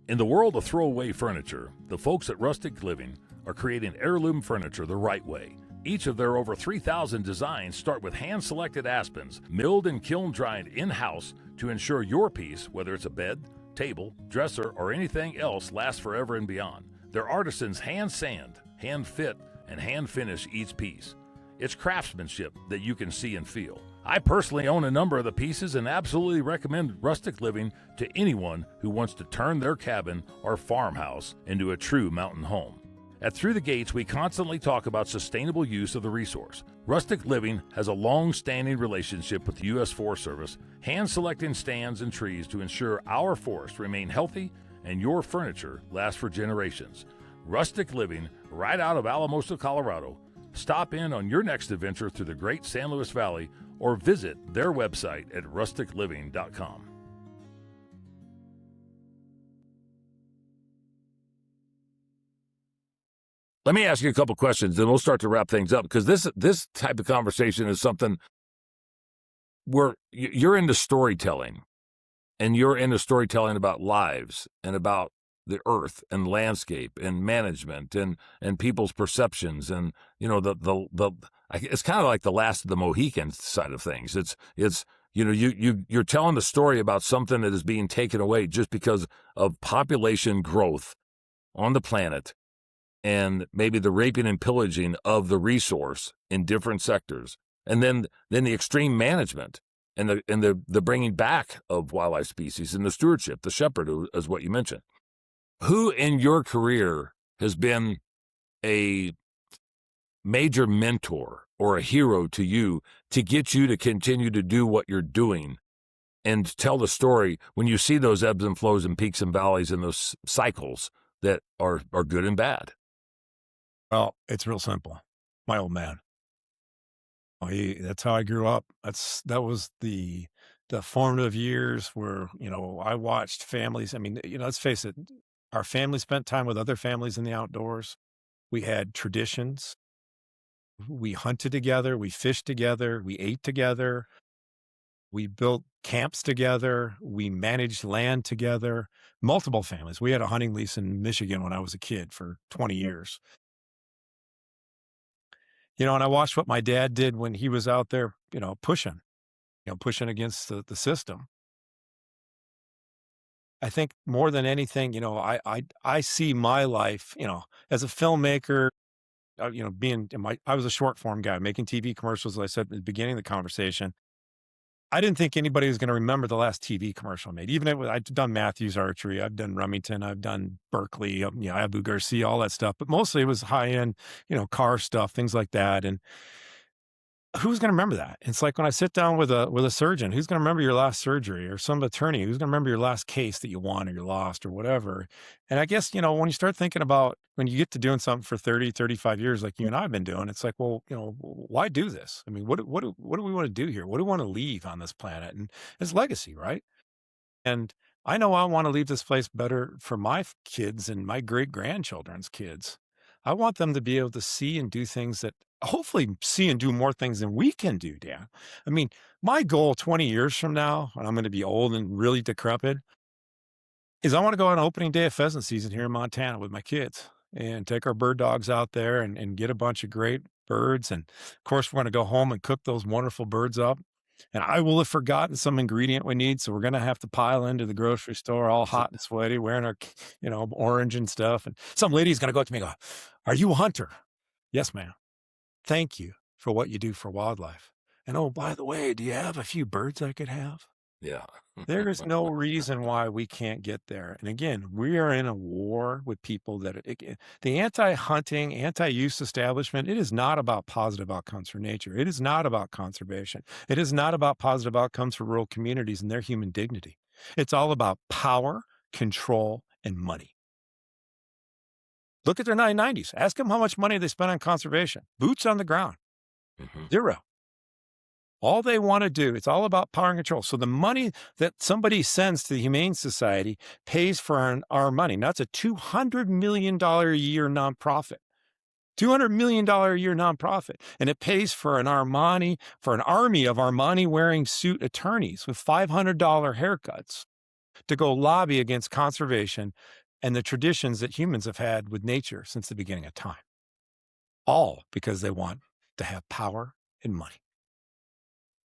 In the world of throwaway furniture, the folks at Rustic Living are creating heirloom furniture the right way. Each of their over 3,000 designs start with hand-selected aspens, milled and kiln-dried in-house to ensure your piece, whether it's a bed, table, dresser, or anything else, lasts forever and beyond. Their artisans hand-sand, hand-fit, and hand-finish each piece. It's craftsmanship that you can see and feel. I personally own a number of the pieces and absolutely recommend Rustic Living to anyone who wants to turn their cabin or farmhouse into a true mountain home. At Through the Gates, we constantly talk about sustainable use of the resource. Rustic Living has a long-standing relationship with the U.S. Forest Service, hand-selecting stands and trees to ensure our forests remain healthy and your furniture lasts for generations. Rustic Living, right out of Alamosa, Colorado. Stop in on your next adventure through the great San Luis Valley or visit their website at rusticliving.com. Let me ask you a couple questions, then we'll start to wrap things up, because this type of conversation is something where you're into storytelling. and you're into storytelling about lives and about the earth and landscape and management and people's perceptions, and it's kind of like the last of the Mohicans side of things. It's you're telling the story about something that is being taken away just because of population growth on the planet, and maybe the raping and pillaging of the resource in different sectors, and then the extreme management and the bringing back of wildlife species and the stewardship, the shepherd, is what you mentioned. Who in your career has been a major mentor or a hero to you to get you to continue to do what you're doing and tell the story when you see those ebbs and flows and peaks and valleys and those cycles that are good and bad? Well, it's real simple. My old man. That's how I grew up. That was the formative years where, I watched families. I mean, let's face it, our family spent time with other families in the outdoors. We had traditions. We hunted together. We fished together. We ate together. We built camps together. We managed land together. Multiple families. We had a hunting lease in Michigan when I was a kid for 20 years. And I watched what my dad did when he was out there, pushing against the system. I think more than anything, I see my life, as a filmmaker, I was a short form guy making TV commercials, as I said at the beginning of the conversation. I didn't think anybody was going to remember the last TV commercial I made. Even I've done Matthews Archery, I've done Remington, I've done Berkeley, Abu Garcia, all that stuff. But mostly it was high end, car stuff, things like that. And who's going to remember that? It's like when I sit down with a surgeon, who's going to remember your last surgery, or some attorney, who's going to remember your last case that you won or you lost or whatever. And I guess, when you start thinking about when you get to doing something for 30, 35 years, like you and I have been doing, it's like, well, why do this? I mean, what do we want to do here? What do we want to leave on this planet? And it's legacy, right? And I know I want to leave this place better for my kids and my great grandchildren's kids. I want them to be able to see and do things that hopefully see and do more things than we can do, Dan. I mean, my goal 20 years from now, when I'm going to be old and really decrepit, is I want to go on opening day of pheasant season here in Montana with my kids and take our bird dogs out there and get a bunch of great birds. And of course, we're going to go home and cook those wonderful birds up. And I will have forgotten some ingredient we need. So we're going to have to pile into the grocery store all hot and sweaty, wearing our, orange and stuff. And some lady's going to go up to me and go, "Are you a hunter?" "Yes, ma'am." "Thank you for what you do for wildlife. And oh, by the way, do you have a few birds I could have?" Yeah. There is no reason why we can't get there. And again, we are in a war with people that the anti-hunting, anti-use establishment, it is not about positive outcomes for nature. It is not about conservation. It is not about positive outcomes for rural communities and their human dignity. It's all about power, control, and money. Look at their 990s. Ask them how much money they spent on conservation. Boots on the ground. Zero. All they want to do, it's all about power and control. So the money that somebody sends to the Humane Society pays for our money. Now, it's a $200 million a year nonprofit. $200 million a year nonprofit. And it pays for an army of Armani-wearing suit attorneys with $500 haircuts to go lobby against conservation and the traditions that humans have had with nature since the beginning of time. All because they want to have power and money.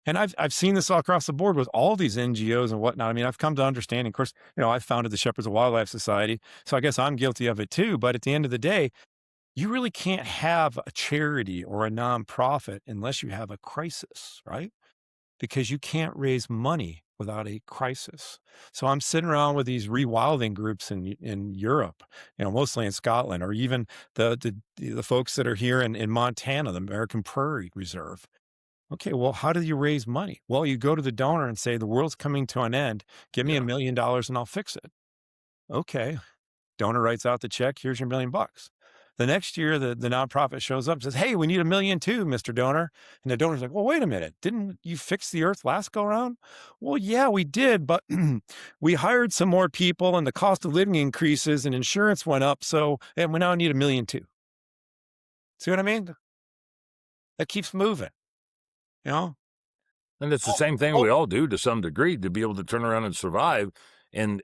And I've seen this all across the board with all these NGOs and whatnot. I mean, I've come to understand, of course, I founded the Shepherds of Wildlife Society, so I guess I'm guilty of it too. But at the end of the day, you really can't have a charity or a nonprofit unless you have a crisis, right? Because you can't raise money without a crisis. So I'm sitting around with these rewilding groups in Europe, mostly in Scotland, or even the folks that are here in Montana, the American Prairie Reserve. Okay, well, how do you raise money? Well, you go to the donor and say, the world's coming to an end. Give me $1 million and I'll fix it. Okay. Donor writes out the check. Here's your $1 million. The next year, the nonprofit shows up and says, "Hey, we need $1 million too, Mr. Donor." And the donor's like, "Well, wait a minute. Didn't you fix the earth last go around?" "Well, yeah, we did, but we hired some more people and the cost of living increases and insurance went up. And we now need $1 million too." See what I mean? That keeps moving. And it's the same thing we all do to some degree to be able to turn around and survive. And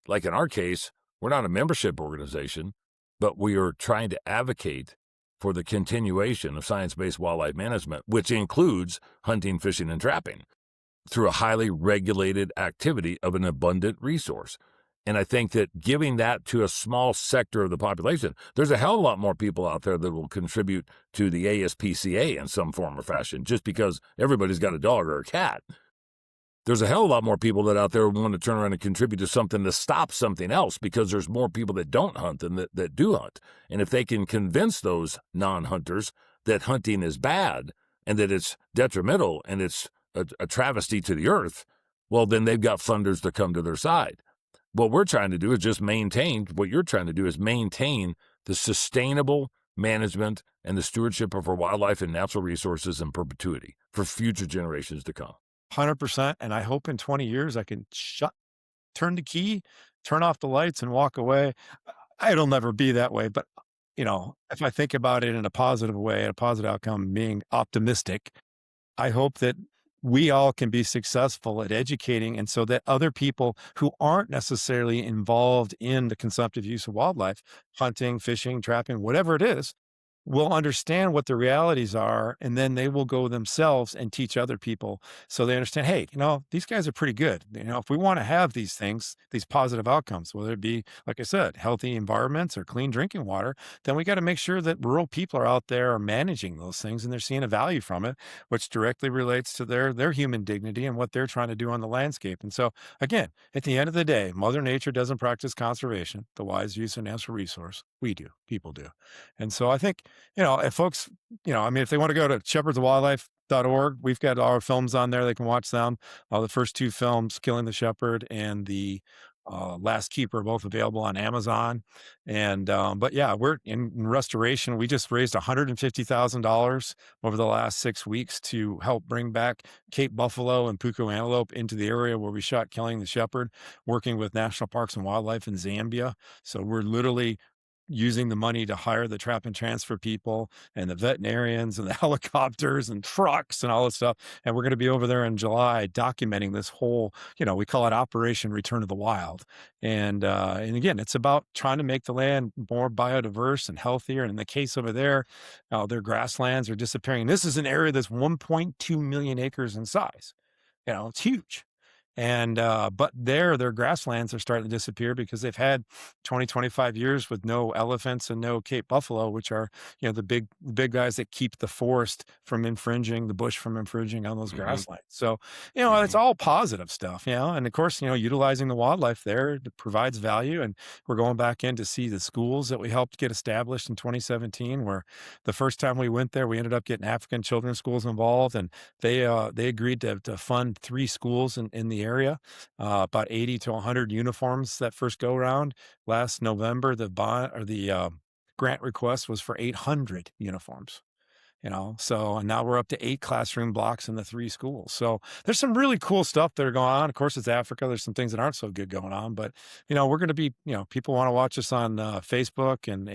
like in our case, we're not a membership organization, but we are trying to advocate for the continuation of science-based wildlife management, which includes hunting, fishing, and trapping through a highly regulated activity of an abundant resource. And I think that giving that to a small sector of the population, there's a hell of a lot more people out there that will contribute to the ASPCA in some form or fashion, just because everybody's got a dog or a cat. There's a hell of a lot more people that out there want to turn around and contribute to something to stop something else, because there's more people that don't hunt than that do hunt. And if they can convince those non-hunters that hunting is bad and that it's detrimental and it's a travesty to the earth, well, then they've got funders to come to their side. What we're trying to do is just maintain, what you're trying to do is maintain the sustainable management and the stewardship of our wildlife and natural resources in perpetuity for future generations to come. 100%. And I hope in 20 years I can turn the key, turn off the lights and walk away. It'll never be that way. But, if I think about it in a positive way, a positive outcome, being optimistic, I hope that we all can be successful at educating, and so that other people who aren't necessarily involved in the consumptive use of wildlife, hunting, fishing, trapping, whatever it is, will understand what the realities are, and then they will go themselves and teach other people so they understand, hey, these guys are pretty good. If we want to have these things, these positive outcomes, whether it be, like I said, healthy environments or clean drinking water, then we got to make sure that rural people are out there are managing those things and they're seeing a value from it, which directly relates to their human dignity and what they're trying to do on the landscape. And so, again, at the end of the day, Mother Nature doesn't practice conservation, the wise use of natural resource. We do. People do. And so I think, if folks, if they want to go to shepherdsofwildlife.org, we've got our films on there. They can watch them. The first two films, Killing the Shepherd and The Last Keeper, are both available on Amazon. And, but yeah, we're in restoration. We just raised $150,000 over the last 6 weeks to help bring back Cape buffalo and puku antelope into the area where we shot Killing the Shepherd, working with National Parks and Wildlife in Zambia. So we're literally using the money to hire the trap and transfer people and the veterinarians and the helicopters and trucks and all this stuff. And we're going to be over there in July documenting this whole, we call it Operation Return to the Wild. And again, it's about trying to make the land more biodiverse and healthier. And in the case over there, their grasslands are disappearing. This is an area that's 1.2 million acres in size. It's huge. And, but their grasslands are starting to disappear because they've had 20, 25 years with no elephants and no Cape buffalo, which are, the big guys that keep the forest from infringing, the bush from infringing on those grasslands. So, it's all positive stuff, and of course, utilizing the wildlife there provides value. And we're going back in to see the schools that we helped get established in 2017, where the first time we went there, we ended up getting African children's schools involved, and they agreed to fund 3 schools in the area, about 80 to 100 uniforms that first go around. Last November, the grant request was for 800 uniforms. So, and now we're up to 8 classroom blocks in the 3 schools. So there's some really cool stuff that are going on. Of course, it's Africa. There's some things that aren't so good going on, but, we're going to be, people want to watch us on Facebook and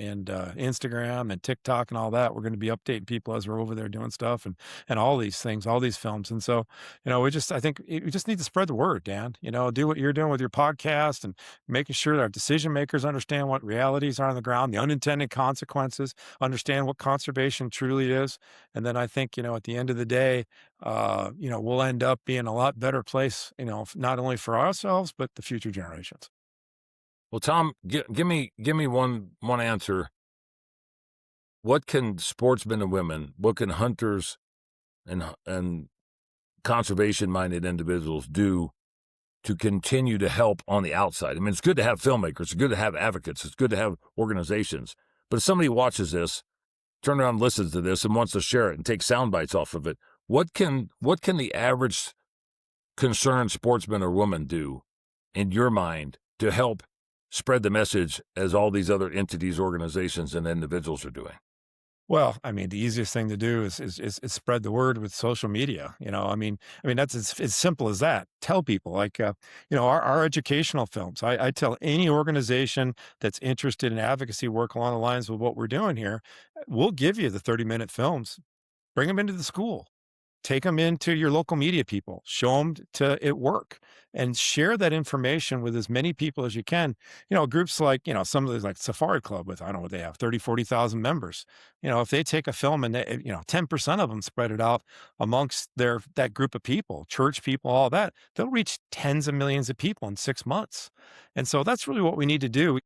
Instagram and TikTok and all that. We're going to be updating people as we're over there doing stuff and all these things, all these films. And so, I think we just need to spread the word, Dan, do what you're doing with your podcast and making sure that our decision makers understand what realities are on the ground, the unintended consequences, understand what conservation truly is. And then I think, at the end of the day, we'll end up being a lot better place, not only for ourselves, but the future generations. Well, Tom, give me one answer. What can sportsmen and women, what can hunters and conservation-minded individuals do to continue to help on the outside? I mean, it's good to have filmmakers, it's good to have advocates, it's good to have organizations. But if somebody watches this, turn around and listens to this and wants to share it and take sound bites off of it, what can the average concerned sportsman or woman do, in your mind, to help spread the message as all these other entities, organizations, and individuals are doing? Well, I mean, the easiest thing to do is spread the word with social media. I mean, that's as simple as that. Tell people, like, our educational films. I tell any organization that's interested in advocacy work along the lines of what we're doing here, we'll give you the 30-minute films. Bring them into the school. take them into your local media people, show them to it work, and share that information with as many people as you can. Groups like, some of these like Safari Club with, I don't know what they have, 30, 40,000 members. If they take a film and they, 10% of them spread it out amongst that group of people, church people, all that, they'll reach tens of millions of people in 6 months. And so that's really what we need to do.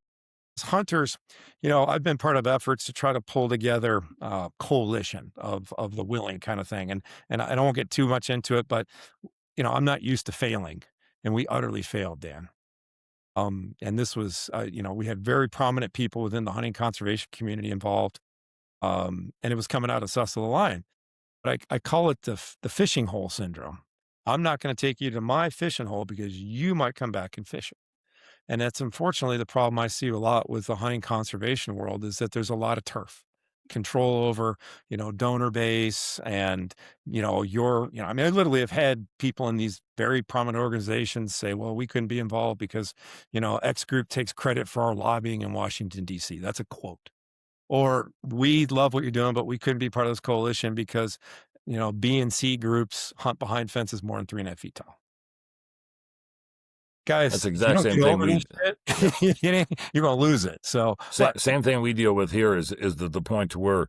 As hunters, I've been part of efforts to try to pull together a coalition of the willing kind of thing. And I don't get too much into it, but, I'm not used to failing, and we utterly failed, Dan. And this was, we had very prominent people within the hunting conservation community involved. And it was coming out of Cecil the Lion. But I call it the fishing hole syndrome. I'm not going to take you to my fishing hole because you might come back and fish it. And that's unfortunately the problem I see a lot with the hunting conservation world, is that there's a lot of turf control over, donor base and, I literally have had people in these very prominent organizations say, well, we couldn't be involved because, X group takes credit for our lobbying in Washington, D.C. That's a quote. Or we love what you're doing, but we couldn't be part of this coalition because, B and C groups hunt behind fences more than 3.5 feet tall. Guys, that's the exact same thing you're going to lose it. So same thing we deal with here is the point to where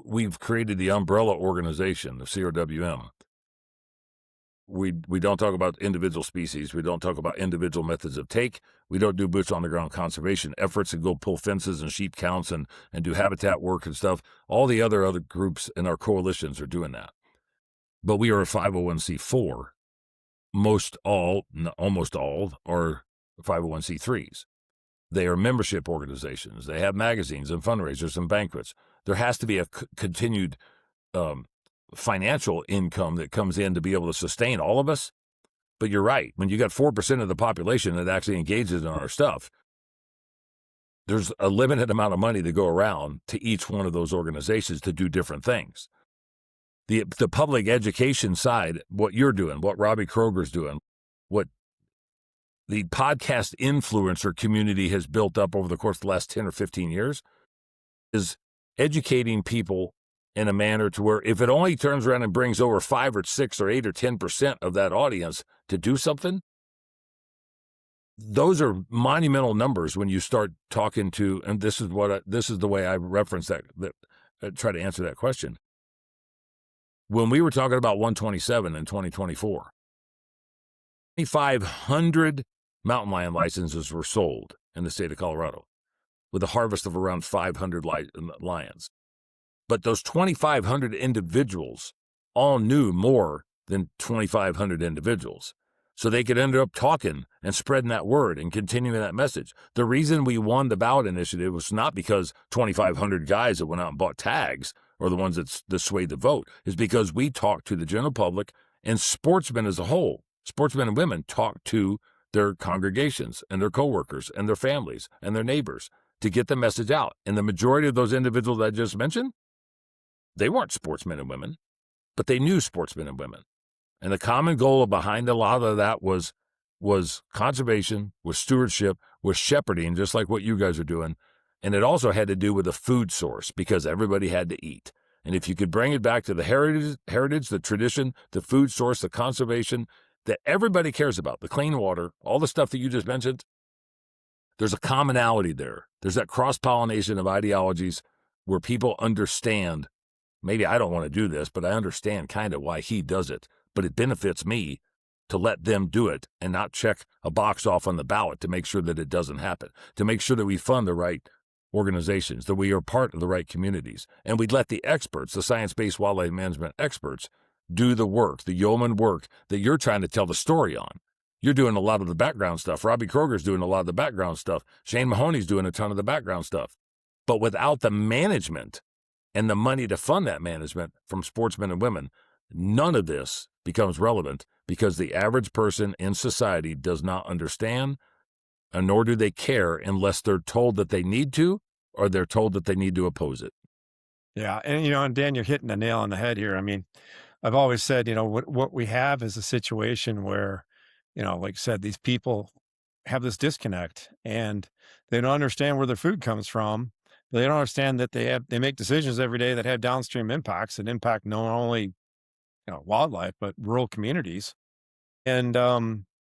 we've created the umbrella organization, the CRWM. We don't talk about individual species. We don't talk about individual methods of take. We don't do boots on the ground conservation efforts and go pull fences and sheep counts and do habitat work and stuff. All the other groups in our coalitions are doing that. But we are a 501c4. Almost all are 501c3s. They are membership organizations. They have magazines and fundraisers and banquets. There has to be a continued financial income that comes in to be able to sustain all of us. But you're right. When you got 4% of the population that actually engages in our stuff, there's a limited amount of money to go around to each one of those organizations to do different things. The public education side, what you're doing, what Robbie Kroger's doing, what the podcast influencer community has built up over the course of the last 10 or 15 years, is educating people in a manner to where if it only turns around and brings over 5 or 6 or 8 or 10% of that audience to do something, those are monumental numbers when you start talking to, and this is the way I reference that try to answer that question. When we were talking about 127 in 2024, 2,500 mountain lion licenses were sold in the state of Colorado with a harvest of around 500 lions. But those 2,500 individuals all knew more than 2,500 individuals. So they could end up talking and spreading that word and continuing that message. The reason we won the Ballot initiative was not because 2,500 guys that went out and bought tags or the ones that swayed the vote, is because we talked to the general public and sportsmen as a whole. Sportsmen and women talk to their congregations and their coworkers and their families and their neighbors to get the message out. And the majority of those individuals I just mentioned, they weren't sportsmen and women, but they knew sportsmen and women. And the common goal behind a lot of that was conservation, was stewardship, was shepherding, just like what you guys are doing. And it also had to do with a food source because everybody had to eat. And if you could bring it back to the heritage, the tradition, the food source, the conservation that everybody cares about, the clean water, all the stuff that you just mentioned, there's a commonality there. There's that cross-pollination of ideologies where people understand, maybe I don't want to do this, but I understand kind of why he does it. But it benefits me to let them do it and not check a box off on the ballot to make sure that it doesn't happen, to make sure that we fund the right organizations, that we are part of the right communities. And we'd let the experts, the science-based wildlife management experts, do the work, the yeoman work that you're trying to tell the story on. You're doing a lot of the background stuff. Robbie Kroger's doing a lot of the background stuff. Shane Mahoney's doing a ton of the background stuff. But without the management and the money to fund that management from sportsmen and women, none of this becomes relevant because the average person in society does not understand, and nor do they care unless they're told that they need to, or they're told that they need to oppose it. Yeah. And, and Dan, you're hitting the nail on the head here. I mean, I've always said, what we have is a situation where, like I said, these people have this disconnect and they don't understand where their food comes from. They don't understand that they make decisions every day that have downstream impacts that impact not only wildlife, but rural communities. And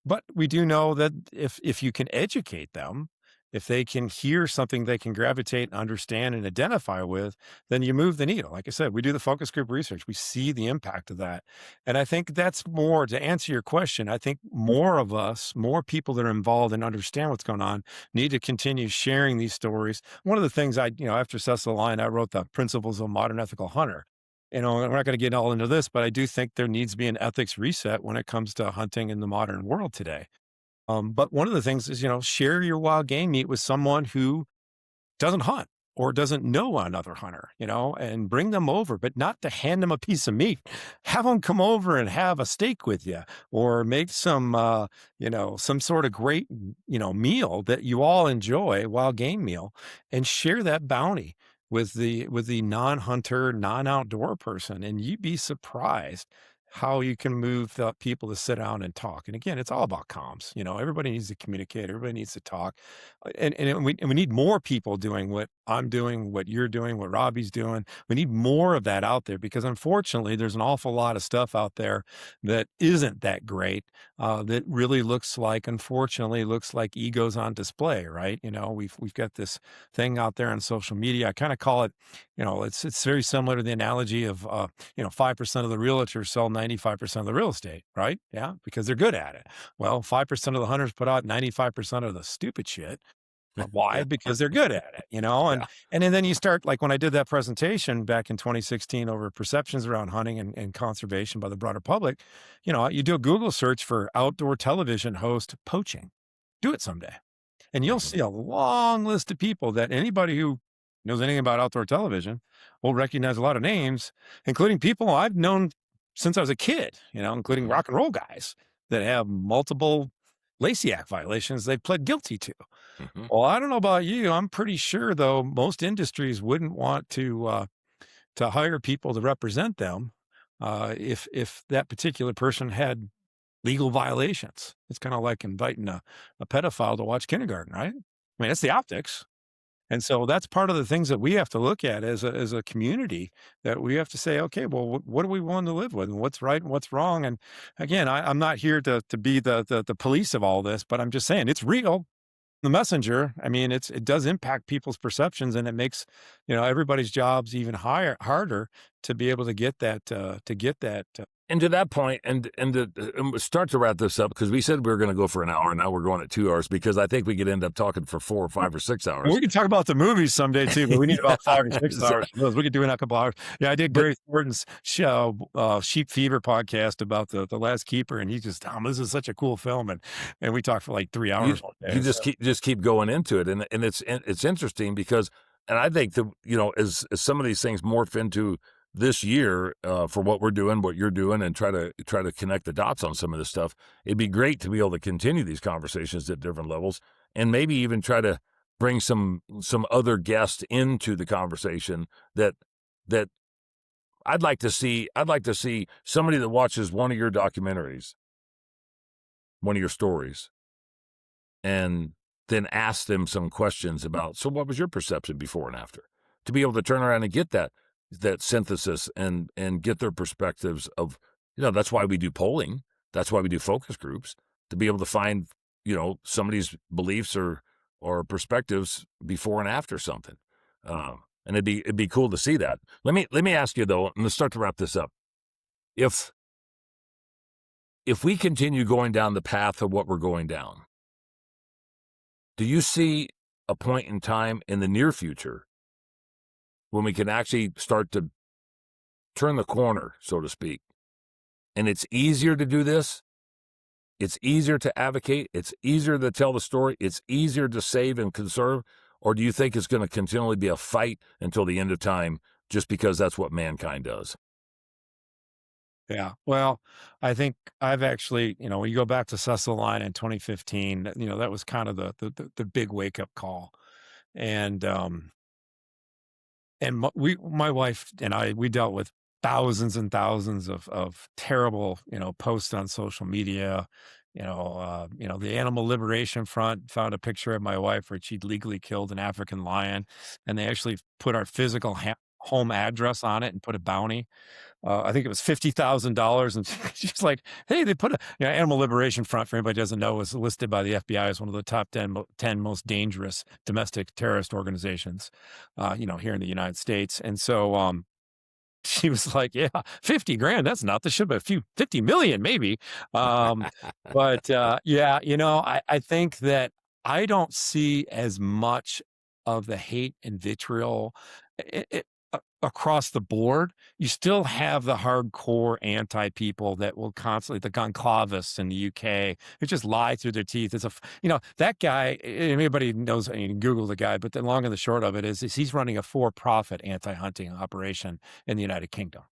but we do know that if you can educate them, if they can hear something they can gravitate, understand, and identify with, then you move the needle. Like I said, we do the focus group research. We see the impact of that. And I think that's more to answer your question. I think more of us, more people that are involved and understand what's going on, need to continue sharing these stories. One of the things after Cecil Lyon, I wrote the Principles of a Modern Ethical Hunter. We're not going to get all into this, but I do think there needs to be an ethics reset when it comes to hunting in the modern world today. But one of the things is, share your wild game meat with someone who doesn't hunt or doesn't know another hunter, and bring them over, but not to hand them a piece of meat. Have them come over and have a steak with you, or make some sort of great, meal that you all enjoy, wild game meal, and share that bounty with the non-hunter, non-outdoor person. And you'd be surprised how you can move the people to sit down and talk. And again, it's all about comms. Everybody needs to communicate. Everybody needs to talk. And we need more people doing what I'm doing, what you're doing, what Robbie's doing. We need more of that out there, because unfortunately, there's an awful lot of stuff out there that isn't that great, that really unfortunately looks like egos on display, right? We've got this thing out there on social media. I kind of call it, it's very similar to the analogy of, 5% of the realtors sell 95% of the real estate, right? Yeah, because they're good at it. Well, 5% of the hunters put out 95% of the stupid shit. Why? Because they're good at it, and then you start, like when I did that presentation back in 2016 over perceptions around hunting and conservation by the broader public, you do a Google search for outdoor television host poaching. Do it someday. And you'll see a long list of people that anybody who knows anything about outdoor television will recognize a lot of names, including people I've known since I was a kid, including rock and roll guys that have multiple Lacey Act violations they've pled guilty to. Well, I don't know about you. I'm pretty sure, though, most industries wouldn't want to hire people to represent them if that particular person had legal violations. It's kind of like inviting a pedophile to watch kindergarten, right? I mean, that's the optics. And so that's part of the things that we have to look at as a community, that we have to say, okay, well, what do we want to live with, and what's right and what's wrong? And again, I'm not here to be the police of all this, but I'm just saying it's real. The messenger, I mean, it does impact people's perceptions, and it makes, everybody's jobs even harder to be able to get that, And to that point, and start to wrap this up, because we said we were going to go for an hour, and now we're going at 2 hours, because I think we could end up talking for 4 or 5 or 6 hours. We could talk about the movies someday too, but we need about 5 or 6 hours. We could do it in a couple hours. Yeah, I did Gary Thornton's Sheep Fever podcast about the Last Keeper, and he just, this is such a cool film, and we talked for like 3 hours. You just keep going into it, and it's interesting because, and I think that as some of these things morph into this year, for what we're doing, what you're doing, and try to connect the dots on some of this stuff, it'd be great to be able to continue these conversations at different levels, and maybe even try to bring some other guests into the conversation that I'd like to see somebody that watches one of your documentaries, one of your stories, and then ask them some questions about, so what was your perception before and after? To be able to turn around and get that synthesis and get their perspectives of, that's why we do polling. That's why we do focus groups, to be able to find, somebody's beliefs or perspectives before and after something. And it'd be cool to see that. Let me ask you though, and let's start to wrap this up. If we continue going down the path of what we're going down, do you see a point in time in the near future when we can actually start to turn the corner, so to speak? And it's easier to do this. It's easier to advocate. It's easier to tell the story. It's easier to save and conserve. Or do you think it's going to continually be a fight until the end of time, just because that's what mankind does? Yeah. Well, I think I've actually, when you go back to Cecil Lyon in 2015, that was kind of the big wake up call. And my wife and I, we dealt with thousands and thousands of terrible, posts on social media. The Animal Liberation Front found a picture of my wife where she'd legally killed an African lion, and they actually put our physical home address on it and put a bounty. I think it was $50,000. And she's like, hey, they put Animal Liberation Front, for anybody who doesn't know, was listed by the FBI as one of the top 10 most dangerous domestic terrorist organizations, here in the United States. And so she was like, yeah, 50 grand, that's not the shit, but 50 million maybe. But I think that I don't see as much of the hate and vitriol across the board. You still have the hardcore anti-people that will constantly, the conclavists in the UK, who just lie through their teeth. It's that guy, anybody knows, you can Google the guy, but the long and the short of it is he's running a for-profit anti-hunting operation in the United Kingdom.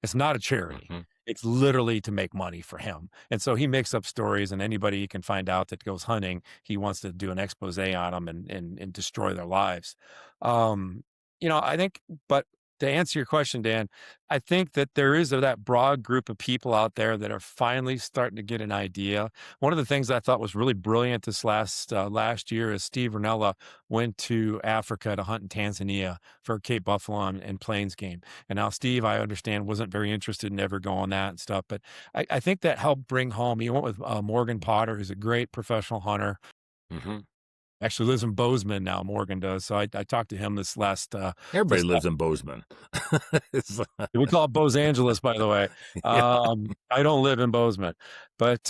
It's not a charity. It's literally to make money for him. And so he makes up stories, and anybody he can find out that goes hunting, he wants to do an expose on them and destroy their lives. I think, but to answer your question, Dan, I think that there is that broad group of people out there that are finally starting to get an idea. One of the things I thought was really brilliant this last year is Steve Rinella went to Africa to hunt in Tanzania for Cape Buffalo and Plains game. And now Steve, I understand, wasn't very interested in ever going that and stuff. But I think that helped bring home. He went with Morgan Potter, who's a great professional hunter. Actually lives in Bozeman now, Morgan does. So I talked to him this last... Everybody lives in Bozeman. We call it Bose Angeles, by the way. I don't live in Bozeman. But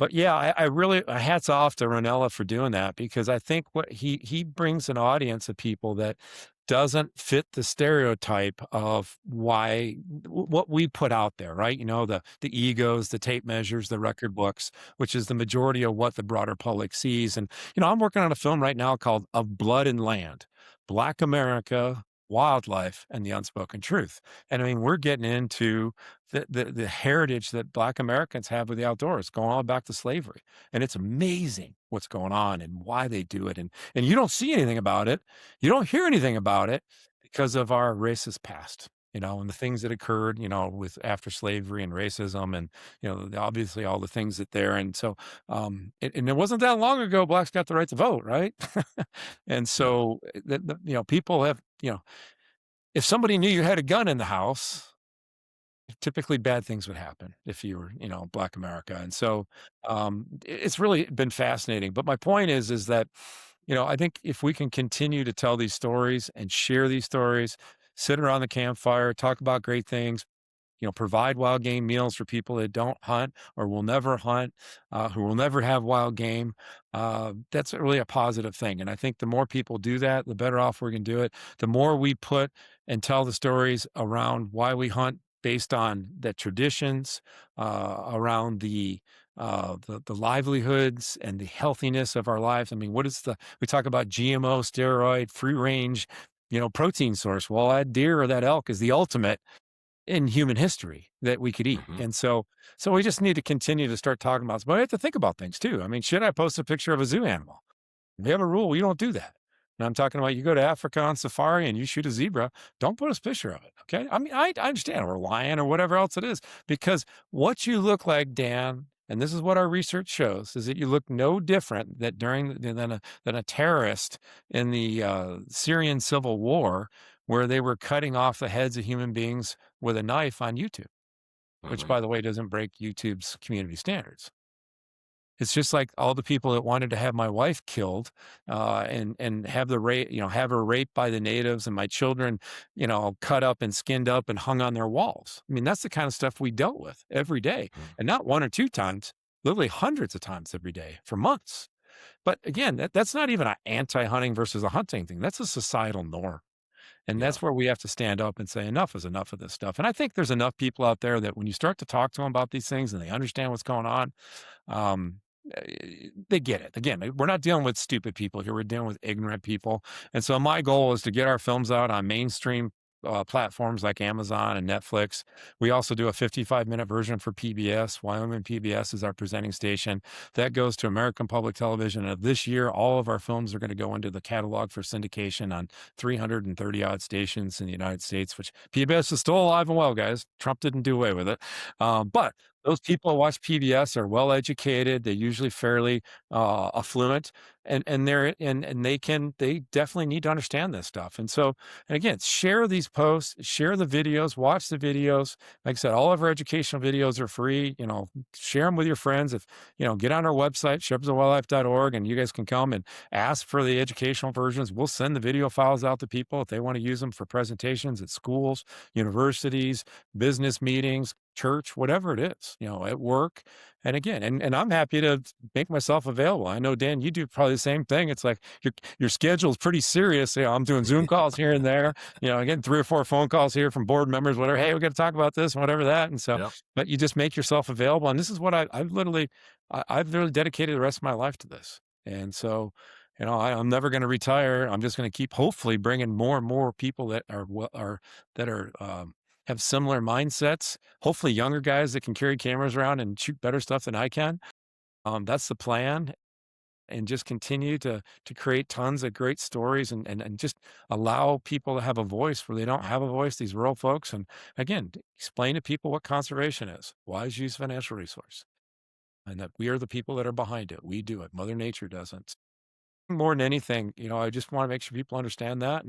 yeah, I really... hats off to Rinella for doing that, because I think what he brings an audience of people that doesn't fit the stereotype of what we put out there, right? The egos, the tape measures, the record books, which is the majority of what the broader public sees. And, I'm working on a film right now called Of Blood and Land, Black America, Wildlife, and the Unspoken Truth. And I mean, we're getting into the heritage that Black Americans have with the outdoors, going all back to slavery. And it's amazing what's going on and why they do it. And you don't see anything about it. You don't hear anything about it because of our racist past, and the things that occurred, with after slavery and racism and, obviously all the things that there. And so, and it wasn't that long ago, blacks got the right to vote, right? And so, people have, if somebody knew you had a gun in the house, typically bad things would happen if you were, Black America. And so it's really been fascinating. But my point is that, I think if we can continue to tell these stories and share these stories, sit around the campfire, talk about great things, provide wild game meals for people that don't hunt or will never hunt, who will never have wild game. That's really a positive thing. And I think the more people do that, the better off we're going to do it. The more we put and tell the stories around why we hunt based on the traditions, around the livelihoods and the healthiness of our lives. I mean, we talk about GMO, steroid, free range, protein source. Well, that deer or that elk is the ultimate in human history that we could eat. And so we just need to continue to start talking about this. But we have to think about things too. I mean, should I post a picture of a zoo animal? We have a rule. We don't do that. And I'm talking about, you go to Africa on safari and you shoot a zebra, don't put a picture of it. Okay. I mean, I understand, or a lion or whatever else it is, because what you look like, Dan, and this is what our research shows, is that you look no different than a terrorist in the Syrian civil war, where they were cutting off the heads of human beings with a knife on YouTube, which, by the way, doesn't break YouTube's community standards. It's just like all the people that wanted to have my wife killed and have have her raped by the natives, and my children, cut up and skinned up and hung on their walls. I mean, that's the kind of stuff we dealt with every day, and not one or two times, literally hundreds of times every day for months. But again, that's not even an anti-hunting versus a hunting thing. That's a societal norm. And that's where we have to stand up and say, enough is enough of this stuff. And I think there's enough people out there that when you start to talk to them about these things and they understand what's going on, they get it. Again, we're not dealing with stupid people here. We're dealing with ignorant people. And so my goal is to get our films out on mainstream platforms like Amazon and Netflix. We also do a 55-minute version for PBS. Wyoming PBS is our presenting station. That goes to American Public Television. And this year, all of our films are going to go into the catalog for syndication on 330-odd stations in the United States, which PBS is still alive and well, guys. Trump didn't do away with it. But those people who watch PBS are well educated. They're usually fairly affluent, and they definitely need to understand this stuff. And so, and again, share these posts, share the videos, watch the videos. Like I said, all of our educational videos are free. Share them with your friends. If get on our website, shepherdsofwildlife.org, and you guys can come and ask for the educational versions. We'll send the video files out to people if they want to use them for presentations at schools, universities, business meetings, church, whatever it is, at work. And again, and I'm happy to make myself available. I know, Dan, you do probably the same thing. It's like your schedule is pretty serious. I'm doing Zoom calls here and there, getting 3 or 4 phone calls here from board members, whatever. Hey, we got to talk about this and whatever that. And so, but you just make yourself available. And this is what I've literally dedicated the rest of my life to this. And so, I'm never going to retire. I'm just going to keep hopefully bringing more and more people that have similar mindsets, hopefully younger guys that can carry cameras around and shoot better stuff than I can. That's the plan. And just continue to create tons of great stories and just allow people to have a voice where they don't have a voice, these rural folks. And again, explain to people what conservation is, wise use of a natural resource, and that we are the people that are behind it. We do it. Mother Nature doesn't. More than anything, I just want to make sure people understand that.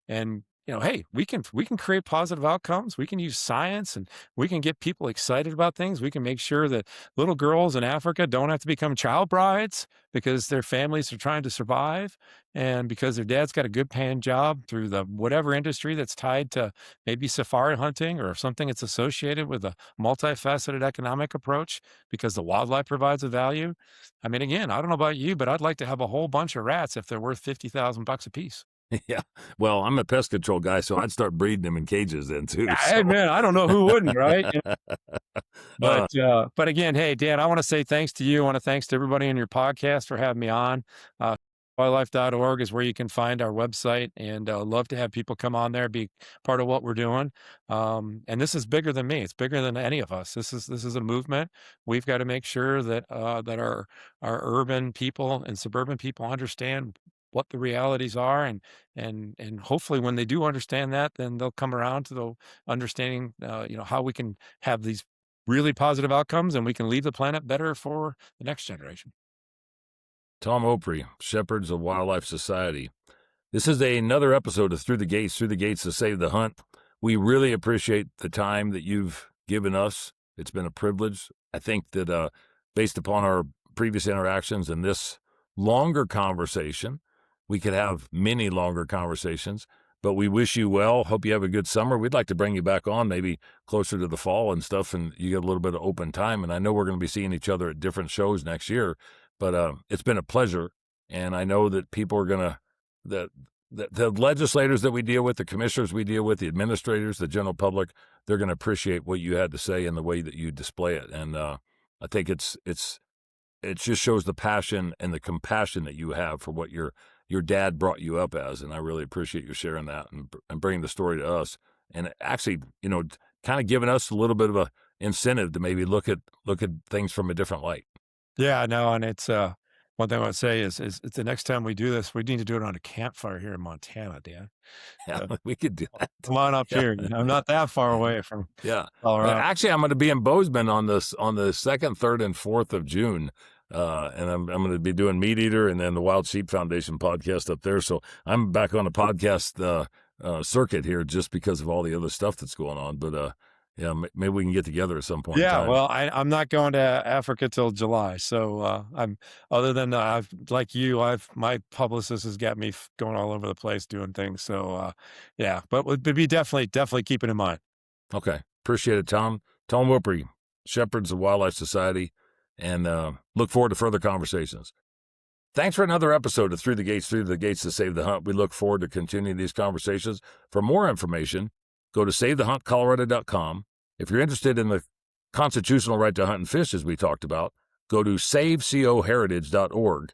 And hey, we can create positive outcomes. We can use science, and we can get people excited about things. We can make sure that little girls in Africa don't have to become child brides because their families are trying to survive, and because their dad's got a good paying job through the whatever industry that's tied to maybe safari hunting or something that's associated with a multifaceted economic approach because the wildlife provides a value. I mean, again, I don't know about you, but I'd like to have a whole bunch of rats if they're worth $50,000 a piece. Yeah. Well, I'm a pest control guy, so I'd start breeding them in cages then too. Hey, man, I don't know who wouldn't, right? But again, hey, Dan, I want to say thanks to you. I want to thanks to everybody in your podcast for having me on. Wildlife.org is where you can find our website, and love to have people come on there, be part of what we're doing. And this is bigger than me. It's bigger than any of us. This is a movement. We've got to make sure that our urban people and suburban people understand what the realities are, and hopefully when they do understand that, then they'll come around to the understanding, how we can have these really positive outcomes, and we can leave the planet better for the next generation. Tom Opre, Shepherds of Wildlife Society. This is another episode of Through the Gates to Save the Hunt. We really appreciate the time that you've given us. It's been a privilege. I think that based upon our previous interactions and this longer conversation, we could have many longer conversations, but we wish you well. Hope you have a good summer. We'd like to bring you back on maybe closer to the fall and stuff, and you get a little bit of open time. And I know we're going to be seeing each other at different shows next year, but it's been a pleasure. And I know that people are going to, the legislators that we deal with, the commissioners we deal with, the administrators, the general public, they're going to appreciate what you had to say and the way that you display it. And I think it just shows the passion and the compassion that you have for what your dad brought you up as, and I really appreciate you sharing that and bringing the story to us, and actually, kind of giving us a little bit of a incentive to maybe look at things from a different light. Yeah, no, and it's one thing I want to say is the next time we do this, we need to do it on a campfire here in Montana, Dan. Yeah, we could do that. Come on up here. I'm not that far away from Colorado. Actually, I'm going to be in Bozeman on the 2nd, 3rd, and 4th of June. And I'm going to be doing Meat Eater and then the Wild Sheep Foundation podcast up there. So I'm back on the podcast circuit here just because of all the other stuff that's going on. But maybe we can get together at some point. Yeah, well, I'm not going to Africa till July. So I'm other than my publicist has got me going all over the place doing things. So but we'll be definitely keep it in mind. Okay, appreciate it, Tom. Tom Opre, Shepherds of Wildlife Society. And look forward to further conversations. Thanks for another episode of Through the Gates to Save the Hunt. We look forward to continuing these conversations. For more information, go to SaveTheHuntColorado.com. If you're interested in the constitutional right to hunt and fish, as we talked about, go to SaveCOHeritage.org.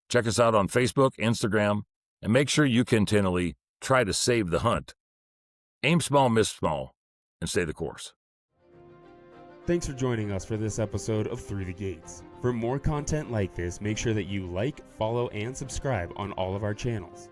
Check us out on Facebook, Instagram, and make sure you continually try to save the hunt. Aim small, miss small, and stay the course. Thanks for joining us for this episode of Through the Gates. For more content like this, make sure that you like, follow, and subscribe on all of our channels.